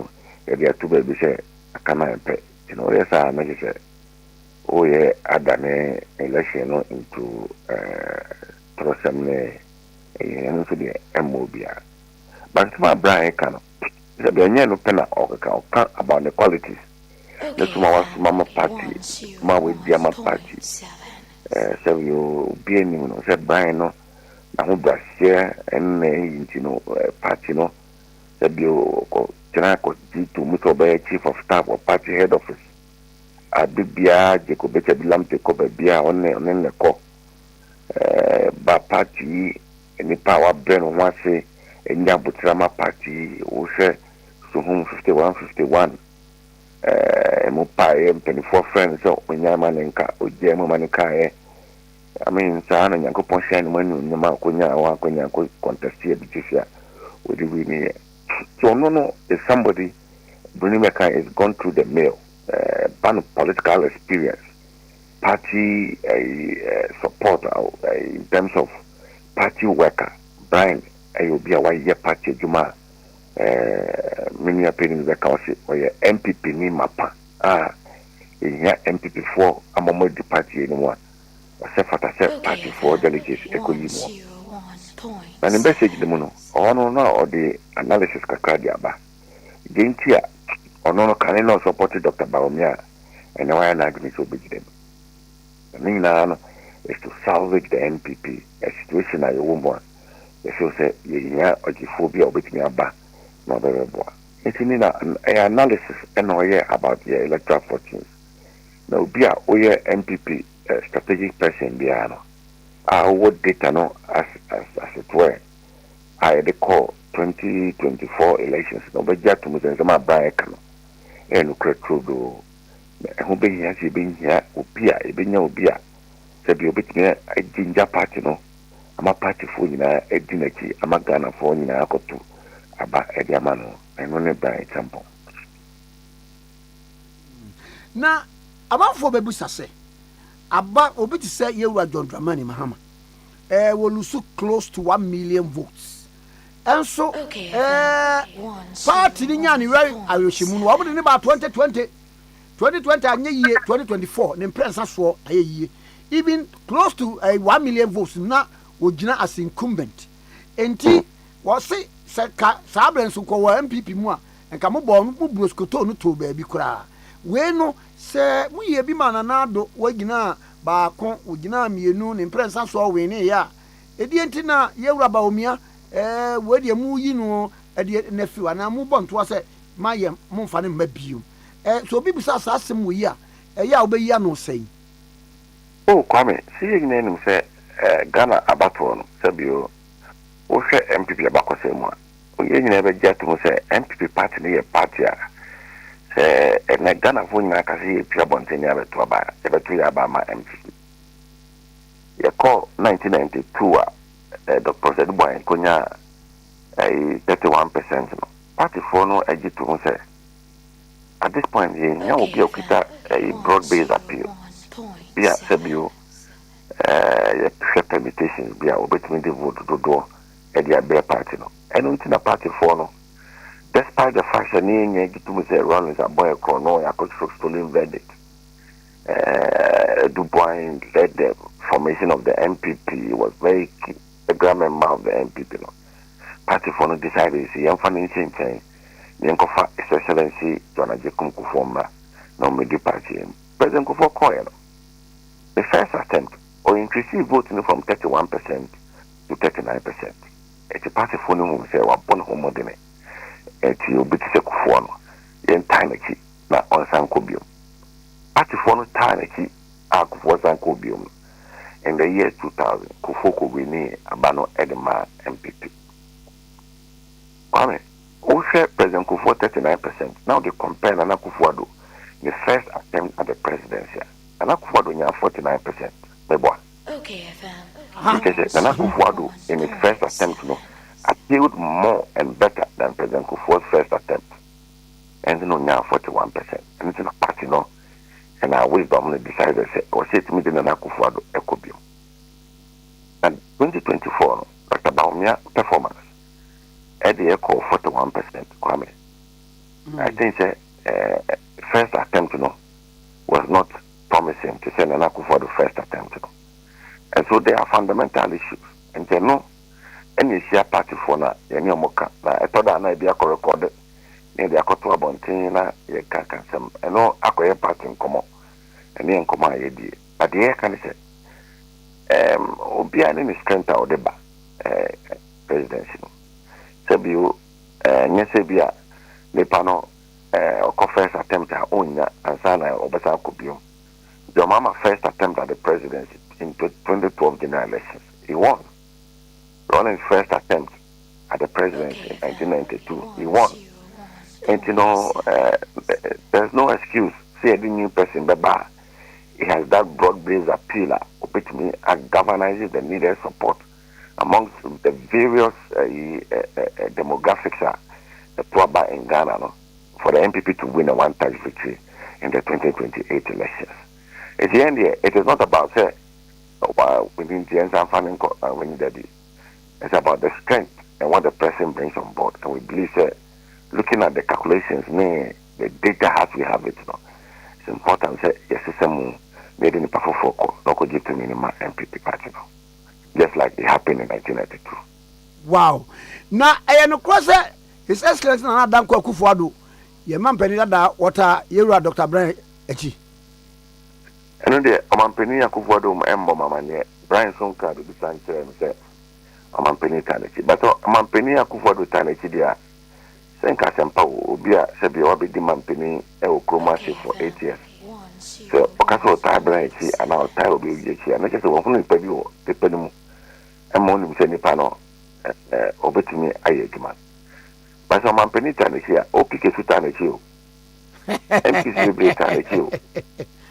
There are two babies say akana pe you know yes I make say oh yeah adane election no into trosemne no so the mobia but my Brian can the benye no pena oka about the qualities let's mama party ma we dia ma party so you be any no say Brian no na ho brasia en you know party no say you Janako to Mutobe chief of staff or party head office. Abibia Jacob Bilam Jacob Bia on the co ba party any power brain on one say and Yabutrama party who say so home 51 Mupai and 24 friends so when Yamanenka or Jamanika I mean Sana Yanko Ponshan when you Makunya contest here with the winning. So no is somebody Brunimeka is gone through the mail. Political experience, party support in terms of party worker, Brian, will be a 1 year party Juma, many opinions the council or your MPP ni mapa. MPP 4 among the party anyone. Except party 4 delegates, equally. And the message the mono, or the analysis Kakadiaba. Gentia. Ono cannot support Dr. Baumia and why an argument will be them. The main now is to salvage the NPP, a situation I woman. If you say, yeah, or the phobia of me about no very boy. It's in an analysis and about the electoral fortunes. Now, be a NPP strategic person, Biano. What data no as it were. I recall 2024 elections, no, but just to move my back. And Grassroots, who being here, she being here, Upia, Ubia, Sabi Obit, a ginger party, no. I'm a party for you, a dinaki, I'm a Ghana for you, I got to about a Diamano, and only by example. Now, about for Babusa say, about Obit say you were John Dramani Mahama, will lose close to 1 million votes. And so, party in January, I will see more than about 2020, 2024, the presence for a year, even close to 1 million votes now, would not as incumbent. And T was say, Sabrans who call MPP more, and come aboard Bruscoto to baby cry. We no, say, we be man anado, Wagina, Bacon, Ugina, me noon, in presence or winning ya. Edientina, Yerabaumia. Where you move, you know, at the nephew, and I move on to us at my Monfan Mabium. So people ask him, we are a yabe yano say. Oh, Kwame, seeing name say Ghana Abaton, Sabio, or say MPP Abaco Sema. We never get to say MPP party near party. Say, and Ghana phone like I see Piabonte to Abba, ever to Abama MPP. You call 1992. Dr. Zedboy Konya 31%. Party for no edit to say. At this point, you will be a broad-based appeal. Be at Sabio, permutations, be a between the vote to do at the Abia party. And within a party for no. Despite the fact that you to say run is a boy chrono, I could stolen verdict. Dubois led the formation of the MPP was very key. The government of the MPP. Party for no decided to see young financing chain. Yankofa, His Excellency John Ajekum Kufoma, no middle party. President Kufo Koyano. The first attempt or increasing voting from 31% to 39%. It's a party for no one say, one home modern. It's your bit of Kufono. Yen tiny key, not on San Cobium. Party for no tiny key, Akufo San Cobium. In the year 2000, Kufoko Winnie Abano Edema MPP. Kwame, who said President Kufo 39%. Now they compare Nana Kufuado, the first attempt at the presidency. Nana Kufuado now 49%. Bebo. Okay, FM. Because Nana Kufuado in his first attempt, appealed more and better than President Kufuo's first attempt. And now 41%. And it's in a party, no. And our wisdom decided or say to me the Nana Kufuado Ekobio. And 2024, Dr. Baumia performance at the echo 41%. Kwame. I think first attempt was not promising to say Nana Kufuado first attempt. And so there are fundamental issues. And they know any share party for na any moka. I thought that I be a recorded. Maybe I got to a bontina, ye can some, and no acquire party in common. And then come my idea. But the air can say, Obia any strength out the bar, presidency. Sabio, Nesebia, Lepano, or first attempt at own and Sana or Basa Copio. attempt at the presidency in 2012 general elections. He won. Ronald's first attempt at the presidency in 1992. He won. And there's no excuse. See a new person, Baba. He has that broad-based appeal, which means galvanizes the needed support amongst the various demographics, the poor in Ghana, for the MPP to win a one-touch victory in the 2028 elections. At the end here, it is not about winning the answer and winning the deal. It's about the strength and what the person brings on board. And we believe looking at the calculations, the data as we have it now, it's important yes, system made in the powerful focus, no could give to minimum MPP party now. Just like it happened in 1992. Wow. Now I am across His Excellency Nana Dankwa Akufo-Addo, your man penny that water, you are Dr. Brian Echi. And then Omampeni Akufo-Addo Mbo Mamanye, Brian Sonka to be sanctuary and say Omampeni Tanechi. But Omampeni Akufo-Addo Tanechi dia Senka Sempa Obia Sebi Obi di Mampeni Nkrumah for 8 years. So Okaso Tai Brian Echi and now Tai Obi Echi and just one who pedu the pedum and monim seni pano obetimi ayedman. But some Mampeni Tanechi opike su Tanechi. MPC Tanechi.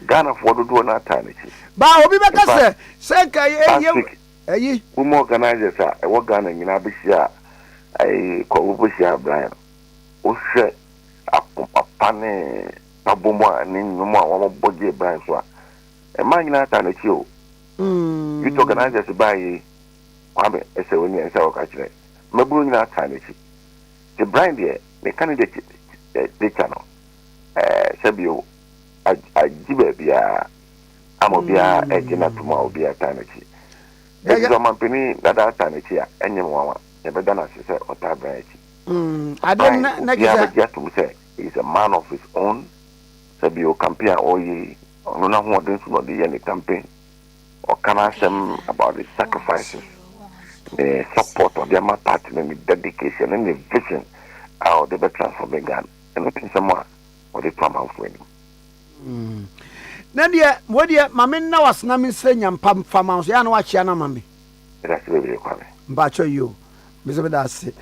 Ghana for the do not Tanechi. Ba obi beka se Senka ye we organizers are what Ghana in Abisia I call Bushia Brian. Oshe apane Tabumo and in no more body Brian Swa. A man in Tanechi. You organizers by Kwame Esewini and Sawakachre. Mabu in Tanechi. The Brian there, the candidate the channel. Sabio Ajibia Amobia Ejina Tuma Obia Tanechi. There is a Mampeni that Tanechi, and Yamwa, never done as you said, or Tabrachi. I don't just to say he's a man of his own. Sabio Campia or ye, or no one wants to be any campaign, or can ask them about the sacrifices, the support of their party, and the dedication and the vision how they be transforming Ghana. And looking somewhere. Or the farm house winning. Nadia, what dear, Mamma was namin saying, Pam farm house, and watch Yana Mammy. That's really funny. Bacho you, Mr. Bedasi.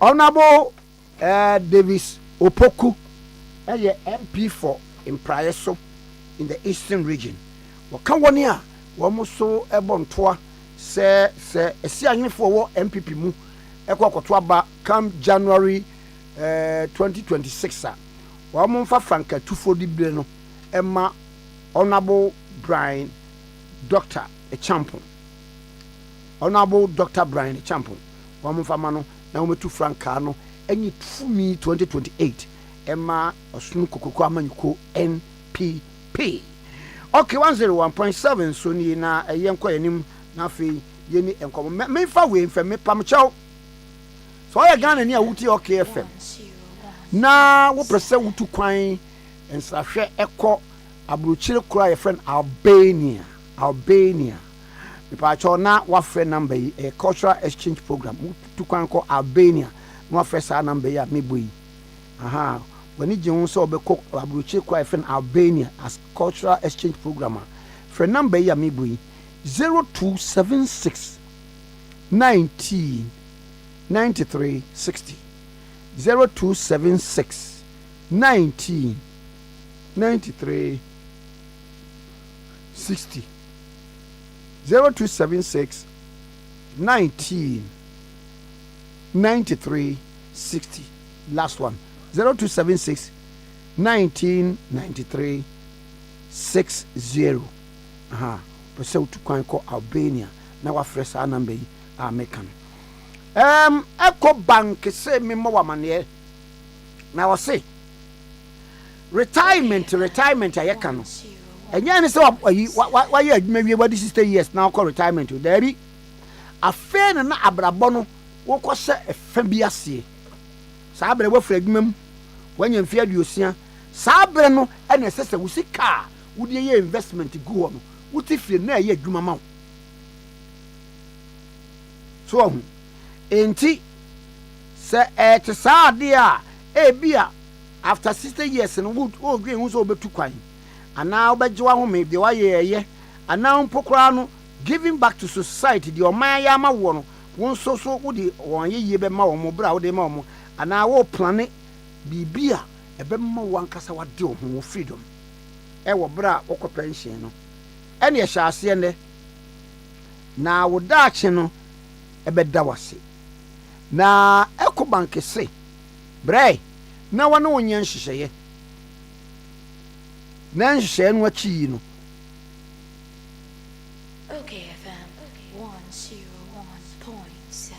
Honorable Davis Opoku, a MP for Impraeso in the Eastern region. Wakawania, Wamuso Ebon Toa, say, a seeing for MPP mu, Equacotuaba, come January 2026. Wamunfa Franka 240 billion Emma Honorable Brian Dr. Echampo. Honorable Dr. Brian Echampo. Wamunfa mano na umetu Frankano enyi tumi 2028 Emma Osunu Kokoko Amanyuko NPP. Okay, 101.7 so ni na eyenkwa yanim na afi yeni enkomo me fa we mfa me pamchao. So ya Ghana ni awuti okay FM. Na wo prese wutu kwan ensahwe ekọ abrochire kura ye friend Albania bipa cho na wa friend number yi a cultural exchange program wutu kwan ko Albania na wa friend sa number ya meboyi aha wani jehun so obekọ abrochire kura ye friend Albania as cultural exchange program friend number ya meboyi 0276 19 93 60 0276 19 93 60 0276 19 93 60 last one 0276 1993 60 pese to kwan ko Albania na wa fresh number yi American Eco Bank say me mo wamane na wo say retirement ayeka no enya ne say wa ye adwuma wie body 60 years now call retirement there bi afa na abrabọ no wo ko se efa bi ase sa abre wo fra adwuma mu wanya mfia duosia sa abre no ena sese wo sika wo de ye investment go no wo ti fie na ye adwuma ma so enti se te sa de a ebia after 60 years no wo green wo so obetu kwan ana obegyewa ho me de wa ye ana mpokora no giving back to society the oman ya ma wo no won so wo de won yeye be ma wo mo bra wo de ma wo ana wo plane bibia ebe ma wo ankasa wa de ho freedom e wo bra wo pension no ene ye hyase ne na wo daache no ebe da wase na Ecobank se bre na wana onye nhyehyeye na nhyehyeye no achi no Okay, FM 101.7.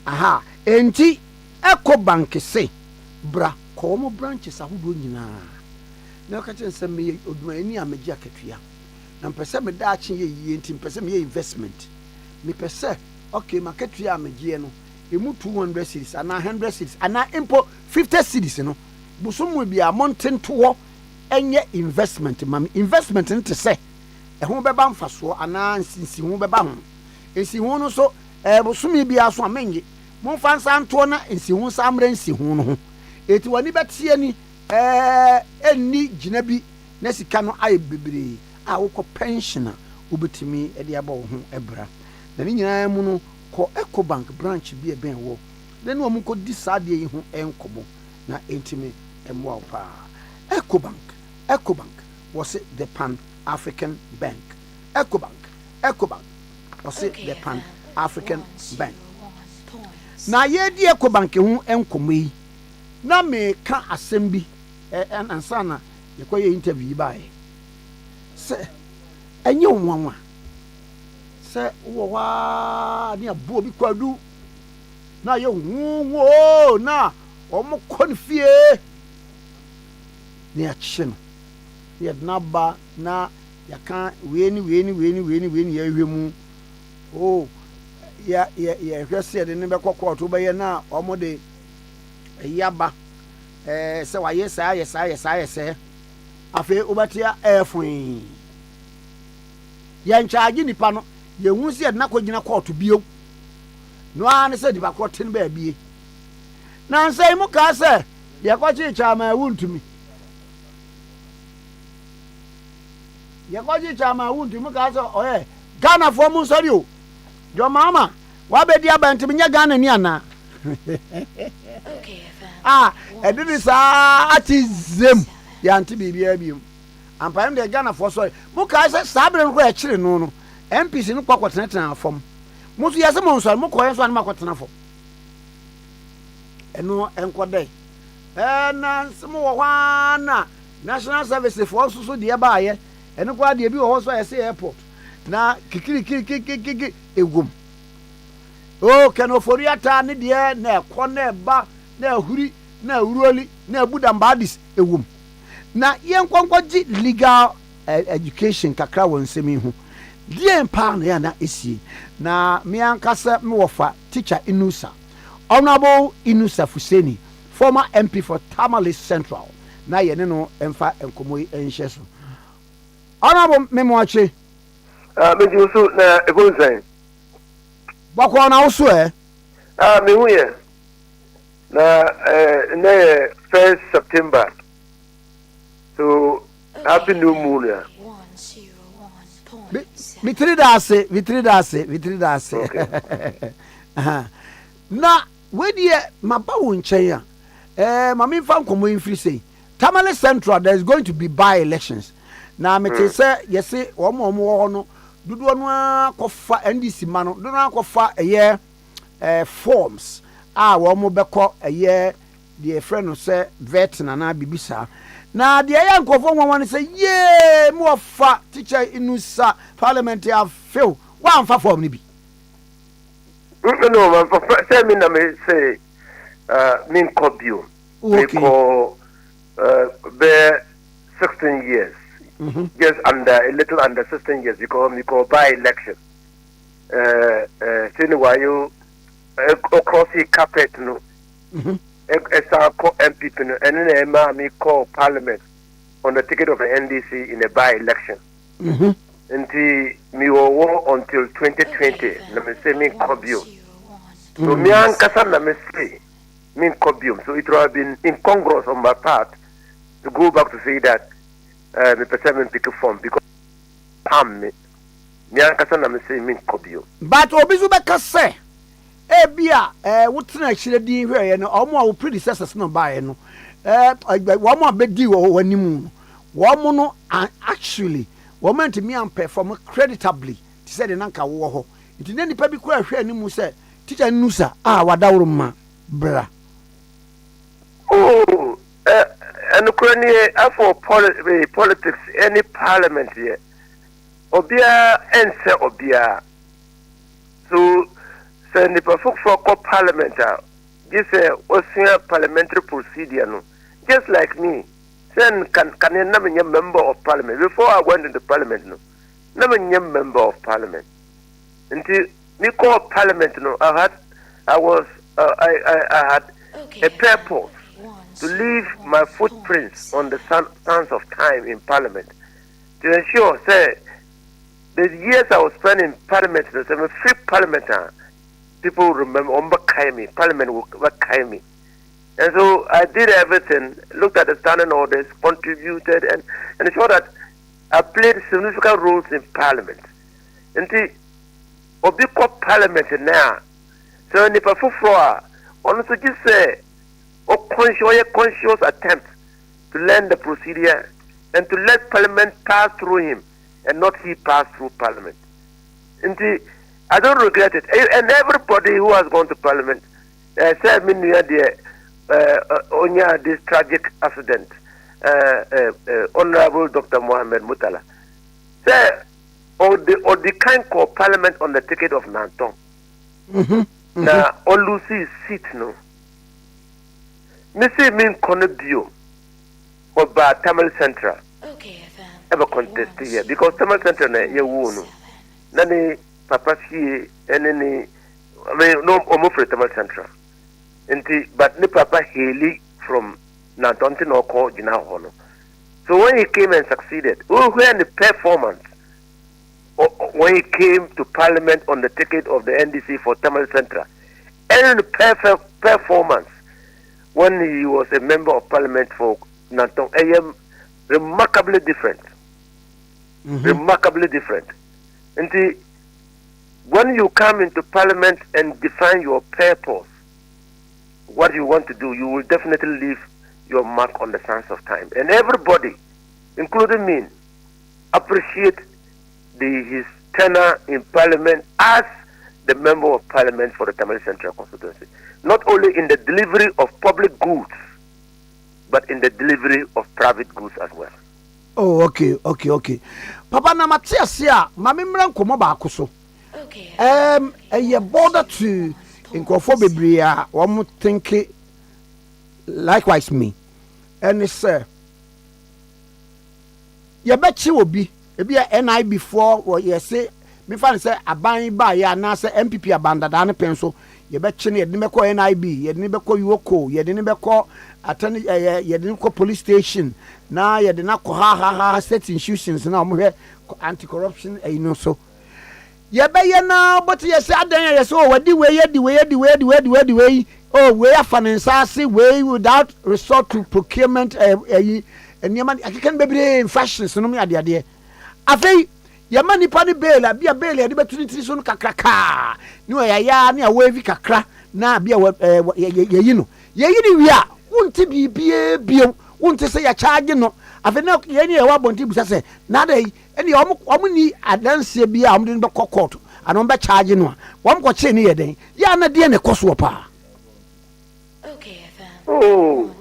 aha enti Ecobank se bra ko mo branches ahodo nyina na ka chen sem me odumani amagi akatua na mpese me daache ye yie enti mpese me investment me pese okay makatua amagi no emu 200 cities ana 100 cities ana impo 50 cities no busumu bia mountain to enye investment mam investment nte se ho beba mfaso ana nsinsi ho beba ho ensi ho no so busumi bia so amenye mo fansa nto na ensi ho samre ensi ho no ho eti wani betie ni enni gina bi na sika no aye bebre a wokọ pensioner ubetimi e de aba wo ho ebra na ni nyina mu no ko Ecobank branch bi e ben wo na no mu ko di saade yi ho enkobo na entimi emwa pa Ecobank was it the Pan-African Bank. Ecobank was it the Pan-African Bank. Na ye di Ecobank hu enkomo yi na me ka asem bi ansa na ye ko ye interview bae se enye onwanwa se wo wa ni abo bi kwadu na ye hu na omo konfie ni action ye naba na yaka weni ya hwemu ya hwese de ne be kokko be ye na omode yaba se wa yesa afi obatia efun ye nchaagi nipa no ye hu se na kogina court bio no an se di ba court ne ba bie na nsai mu ka se ye kwachi chama wuntumi ye kwachi chama wuntumi ka se Ghana for mu sori o jo mama wa be dia ba ntimi nya Ghana ni ana Okay, FM. edini sa ati zem ya nti bibia biom ampam de Ghana for sori mu ka se sabre no ko e kire no MPC no kwakotena fom mu so yese mo nsori mu ko yeso an makotena fom eno enkodai na nsemo wo hwana national service for so de ba ye eno kwa de bi wo so yese airport na kikiri egum kenoforiata ne de na ekọ na eba na ahuri na awuroli na abudambadis egum na yenkwonkwoji legal education kakra wonsemi hu die mpa na ya na esie na me ankasa me wofa teacher Inusa Honorable Inusa Fuseni former MP for Tamale Central na ye ne no emfa enkomoyi enhye so Honorable Memoache me also na egonzan bakwa na uso me hu ye na na 1st September so happy new moon ya 101.7. vitri dase na wedi mabawo nchen ya mama mfa nkomo infri say Tamale Central there is going to be by elections na me te say yesi omo wo no dudu no akofa NDC ma no dudu akofa forms wo mo beko the friend no say vet na bibisa na de ya nkofo nwanwan say ye mo fa teacher Inusa Parliamentary afil wa mfa form ni bi no man say me na me say min kobio me ko be 16 years just a little under 16 years because we go by election saying why you across the carpet no esa ko MPP no and then me call Parliament on the ticket of the NDC in a by election until me wo until 2020 na me say me kobio so me ankasa na me say me kobio so it would have been incongruous on my part to go back to say that me person pick a form because me ankasa na me say me nkobio. But obi zo beka say ebia wotena hire din hweye no omo a wo predecessors no bae no wo mo abedi wo wanimu wo no actually wo meant me am perform creditably ti say de nanka wo ho nti ne nipa bi kura hwe animu say teacher nusa wadawro ma bra. Oh and Ukraine for politics any parliament here obia ense obia so send the folk for parliament this was parliamentary procedure no just like me send can a member of parliament before I went into parliament no never member of parliament until me call parliament no I had a purpose to leave my footprints on the sands of time in parliament to ensure say the years I was spending in parliament no say me free parliament people remember parliament will me. And so I did everything, looked at the standing orders, contributed and ensured that I played significant roles in parliament. And the Obiko parliament now, so in the Pafufroa, honestly just say conscious attempt to learn the procedure and to let parliament pass through him and not he pass through parliament. And I don't regret it. And everybody who has gone to parliament said me near this tragic accident, Honorable Dr. Mohammed Mutala. Say, or the kind called parliament on the ticket of Nanton. Now, on Lucy's seat, no. Me say me Konebio or by Tamil Central. Okay, ever contest here because Tamil Central na ye wonu. Nani papa fie eneni I mean no omofre Tamil Central. But ni papa Haley from Nantonti no call Jina Hono. So when he came and succeeded, when the performance when he came to Parliament on the ticket of the NDC for Tamil Central, and the perfect performance when he was a member of Parliament for Nanton, I am remarkably different. Remarkably different. And when you come into Parliament and define your purpose, what you want to do, you will definitely leave your mark on the sands of time. And everybody, including me, appreciate his tenure in Parliament as the member of Parliament for the Tamil Central constituency. Not only in the delivery of public goods, but in the delivery of private goods as well. Oh, okay. Papa na matiasia, mami mran komo ba akoso. Okay. A border to Nkofo Bebria, one think likewise me. And it's you bet you will be a NI before or you say me fan say aban ba ya na say MPP abanda da ne penso you bet you ne be ko NIB you ne be ko Yoko you ne be ko attorney you ne ko police station na you ne ko ha state institutions na mo hwe anti corruption you know so you be ya na but you say adan you so wadi we oh we are finance way without resort to procurement and yaman akikan bebre fashions no me ade afei yaman nipa ni bail bia bail de betunitiri so no kakraka ni o ya ni awevi kakra na bia yeyi no yeyi ni wi a wonte bibie bio wonte se ya charge no afei na ye ni e wa bonti busa se na dai eni omo ni adanse bia omo de be court ano be charge no a wom ko che ni ye den ya na de ne koso pa. Okay, oh,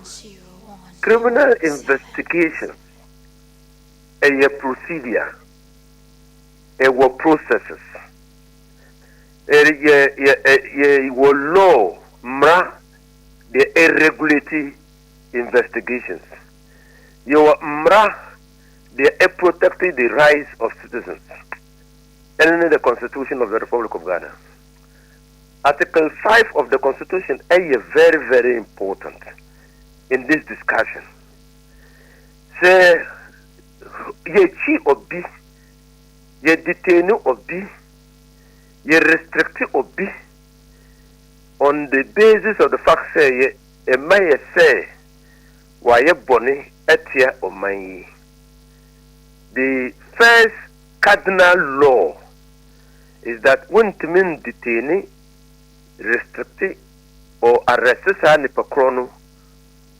criminal investigation, a procedure, a processes, a law, the irregularity investigations. Your they are protecting the rights of citizens, and in the Constitution of the Republic of Ghana. Article 5 of the Constitution is very, very important in this discussion. Say, ye chi obi, ye detain obi, ye restrict obi on the basis of the fact say ye may say why ye boni etia oman. The first cardinal law is that when timin detain, restrict or arrest nipa krono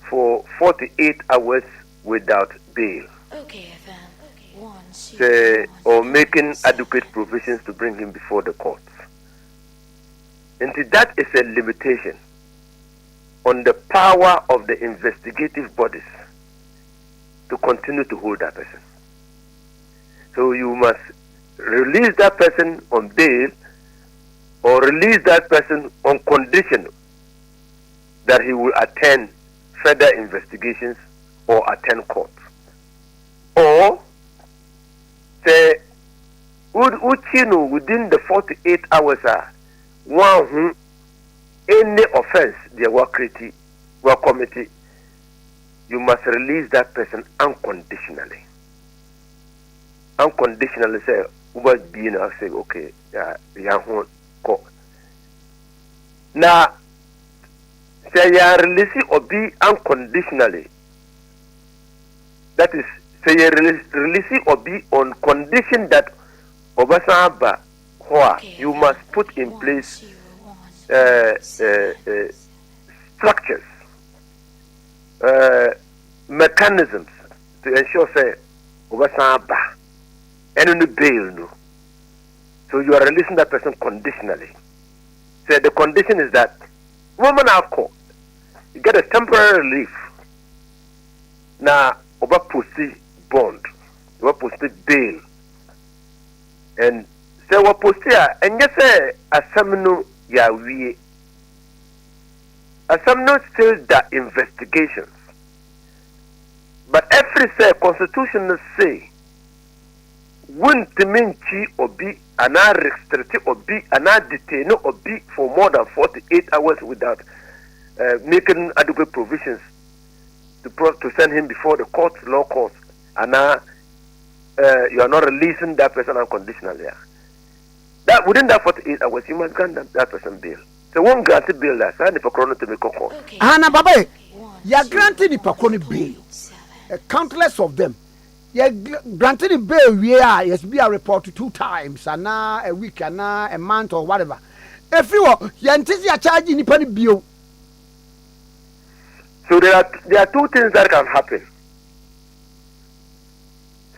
for 48 hours without bail. Okay, FM. Or making adequate provisions to bring him before the courts. And that is a limitation on the power of the investigative bodies to continue to hold that person. So you must release that person on bail or release that person on condition that he will attend further investigations or attend court. Or say within the 48 hours one who any offense they were created were committed, you must release that person unconditionally. Unconditionally say what being say okay, yeah go. Now say you release or be unconditionally. That is say you release or be on condition that Obasaba you must put in place structures, mechanisms to ensure say Obasaba and on the bail no. So you are releasing that person conditionally. So the condition is that woman are caught, you get a temporary relief. Now Oba posti bond, Oba posti bail, and say what postia and yes asamno ya wie. Asamno still the investigations. But every say constitution say wouldn't minchi or be an restricted or be an detain or be for more than 48 hours without making adequate provisions to send him before the court, law courts, and you are not releasing that person unconditionally. That within that 48 hours, you must grant that person bail. So one granted bail that send the Pakrono to make a court. Anna Baba, you are granting the Pakrono bail. Countless of them. You are granting the bail. We are yes, be a report 2 times, and now a week, and now a month or whatever. If you are, you are charging the penny bill. So there are 2 things that can happen.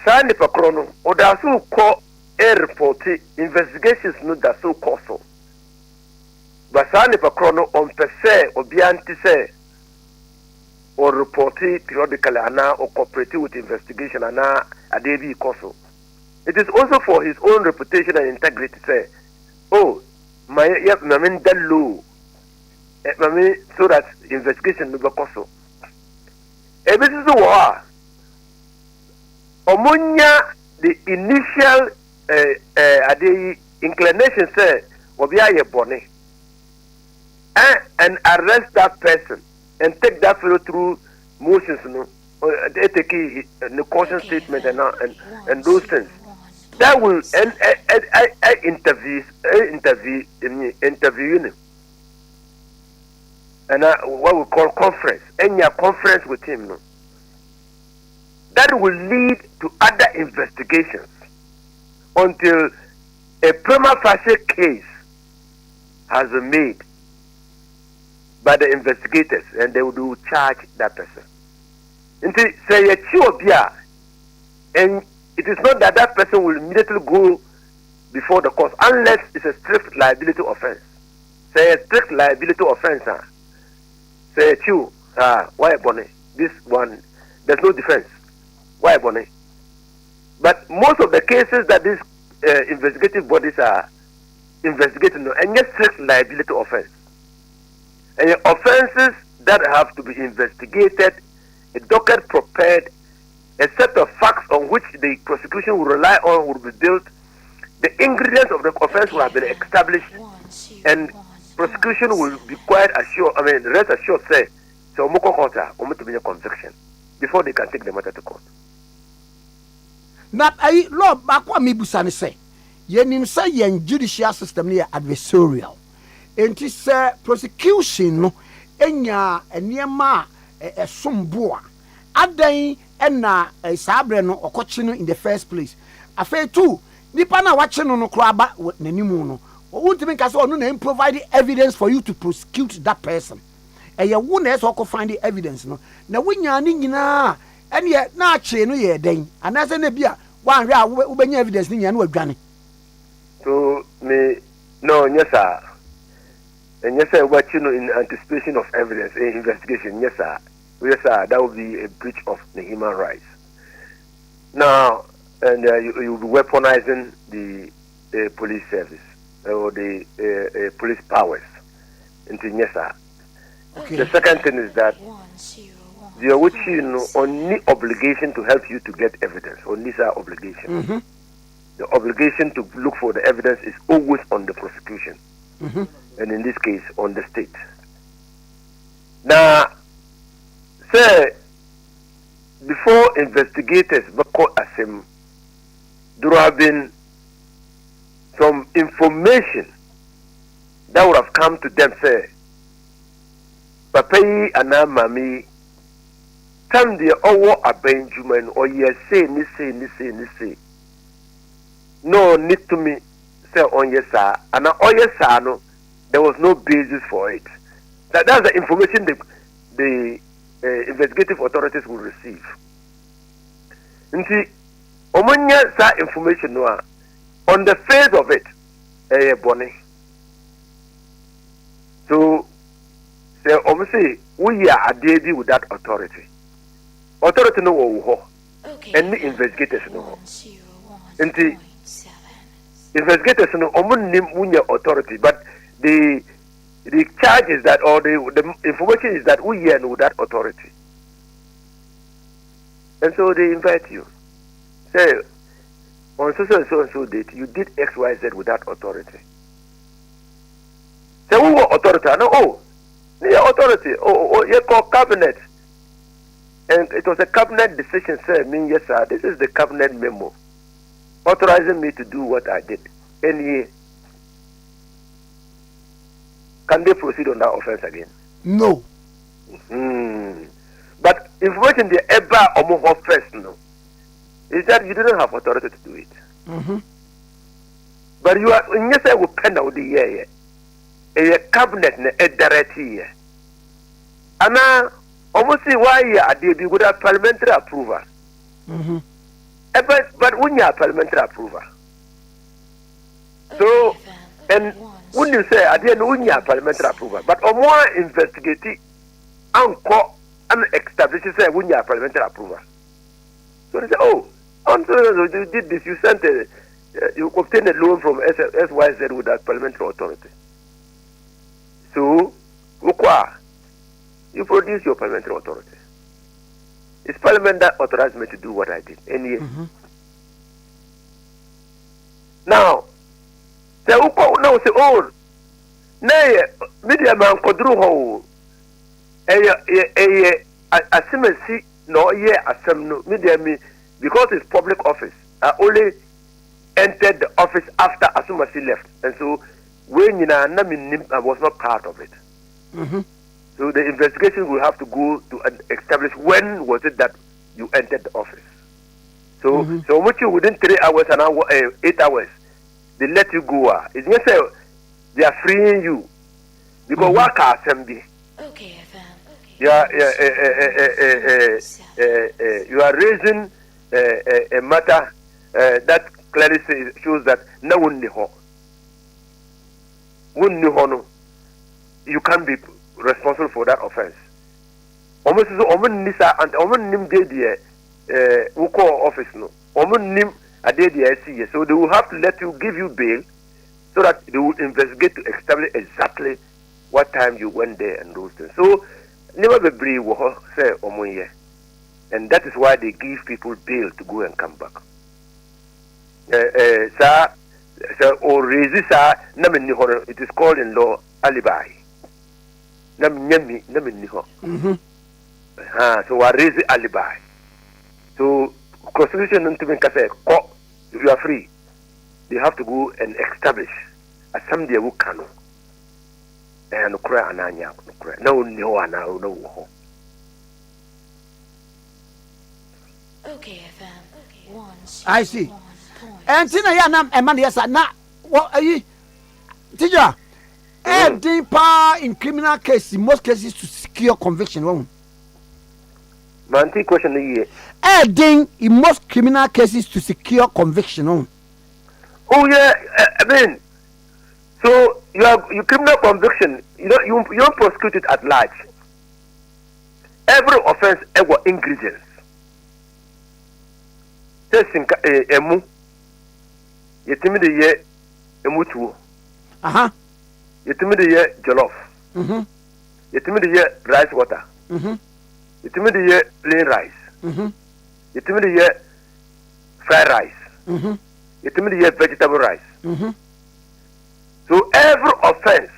Sign the Pakrono, or there are so called a report investigations no that so called so. But sign the Pakrono on per se or bianti se or report periodically or cooperate with investigation and a DB coso. It is also for his own reputation and integrity say, oh, my mamin that low. So that investigation will be coso. And this is the war. Omunya the initial inclination say Obiaye Bonnet and arrest that person and take that fellow through motions, they take the caution statement and those things. That will interview him. And what we call conference, any conference with him, no? That will lead to other investigations until a prima facie case has been made by the investigators, and they will charge that person. Until say and it is not that that person will immediately go before the court unless it's a strict liability offense. Say a strict liability offense, say why Bonnet? This one, there's no defense. Why Bonnet? But most of the cases that these investigative bodies are investigating, and yes, strict liability offense. And offenses that have to be investigated, a docket prepared, a set of facts on which the prosecution will rely on will be built, the ingredients of the offense will have been established, and prosecution will be quite assured, rest assured, say, so Moko Kota, to be a conviction before they can take the matter to court. Now, Lord, back what me Busani say, Yenim say yen judicial system near adversarial. And it say prosecution no enya enema a sumboa adan na saa brɛ no ɔkɔkye no in the first place afei too nipa na wakye no kora ba n'animu no wontumi nka sɛ ɔno na provide evidence for you to prosecute that person ɛyɛ wo na ɛsɛ ɔkɔ find the evidence no na wonya ne nyinaa ɛneɛ na akye no yɛ dɛn anaasɛ na bia wanhwɛ a wobɛnya evidence no nyina na wadwane so me no yes sir and yes sir what you know in anticipation of evidence investigation yes sir that would be a breach of the human rights now and you will be weaponizing the police service or the police powers into yes sir. Okay. The second thing is that the which you know only obligation to help you to get evidence only our obligation. The obligation to look for the evidence is always on the prosecution, and in this case on the state. Now, say before investigators there have been some information that would have come to them say Papai and Mami tam the owo abenjuman or ye say ni say no need to me say on yes sir and on yes sir no there was no basis for it. That's the information the investigative authorities will receive. Nti omonya sa information no on the face of it boni. So say obviously we are adedi with that authority. Authority no wo any investigators no. Nti investigators no omonim unya authority but the charge is that or the information is that we know that authority. And so they invite you. Say on so and so date you did XYZ with that authority. Say who authority? No, the authority. You call cabinet. And it was a cabinet decision, sir. Yes, sir. This is the cabinet memo authorizing me to do what I did. Any can they proceed on that offense again? No. But information the ever or first no is that you didn't have authority to do it. But you are in yes, I will pen out the year. A cabinet a direct here. And now almost see why I did with a parliamentary approval. But when you have parliamentary approval. So and when you say I didn't win your parliamentary approval, but or more investigative and establish say when you have parliamentary approval. So they say, oh, you did this, you sent you obtained a loan from SYZ with that parliamentary authority. So you produce your parliamentary authority. It's parliament that authorized me to do what I did. Now say now say oh nay media man kodru ho asimesi no ye asem no media me because it's public office. I only entered the office after Asumasi left, and so when I was not part of it. So the investigation will have to go to establish when was it that you entered the office. So so much within 3 hours and 8 hours they let you go. It's not say they are freeing you because what can assembly? Okay, you are raising a matter that clearly shows that no one knew you can't be responsible for that offense. Almost so nisa and nim de office no. Nim so they will have to let you give you bail so that they will investigate to establish exactly what time you went there and those things. So never be brave say and that is why they give people bail to go and come back. Or resist it is called in law alibi. So I raise the alibi. So constitution you are free. They have to go and establish a someday who can and cry ananya no. Okay, FM. I see. And tina ya na e man yes na what ayi teacher deeper in criminal cases, in most cases to secure conviction. Wrong. Manti question here. In most criminal cases to secure conviction. Wrong. Oh yeah, I mean, so you criminal conviction. You don't prosecute it at large. Every offense has ingredients. Testing emu. Yetimi de ye emu tuo. Yetimi de ye jollof. Yetimi de ye rice water. Yetimi de ye plain rice. Yetimi de ye fried rice. Yetimi de ye vegetable rice. So every offense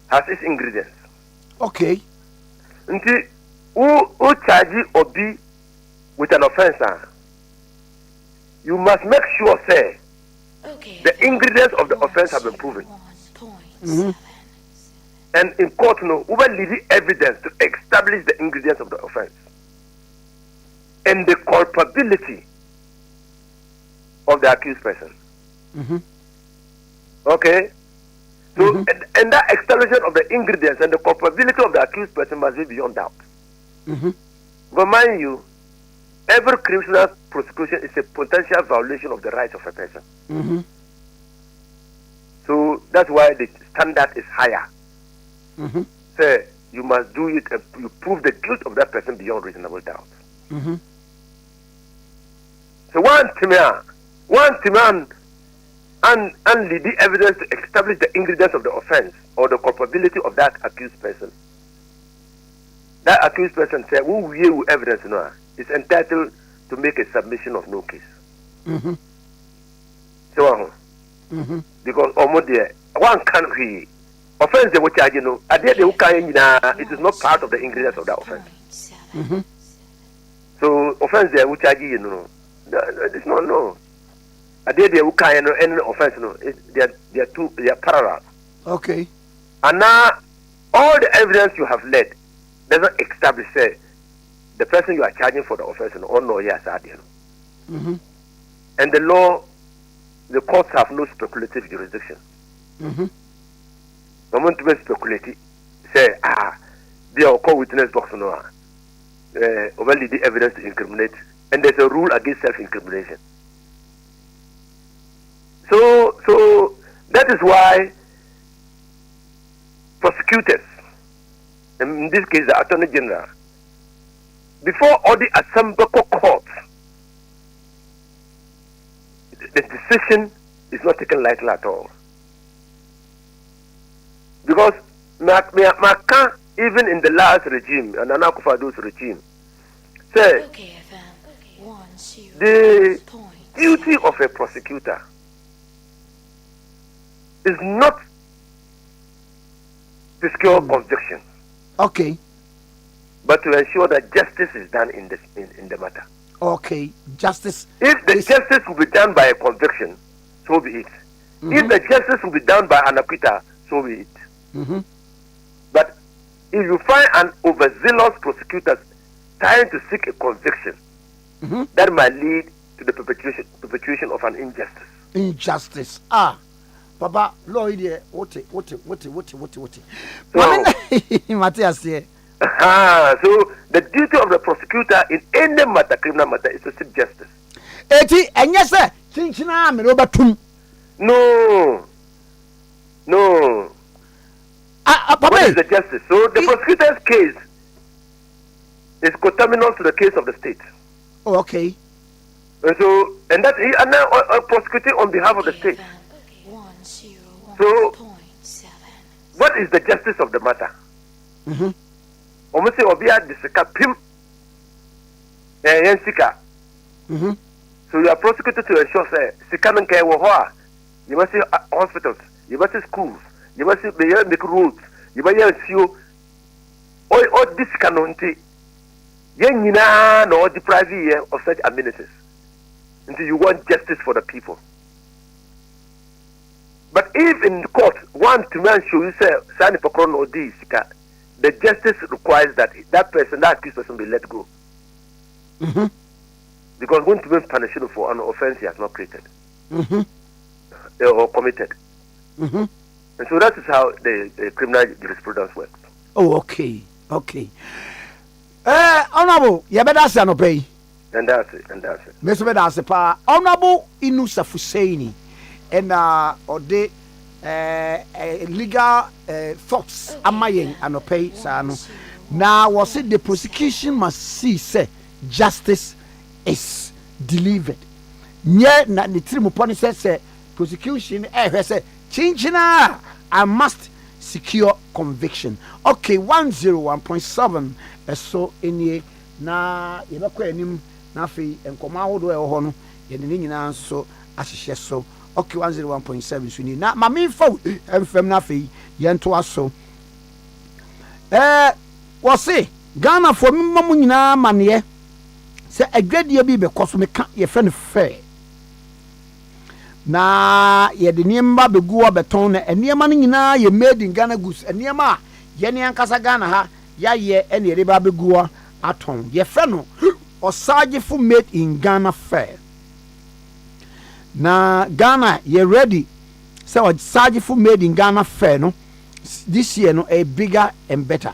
has its ingredients. Okay. Nti who charge obi with an offense, you must make sure, say, the ingredients of the offense have been proven. And in court, we will need evidence to establish the ingredients of the offense and the culpability of the accused person. Okay? So, and that establishment of the ingredients and the culpability of the accused person must be beyond doubt. But mind you, every criminal prosecution is a potential violation of the rights of a person. So that's why the standard is higher. So you must do it and you prove the guilt of that person beyond reasonable doubt. So one time and lead the evidence to establish the ingredients of the offense or the culpability of that accused person. That accused person said, "Who will evidence now?" Is entitled to make a submission of no case. So, because almost there, one can't be offense. They will charge at the end, it is not part of the ingredients of that offense. So, offense there will charge it's not no. At the end, any offense they are parallel. Okay. And now all the evidence you have led doesn't establish say the person you are charging for the offense or no, yes, and the law, the courts have no speculative jurisdiction. No one to be speculative. Say, they are called witness box no, only the evidence to incriminate, and there's a rule against self-incrimination. So that is why prosecutors, in this case the Attorney General, before all the assembly courts, the decision is not taken lightly at all. Because even in the last regime, and Nana Akufo-Addo's regime, say the duty of a prosecutor is not to secure conviction. Okay. But to ensure that justice is done in the matter. Okay, justice. If the justice will be done by a conviction, so be it. If the justice will be done by an acquittal, so be it. But if you find an overzealous prosecutor trying to seek a conviction, that might lead to the perpetuation of an injustice. Injustice. Papa, Lord, what? Matthias here. So the duty of the prosecutor in any matter, criminal matter, is to seek justice. Eti, and yes, sir. Chinchina, me Robertum. No. Papa, what is the justice? So the prosecutor's case is coterminous to the case of the state. Oh, okay. And now prosecuting on behalf of the state. So, what is the justice of the matter? Almost obia disika pim yensika. So you are prosecuted to ensure say sikanan kai wo ho you must see hospitals, you must see schools, you must see make roads, you must see all this canonti yen nyina no deprive you of such amenities until you want justice for the people. But if in court one to man show you say sign for no this, the justice requires that person, that accused person, be let go. Because going to be punished for an offense he has not created or committed. And so that is how the criminal jurisprudence works. Oh, okay. Honorable, you better say no pay. And that's it. Mr. Bedase pa Honorable Inusa Fusaini and or the legal thoughts amayen and pay sano. Now was it the prosecution must see say justice is delivered. Nye na the three muponi say prosecution say changina I must secure conviction. Okay, 101.7 so any na yebakwa anim na fe enkoma ahodo e ho no ye ne nyina so ahihye so. Okay, 101.7 so ni na mame fa emfam na fe ye nto aso wose Ghana for mmamu nyina mane se adwadie bi be koso meka ye fe ne fe na ye de niemba beguwa beton na eniema no nyina ye made in Ghana goods eniema ye ne ankasa Ghana ha ya ye ene ye ba beguwa aton ye fe no osagefo made in Ghana fair na Ghana ye ready so osagefo made in Ghana fair no this year no a bigger and better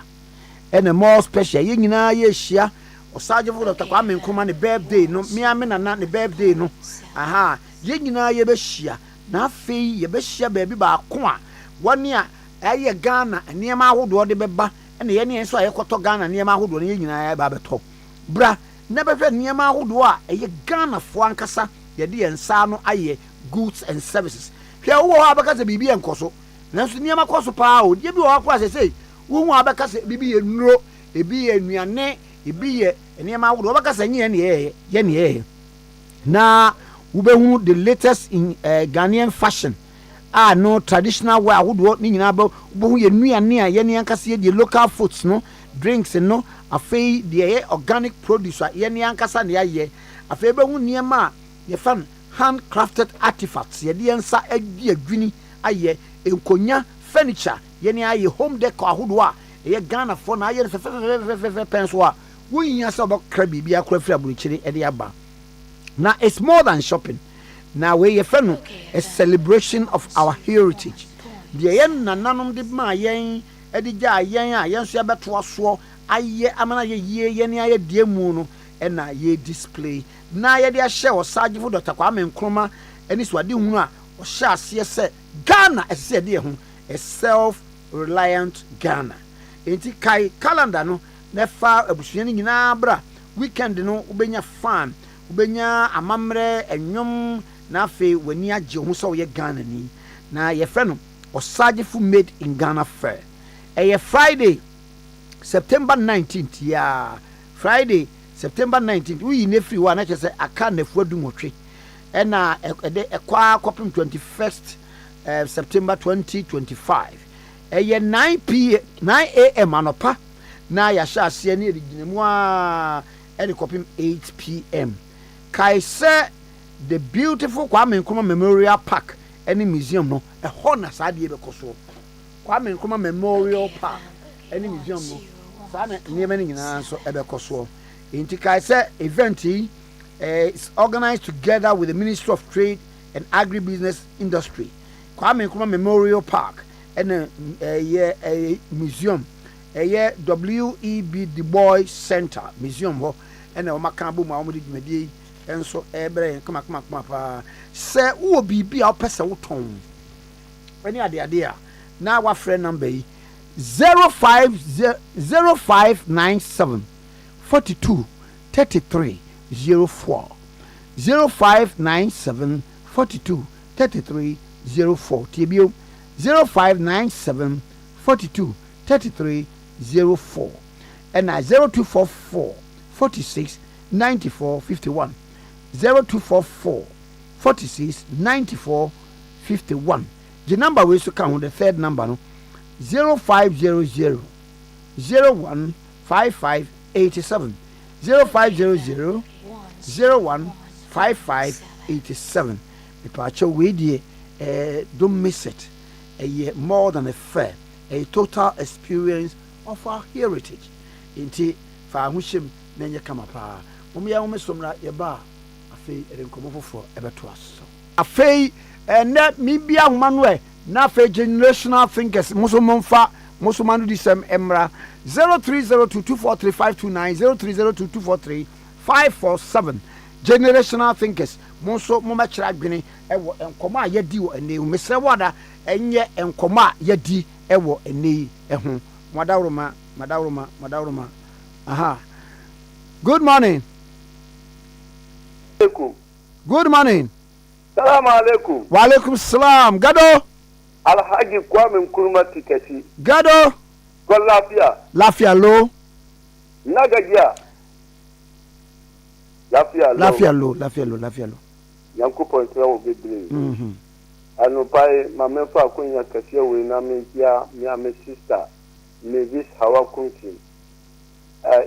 and a more special ye nyina ye hia osagefo Dr. Kwame Nkrumah ne birthday no me amena na ne birthday no aha ye nyina ye be hia na afei ye be hia ba bi ba ko a woni a eye Ghana niema ahodo de beba ene ye ne so ayekoto Ghana niema ahodo ne ye nyina ba beto bra na behwe niema ahodo a eye Ghana fo ankasa ye de ensa no aye goods and services hwe wo abaka se bibi enkoso nanso niema koso pa o de bi wo akwa se sei wo abaka se bibi ye nuro ebi ye nuane ebi ye niema ahodo abaka se nye ne ye na who the latest in Ghanaian fashion no traditional way ahodo ni nyina ba wo ye nuane a ye ne ankasa ye local foods no drinks no afei de organic produce ye ne ankasa ne ye afei be hu niema ye fan handcrafted artifacts ye de ensa adi adwini aye enkonya furniture ye ne aye home decor ahodo a ye Ghana for na aye fe penso a wo yin asa obakra bibia akra fira buruchiri e de aba. Now it's more than shopping. Now we a celebration of our heritage. The yen nananum de ma yen edija yen so abeto aso aye amana ye yen aye die mu no e na ye display. Na ye de ahye o Sergeant Dr. Kwame Nkrumah eni so ade hunu a o hye ase se Ghana ese de ho a self-reliant Ghana. Enti kai calendar no na fa abusuani nyina bra weekend no ubenya fan ubenya amamre enwom na fe wani agye ho so ye Ghana ni na ye frɛ no osagefo made in Ghana fair Friday September 19th Friday September 19th we in free one na say aka na fu adumotwe na de ekwa kopim 21st September 2025 9 a.m. anopa na ya sha ase ne ediginemu a kopim 8 p.m. Kaise the beautiful Kwame Nkrumah Memorial Park any museum no a hona sade be koso Kwame Nkrumah Memorial Park any museum no sana niema ni nyina so e be koso enti kaise event is organized together with the Ministry of Trade and Agribusiness Industry. Kwame Nkrumah Memorial Park and a museum W.E.B. Du Bois Center museum ho and o makambu ma omudi dwumadi enso ebre kama pa se wo bibi a opese wo ton ani ade a na wa frɛ number yi 0597 42 33 04 0597 42 33 04 tibio 0597 42 33 04 and 0244 46 94 51 0244 46 94 51. The number we so count the third number no 0500 01 55 87 0500 01 55 87. The picture we die don't miss it. A year more than a fair, a total experience of our heritage. Inti fa hushim nenya kama pa umya umesomra yeba afei erenkomo foforo ebeto aso afei ene mibia homanwe na afei generational thinkers musomomfa musomanu disem emra 0302243529 0302243547 generational thinkers monso momachira adwene ewo enkomo a yedi wo ene umesre wada enye enkomo a yedi ewo ene eho madawroma aha good morning. Good morning. Salam alaikum. Wa alaikum salam. Gado. Alhaji Kwame Nkrumah Tikese. Gado. Ko lafiya. Lafiya lo. Na gajiya. Lafiya lo. Yankupon tira wo bebre. Anu pai mamefa kunya kasiya we na me ya me sister. Mavis Hawa Kunkin.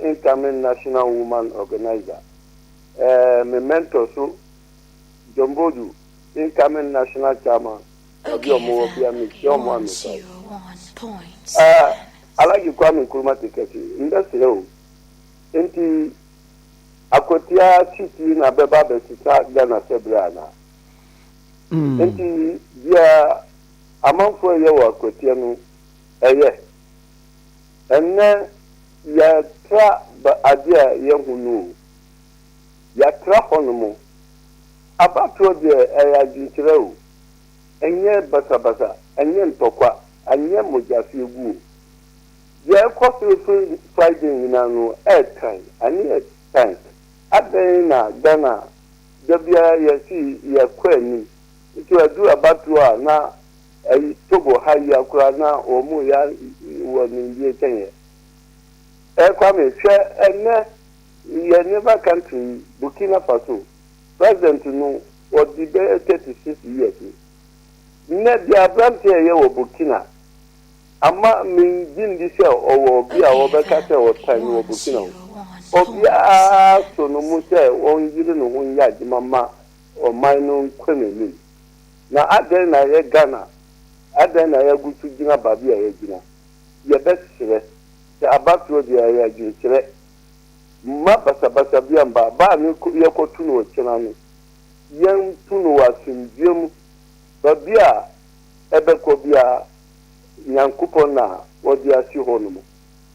Incoming National Woman Organizer. My mentor so Jombodu, incoming national chairman. Okay, I like you Kwame Nkrumah Tikese. Industry. Enti akotia city na beba besita Ghana Sebrana. Enti dia amanfo ye wa akotia no eye. Enne ya tra ba adia ye hunu. Ya tra hono abato de ayadinkyere o enye basa enye ntokwa enye mojafi egu ye kwose Friday na no airtime ani tank adan na Ghana dabia ye si ye kwani itu adu abato a na togo haya akura na omu ya woni die kenye Kwame hwe ene ye never country Burkina Faso President no or the 36 years. Net the Abrante ye wo Burkina. Ama me din this year or be our Becca or time or Burkina. Obia so no mu say on yiri no hun ya di mama or mine kwemeli. Na aden na ye Ghana. Aden na ye gutu gina babi ye gina. Ye best sire. The abatro de ye gina. Ma basa biamba ba ni ye ko tunu o kina ni yen tunu wasindiem ba bia ebeko bia nyankopon na wodi asi hono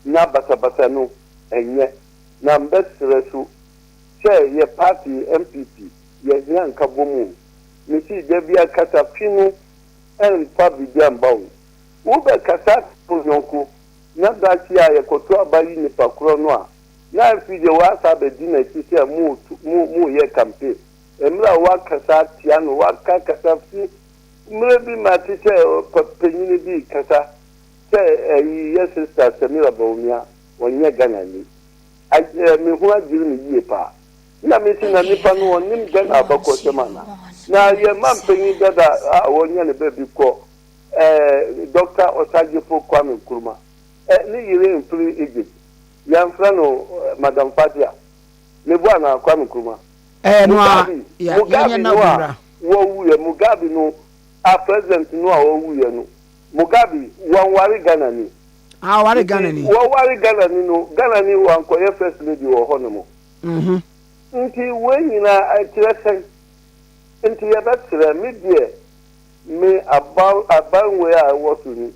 na basa no enye na mbesere so che ye party MPP ye nyanka bomu ni si de bia kata finu en pa biamba wo be kata pononko na da ti aye ko to abayi ni pakro no a na fi de wa sa be dina ti se mu ye campaign emra wa kasa tia no wa kasa fi mre bi ma ti se penyini bi kasa se ye sister Samira Bawumia wonye Ghana ni me hu ajiri ni ye pa na me si na nipa no onim Ghana abako semana na ye man penyin dada wonye ne be bi ko Dr. Osajifo Kwame Nkrumah ni yire mfiri Egypt Yanfrano Madam Fatia Nebwana Kwame Nkrumah Mugabe no Mugabe no a president no a wuye no Mugabe wanwari Ghana ni wari Ghana ni no Ghana ni wankoye first lady wo hono mo nti wenyina akirese nti yebetre medie me about where I was ni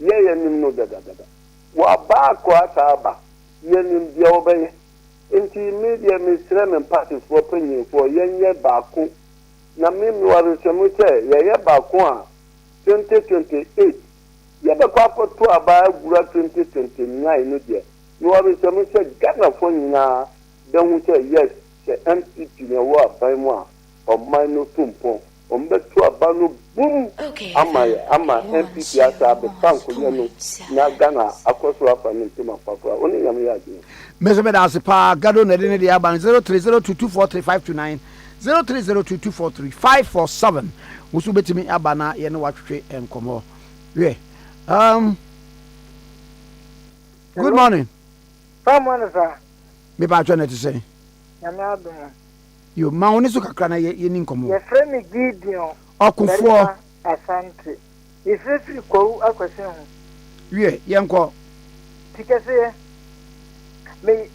ye nim no dada wa ba ko aba yenim bia obenye enti media misre men parties for penyin for yenye baako na me wari semu che ye baako a 2028 ye be kwa to aba gura 2029 no dia no wari semu che Ghana for nyina dan hu che yes che MPP ne wo abai mu a o man no tumpo o mbe to aba no boom ama MPP asa be tanko ye no na Ghana akoso afa ne ntuma papa oni nyame ya ji Mesome da sepa gado na de ne dia ban 0302243529 0302243547 wusu betimi abana ye ne watwetwe enkomo we good morning Someone sir me ba twa na to say nyame adom yo ma woni so kakra na ye ni nkomo ye frɛ me Gideon okufo asante ifefi ko akwese ho we yenko Tikese me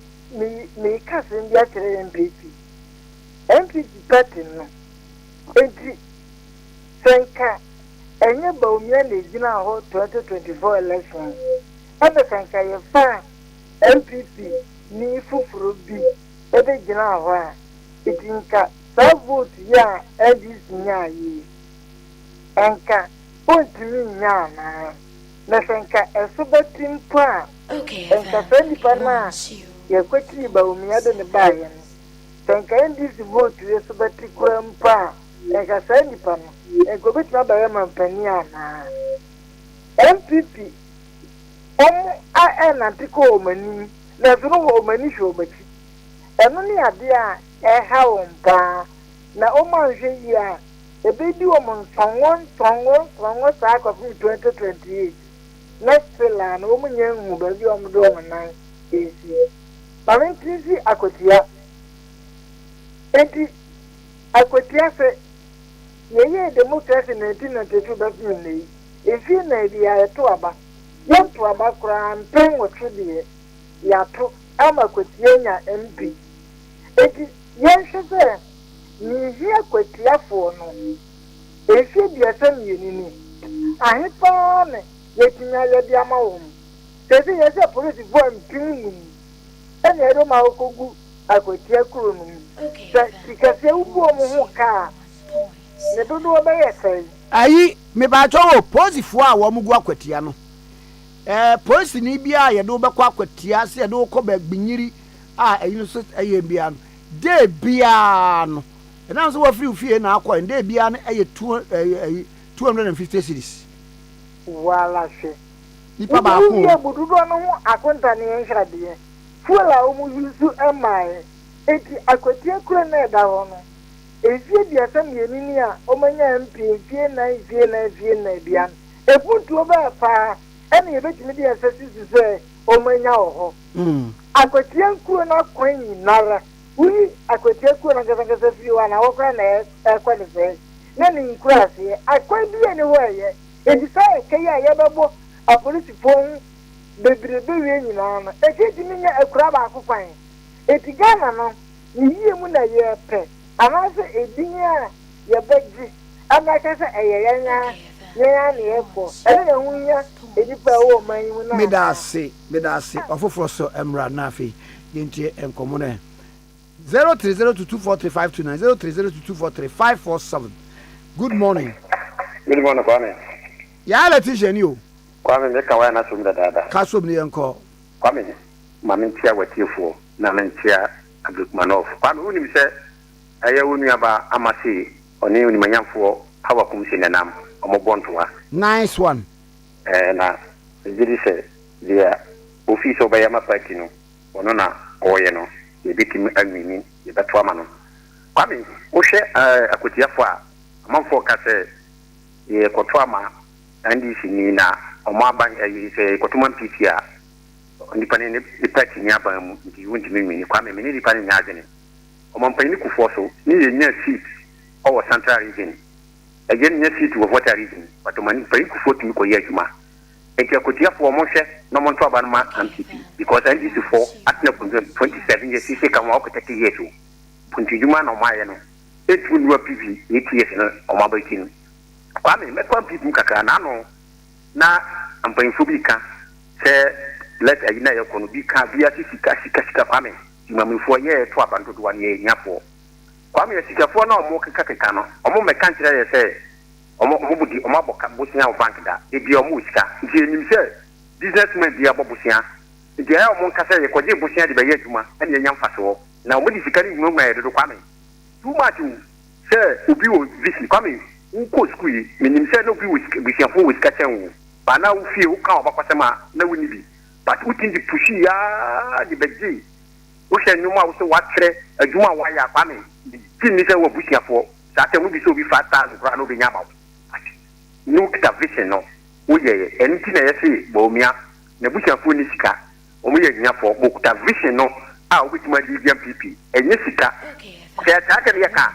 meka se ndi akere MPP party no enti senka enye baumia na ejina ho 2024 election ebe kanka ye fa MPP ni fufuro bi ebe jina ho a itinka sa vote ya NDC nya yi enka ontimi nya na senka esobatin pa enka fendi pana ye kwetiri baumia de ne baye senka NDC vote ye sobati kwa mpa enka fendi pana enko betima baye mampania na MPP a na tiko omani na zuru omani shobachi eno ni ade a ha wompa na omanhwe yi a ebedi wo nsonwo saa kwa 2028 next la na omunye nhu ba bi omdo omanan esi Parliamentary akotia enti akotia se yeye democracy na 1992 ba bi nei efi na dia eto aba yeto aba kura mpen wotwe ya to ama kotia nya MP eti yenhwese ni hia kotia fo no efi dia samyeni ni ahepa ne yetinya yedi ama wo tezi yese police vo mpin ene ero ma okogu akotia kuro no Tikese ubu omo ho ka ne dodo obeye sai ayi me ba cho posifo a wo mugu akwatia no police ni bia ye do bekọ akwatia se ye do ko ba gbinyiri a eyi so eye bia no de bia no na so wa free fie na akọ de bia no eye 250 cities wala she nipa ba ko ye bududo no ho akonta ne enhrade fuela omu yuzu amae eti akwatia kura na da ho no ezie bia sam ye nini a omanya MP vie na bia epuntu oba fa ene ye betimi de asasi se omanya ho akwatia kura na kwanyi nara uri akwatia kura na gasa fiwa na wokra na ekwa ne fe na ni nkura se akwa bia ne ho ye edi sai kaya ye bebo apolisi fon bebrebe we nyina no eketimi nya akura ba akofan etigana no yiye mu na ye pe anase edinya ye beji anakase eyeyanya ya na efo ene na hunya edipa wo man mu na medase ofoforo so emra na afi yentie enkomo na 0302243529 0302243547 good morning Kwame ya Letitia ni o Kwame me ka wa na so mda dada ka so mni enko Kwame ma me ntia watiefo na me ntia Abdulmanof Kwame unim se aya wonu aba amase oni manyamfo power commission nam omobontoa nice one na Judicial dia office obayama party no ono na oye no ye bitim anwini ye beto ama no Kwame wo hwe akotiafo a amanfo ka se ye koto ama NDC ni na omo aban se kotoma MPP a nipa ne party ni aban mu ndi wunti menwini Kwame me ni nipa ne nyaadene omo mpani kufo so ni ye nya seat owo central region again nya seat wo water region but mani mpani kufo tumi ko ye adwuma enti akotiafo omo hwe no mo nto aban ma MPP because NDC for at na 27 years see kan wa ko 30 years o punti juma na omo aye no etu nuwa PV 8 years no omo abaki Kwame me kwa MPP kakra na no na ampanfo bi ka se let ayina ye kono bi ka bia sika Kwame timamfo ye to abanto do ane nyafo Kwame sikafo na omo keka no omo meka nkire ye se omo budi omo aboka bosia o bank da e bi omo sika nti enim se businessman bi abobosia nti ya omo nkasa ye koje bosia de be ye adwuma ane nyamfa so na omo di sika ni nwuma ye do Kwame too much se obi o vision Kwame uko school minim se no bi wisiafo wisika chen ba na wo fie wo ka obakwasema na woni bi but utin di pushi ya di beji wo hye nyuma wo so watrɛ adwuma wa ya Kwame tin ni se wo busiafo sa te mu bi so bi 5000 kra no be nyama no kita vision no wo ye enti na yesi bomia na busiafo ni sika o mu ye nyafo wo kita vision no a wo bitima di MPP enye sika ka ta ka ne ka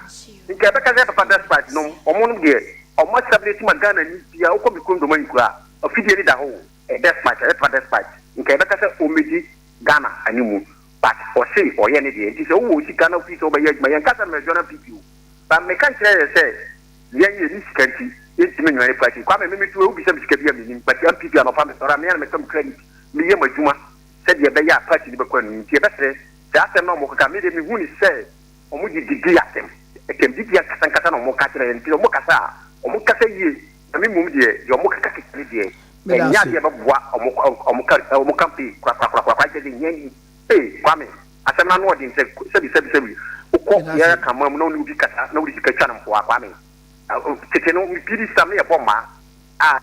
nke be ka ze papa despite no omo no de omo stability magana ni bia wo ko bi kondo man kura ofidie ni da ho despite papa despite nke be ka se omedi Ghana animu but or say or any day it is always kind of piece over my young cousin people but me can't say this country is the party Kwame me to be some scabby but young people are family or I make some credit me and my juma said you be a party because you better that's a normal committee who is said or would you degree at them it can be some catan or mocata and mocasa or mocasa ye I mean your mocata ye and Yadia or mocampi hey Kwame as a man what in said yeah come on no be cata nobody can channel for Kwame taking on me pity some upon my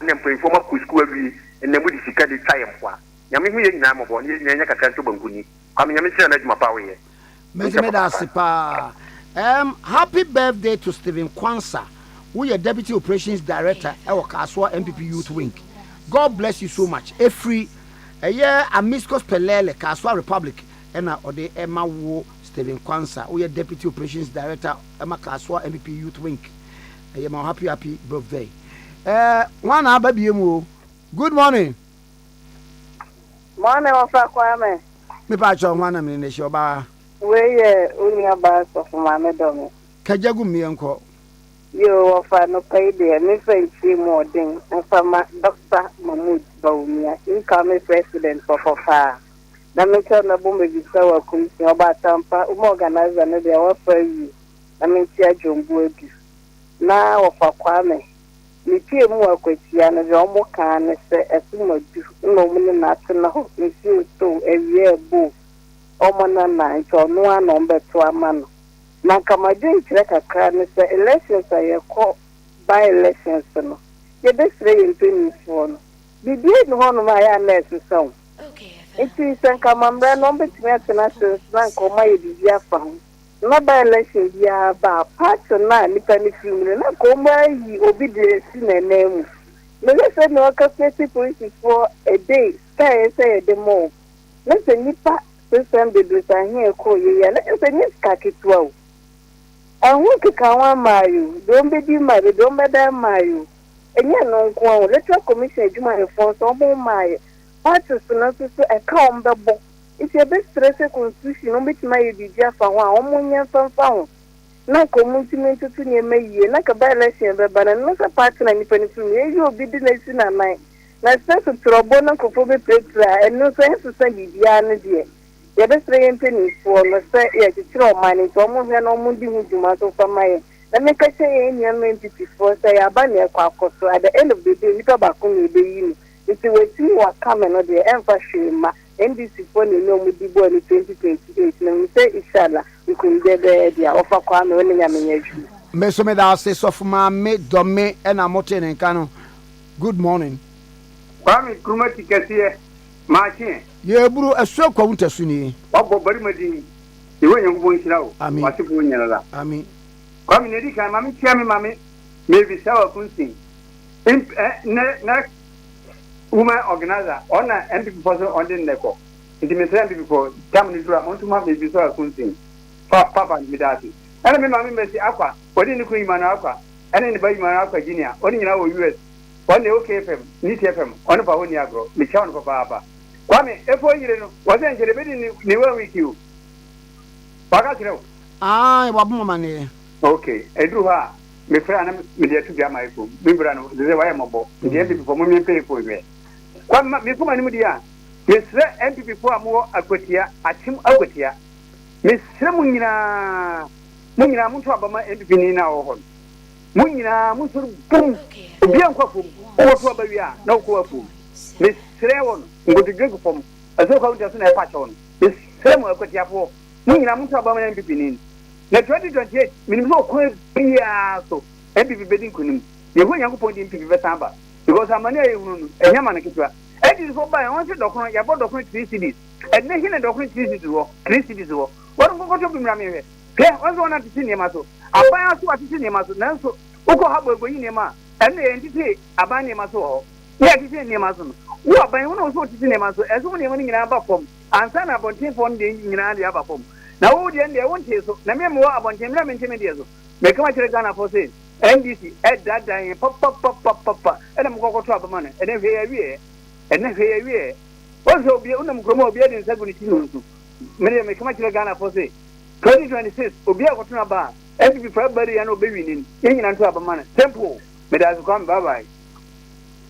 name for informal school and then we can the time for Yami Namo born in Yaka to Banguni. I mean, I'm my power here. Happy birthday to Stephen Kwanzaa, who is Deputy Operations Director at Kaswa MPP Youth Wing. God bless you so much. Every year, Amiscos Pelele, Kaswa Republic, and Ode Emma Wo Stephen Kwanzaa, who is Deputy Operations Director at Kaswa MPP Youth Wing. I am happy birthday. One Ababiemu. Good morning. Morning, Kwame. Me pa cho wana me ne shoba. We ye unya ba so for my domi. Kajagu mi enko. Yo ofa no pay there. Me friend see more thing. And from Dr. Mahmoud Baumia, incoming president for Fa. Na me tell na bombe bisawa kumsi oba tampa. Organizer no dey offer you. Na me tia jombu edu. Na ofa Kwame. Me tie mu akwatia na je omo kan ne se esumadu no mu ne na tena ho nsi to ewie bu omo na nto no ano mbeto amano na kama din kire kakra ne se elections ayeko by elections no ye be sre yin for no bibie no ho no ma ya na esesam iti sen kama mbre no betime atena se na nkoma ye bibia fa ho no by election dia ba part na nipa ni film na ko ma yi obi de si na nemu me say no capacity police for a day say the more na say nipa person be do say here ko ye ya na say ni kakitwa ahun kika wan mayu don be di ma don be da mayu enye no nko electoral commission adwuma e fon so mo mayu parties na so e ka on be bo if you be stress constitution no bit my bibia fa ho a omunya fanfa ho na community to nye meye na ka ba election be bana no ka party na ni pani fun e yo bi di na si na nine na sense trobo na ko be petra e no sense sa bibia na de ye be stress mpeni fo no say ye titiro mani to mo hwe no mo di hu djuma to fa mai na me ka say enya MPP for say aba na kwa akoso at the end of the day ni ka ba ko ni be yi it we see what come no de emphasis ma NDC for the no with the boy in 2028. Let me say inshallah we could get the offer Kwame when you mean. Me so me da say so for my me dome and amote en kanu. Good morning. Kwame Nkrumah Tikese machine. Ye buru eso kwa untasu ni. Wabo bari madi. Iwe nyango nshira o. Wasifu nyala. Amen. Kwame ne dika mami tia me mami me bisawa kunsin. Na woman organizer on MPP person on the neko. It is MPP for Germany to want to have this sort of thing. Papa Midati. And I mean, Messi Aqua, what in the Queen Manaqua, and in the Bay Manaqua, Guinea, only in our US, on the OKFM, NITFM, on the Pahoniagro, Michon for Papa. Kwame, if you wasn't celebrating New with you. Pagano. Ah, Wabumani. Okay, I drew her. My friend, media to Jamaica, Bibrano, the Wayamabo, the MPP for Mummy pay for me. Kwame Nkrumah Nimudia, Miss MPP for more Akwatia, Achim Akwatia, Miss Munina Muntu Abama MPP na ohon. Munina Musu Pum, Bianco, Okwabia, no Kwafu. Miss Srewon, go to drink from a so called just a patch on. Miss Sremo Akwatia for Munina Muntu Abama MPP in. Na 2028, minimum Kwe so MPP bedding kunim. You go young point in MPP Vesamba. Because I'm a Yaman Kitwa. And it is for by one document, you bought document 3 cities. And then a document 3 cities war, 3 cities war. What am I going to be Rami? Clear, what's one at the cinema? I buy us what the cinema, Nanso, Oko Habo Goyinema, and the entity Abani so. Yeah, this is Nemason. Who are by one of what is cinema, as only one in Abba form, and son about 10 for the in the Abba form. Now, the end they won't say so. Now, more about 10 Intermediate. Make my Ghana for sale. NDC at that time, pop, and I'm going to trouble money, and then here, and then here, also be on them Gromo be in 70. me me come to Ghana for say 2026 obi a kotuna ba NPP for everybody and obey winning yin nan to abamana temple me da come bye bye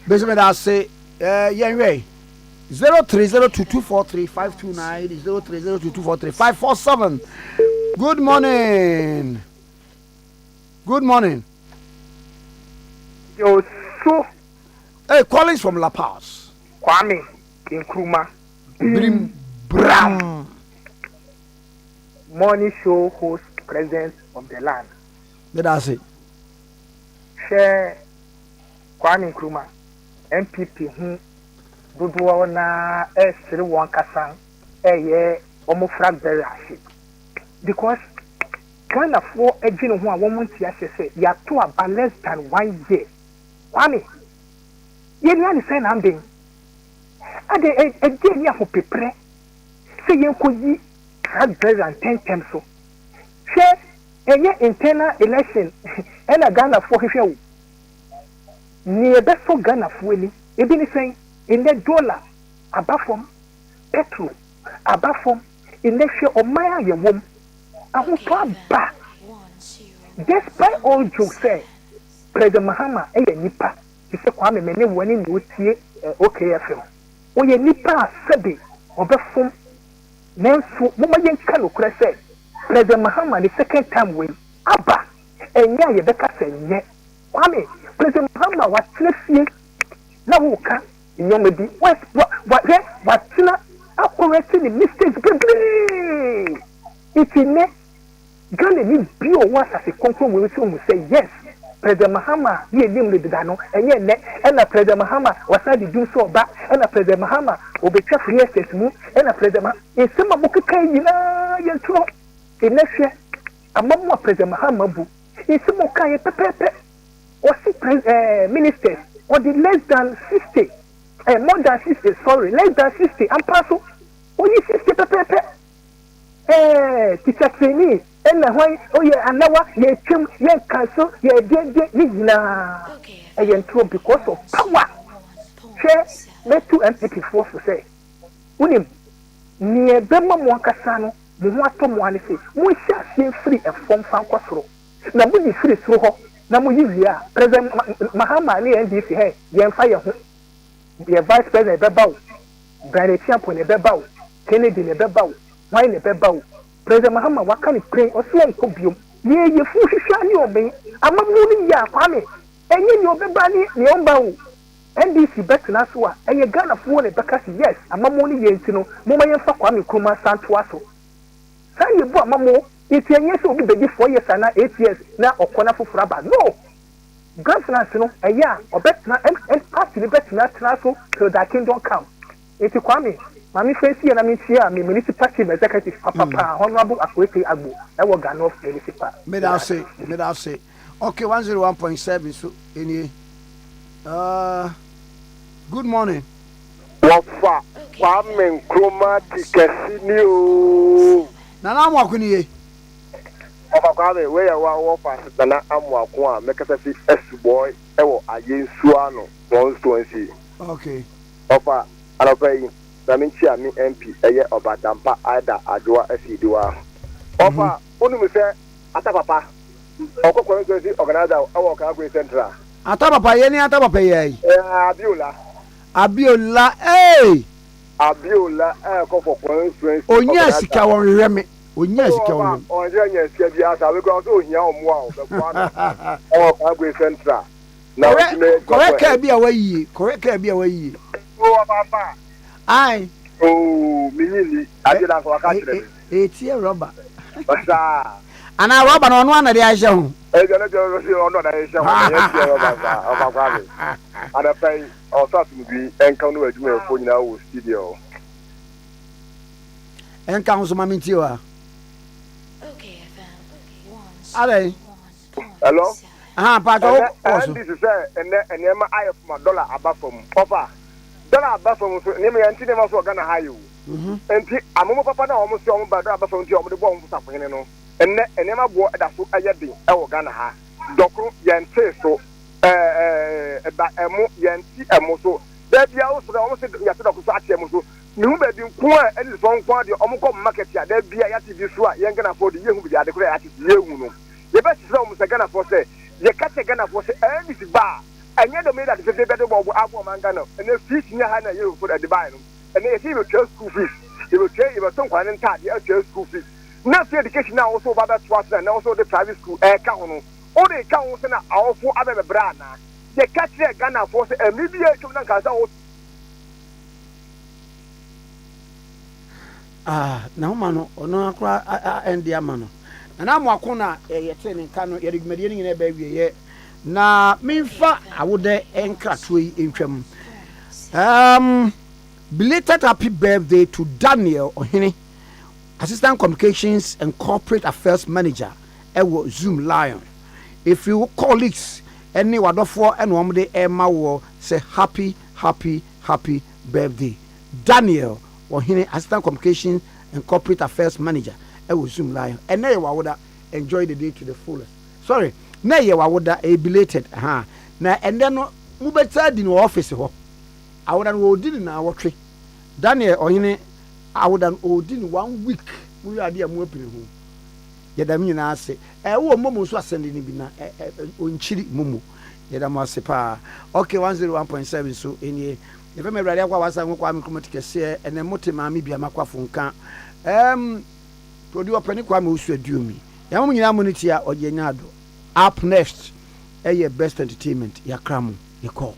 bese me da say yen we 0302243529 0302243547. Good morning. Good morning. Yo, so. Hey, calling from La Paz. Kwame Nkrumah. Brim Bram. Morning show host, president of the land. That's it. Share Kwame Nkrumah, MPP, Dudu na S31 Kasan, Omo Frag Berry. Because Ghana for a general who are woman say, you are two about less than 1 year. Kwame, you understand something? And a day for prepare. Say you could be Frag Berry and 10 times so. Share any internal election and a Ghana for his show. Near best for Ghana for any, even saying in the dollar, above from petrol, above from in the share of my woman. I will come back. Despite all jokes, say, President Mahama, nipa, he said, Kwame, many winning would see OKFM. O ye nipa, sabi, or the phone. Then, so, Momayan Kano said, President Mahama, the second time win, Abba, and ya, Rebecca said, yet, Kwame, President Mahama, what let's see, now, Woka, in your medi, what, I'm correcting the mistakes, it's in there. Ghana ni bio was as a control we will say yes. President Mahama ye nim le dano and ye ne and President Mahama was I do so back and President Mahama will be free estate mu and President in some of Mukaka yen tro in next year a mamma President Mahama bu in some of Kaya pepe or ministers or the less than 60 more than 60 sorry less than 60 and paso or you 60 pepe teacher trainee and why oh yeah and now ye chim ye cancel ye did na again true because of power share let two MP4 to say unim near bema mo kasa no mo ho ato mo ane say mo hia free and form fan kwasoro na mo di free soro ho na mo yivia president Mahama ni NDC he ye mfa ye ho ye vice president bebaw Brian Champo ne bebaw Kennedy ne bebaw why ne bebaw President Mahama wakani pray oso nko biom ye fu hwehwa ni oben amamu ni ya Kwame enye ni obeba ni omba wo NDC betna so a enye Ghana fu ne beka yes amamu ni ye ntino mo ma yemfa Kwame Nkrumah santo aso sai ye bu amamu iti enye so obi begi 4 years na 8 years na okona fofura ba no Grassroots no eya obetna and party ni betna tra so till that kingdom come iti Kwame Mami fancy and I mean here, municipal team executive, Papa, Honorable Akwete Agbo, I will go off municipal. May I say. Okay, 101.7. So, any. Good morning. Wafa, Kwame Nkrumah Tikese new. Nana Mwakuni. Papa Kwame, where you are, Wafa, Nana Amwakwa, make us see S boy, Ewo, Ayen Suano, 120. Okay. Papa, I'll pay. Raminchi ami MP eye obadampa Ada Adwa Esidiwa ofa unu mi se atapapa okokoro gozi organizer awo ka go central atapapa ye ni atapapa ye Abiola ko for conference onya sika won reme onya sika bi asa we go so ohia omo a be kwa na awo ka go central na correct bi a wayi o papa ai minili adela ko akatre etie rubber basa ana rubber no no na de ahye ho jana jo si ono na ahye ho etie rubber sa o pa kwa me ana pay o so atumi enka no adwuma fo nyina wo studio enka ho so mami tie wa okay fam ale hello pa to so this is ene ma ayef dollar abafom ofa dollar abafom so ne me yanti ne ma so Ghana hayo enti amomo papa na omo so omo ba dollar abafom ti omo de bo omo safene no ene ma bo da so ayede e wo Ghana ha dokro yente so eba emo yanti emo so da bia wo so omo se ya te dokro so atie emo so ne hu baabi nko a ɛne sɔ nko a deɛ ɔmo kɔ market a da bia yɛate bi so a yɛn Ghanafoɔ de yɛhu bi ade kora yɛate yɛhu no yɛbɛkyerɛ ɔmo sɛ Ghanafoɔ sɛ yɛka kyɛ Ghanafoɔ sɛ ɛnisi ba a ɛnyɛ dɔm yɛde fɛfɛ bɛde bɔ abo ɔman Ghana ɛnɛ fees nyɛ ha na yɛwofo de bae no ɛnɛ yɛsɛ yɛbɛtwa school fees yɛbɛtɔ nkwa ne ntaade atwa school fees na free education a also ba bɛtoa so na also de private school ɛka ho no o de ka ho sɛ na awofo abɛbɛbrɛ ana yɛka kyerɛ Ghanafoɔ sɛ ɛmiri bi yɛ twom na nka sɛ wo na homa no ono akora endi ama no na mo akona yete ne nka no yɛde gumadi ne nyina ba wie na memfa awode enkrato yi entwam belated happy birthday to Daniel Ohene, Assistant Communications and Corporate Affairs Manager ewo Zoom Lion. If you colleagues any wadofo and one day Emma will say happy birthday Daniel Ohene, Assistant Communications and Corporate Affairs Manager ewo Zoom Lion. And now you would enjoy the day to the fullest. Sorry, now you would a belated na and then mu better in office ho. I would have ordered in our tree. Daniel Ohene, I would have ordered 1 week. We are dear more people. Yadamina say, Momo was sending me unchili Momo. Yadamasepa. Okay, 101.7. So, in ye, if I'm a radio, was Kwame Nkrumah Tikese and then Motimami Biamakwa Funka. Produce Penny Kwame Uswe do me. Yamina Munitia or Yenado. Up next, a best entertainment, Yakramu, you call.